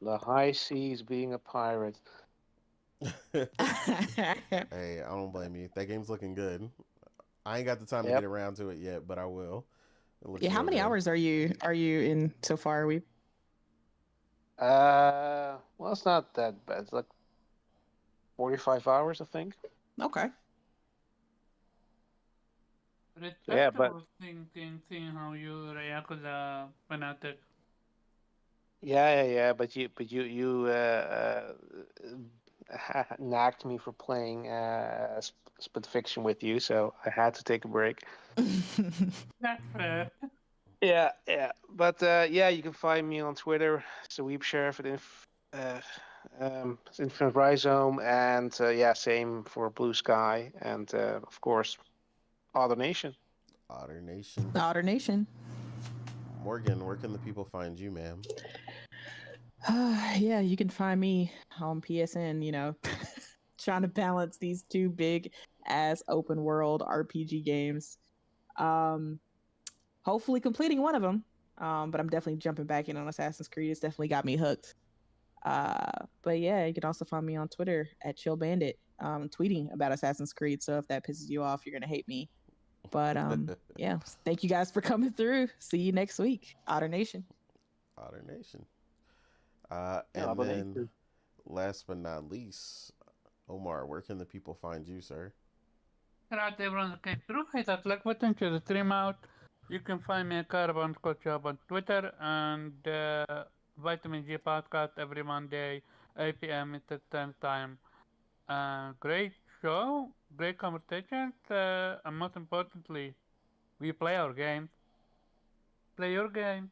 Speaker 2: The high seas being a pirate.
Speaker 1: Hey, I don't blame you. That game's looking good. I ain't got the time to get
Speaker 2: Yep.
Speaker 1: around to it yet, but I will. It looks
Speaker 3: Yeah, how
Speaker 1: real
Speaker 3: many
Speaker 1: good.
Speaker 3: hours are you in so far? We
Speaker 2: Well, it's not that bad. It's like 45 hours, I think.
Speaker 3: okay.
Speaker 2: Yeah, but
Speaker 4: Respectable seeing how you react to the fanatic.
Speaker 2: yeah. But you nagged me for playing Split Fiction with you, so I had to take a break.
Speaker 4: That's fair.
Speaker 2: Yeah. But yeah, you can find me on Twitter, Sweep Sheriff at uh, Infinite Rhizome, and yeah, same for Blue Sky, and of course, Other Nation.
Speaker 1: Otter Nation.
Speaker 3: Otter Nation.
Speaker 1: Morgan, where can the people find you, ma'am?
Speaker 3: Yeah, you can find me on PSN, trying to balance these two big ass open world RPG games. Um, hopefully completing one of them. But I'm definitely jumping back in on Assassin's Creed. It's definitely got me hooked. But yeah, you can also find me on Twitter at Chill Bandit, tweeting about Assassin's Creed. So if that pisses you off, you're gonna hate me. But yeah, thank you guys for coming through. See you next week, Otter Nation.
Speaker 1: Otter Nation.
Speaker 2: Yeah,
Speaker 1: And
Speaker 2: Other
Speaker 1: then
Speaker 2: Nation.
Speaker 1: last but not least, Omar, where can the people find you, sir?
Speaker 4: Shout everyone that came through. Hit that like button, share the stream out. You can find me at Caravan Job on Twitter and Vitamin G podcast every Monday, 8 p.m. Eastern Time. Great show, great conversations, and most importantly, we play our game. Play your game.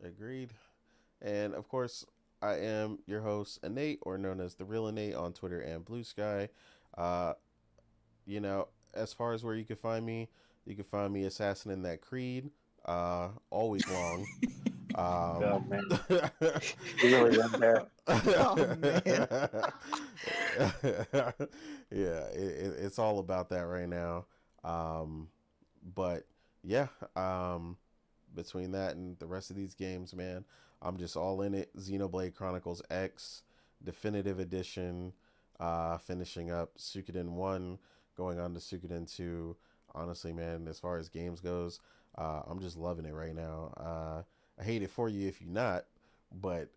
Speaker 1: Agreed. And of course, I am your host, Innate, or known as the Real Innate on Twitter and Blue Sky. Uh, as far as where you can find me assassinating that creed all week long.
Speaker 2: Oh
Speaker 1: Um,
Speaker 2: man, you really went there.
Speaker 3: Oh man.
Speaker 1: yeah, it's all about that right now. Um, but yeah, between that and the rest of these games, man, I'm just all in it. Xenoblade Chronicles X, Definitive Edition, finishing up Suikoden 1, going on to Suikoden 2. Honestly, man, as far as games goes, I'm just loving it right now. I hate it for you if you're not, but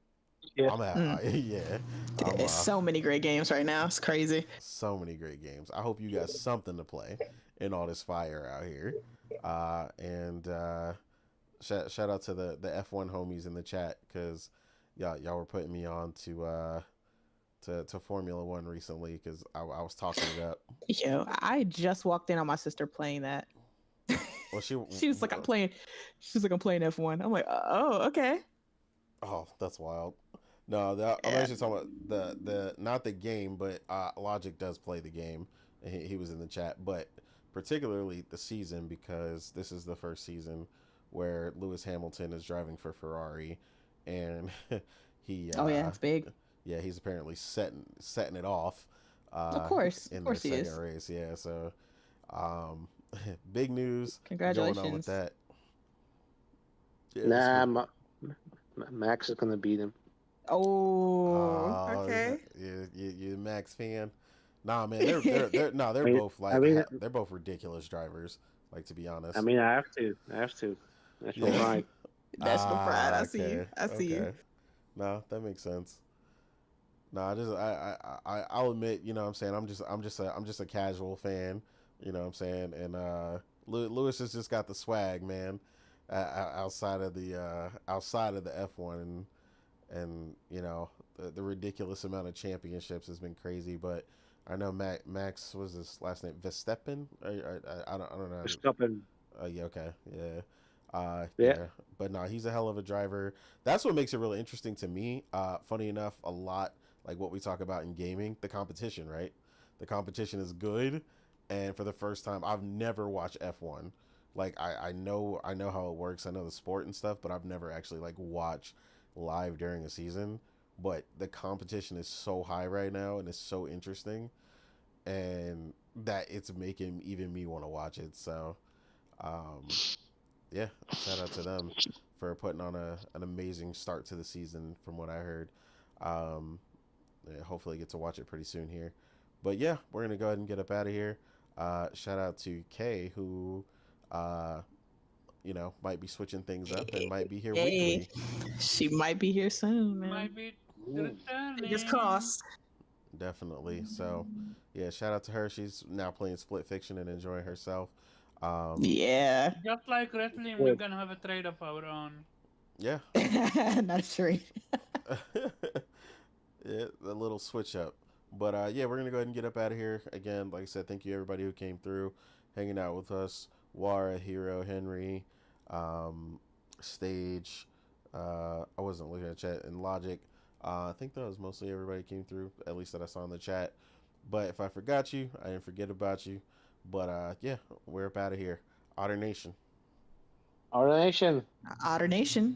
Speaker 2: Yeah.
Speaker 1: I'm at,
Speaker 3: Mm.
Speaker 1: yeah, I'm
Speaker 3: It's so many great games right now. It's crazy.
Speaker 1: so many great games. I hope you got something to play in all this fire out here. And shout out to the F1 homies in the chat because y'all were putting me on to Formula One recently because I was talking it up.
Speaker 3: I just walked in on my sister playing that.
Speaker 1: Well,
Speaker 3: She was like, I'm playing F1. I'm like, oh, okay.
Speaker 1: oh, that's wild. No, I'm
Speaker 3: Yeah.
Speaker 1: actually talking about the not the game, but Logic does play the game. And he was in the chat, but particularly the season because this is the first season where Lewis Hamilton is driving for Ferrari, and he
Speaker 3: Oh yeah, it's big.
Speaker 1: yeah, he's apparently setting it off
Speaker 3: Of
Speaker 1: in their
Speaker 3: course he
Speaker 1: second
Speaker 3: is.
Speaker 1: race. Yeah, so um, big news going on with
Speaker 3: Congratulations.
Speaker 1: that. Yeah,
Speaker 2: Nah, Max is gonna beat him.
Speaker 3: Oh, okay.
Speaker 1: you Max fan? Nah, man, they're nah, they're
Speaker 2: I mean,
Speaker 1: both
Speaker 2: I
Speaker 1: like
Speaker 2: mean,
Speaker 1: they're both ridiculous drivers. Like to be
Speaker 2: I
Speaker 1: honest.
Speaker 2: mean, I have to. I have to. National
Speaker 1: Yeah.
Speaker 2: pride.
Speaker 3: National pride. I see you.
Speaker 1: Okay.
Speaker 3: I see you.
Speaker 1: Okay. No, that makes sense. No, I'll admit, you know what I'm saying, I'm just a casual fan, you know what I'm saying? And Lewis has just got the swag, man. Outside of the F1 and the ridiculous amount of championships has been crazy, but I know Max was his last name Verstappen. I don't know.
Speaker 2: Verstappen.
Speaker 1: Yeah, okay, yeah,
Speaker 2: Yeah.
Speaker 1: yeah. But no, he's a hell of a driver. That's what makes it really interesting to me. Funny enough, a lot like what we talk about in gaming, the competition, right? The competition is good, and for the first time, I've never watched F1. Like I know how it works. I know the sport and stuff, but I've never actually like watched live during a season. But the competition is so high right now, and it's so interesting, and that it's making even me want to watch it. So, um, yeah, shout out to them for putting on an amazing start to the season, from what I heard. Um, yeah, hopefully, get to watch it pretty soon here. But yeah, we're gonna go ahead and get up out of here. Shout out to Kay, who, uh, might be switching things up and might be here
Speaker 3: Hey,
Speaker 1: weekly.
Speaker 3: she might be here soon, man.
Speaker 4: Might be
Speaker 2: Ooh.
Speaker 3: Fingers
Speaker 4: returning.
Speaker 3: crossed.
Speaker 1: Definitely. So, yeah, shout out to her. She's now playing Split Fiction and enjoying herself.
Speaker 3: Yeah.
Speaker 4: Just like wrestling, we're
Speaker 2: Good.
Speaker 4: gonna have a trade of our own.
Speaker 1: Yeah.
Speaker 3: Not sure.
Speaker 1: Yeah, a little switch up. But yeah, we're gonna go ahead and get up out of here. Again, like I said, thank you everybody who came through, hanging out with us. Wara, Hero, Henry, um, Stage. I wasn't looking at chat and Logic. I think that was mostly everybody came through, at least that I saw in the chat. But if I forgot you, I didn't forget about you. But yeah, we're up out of here. Otter Nation.
Speaker 2: Our nation.
Speaker 3: Otter Nation.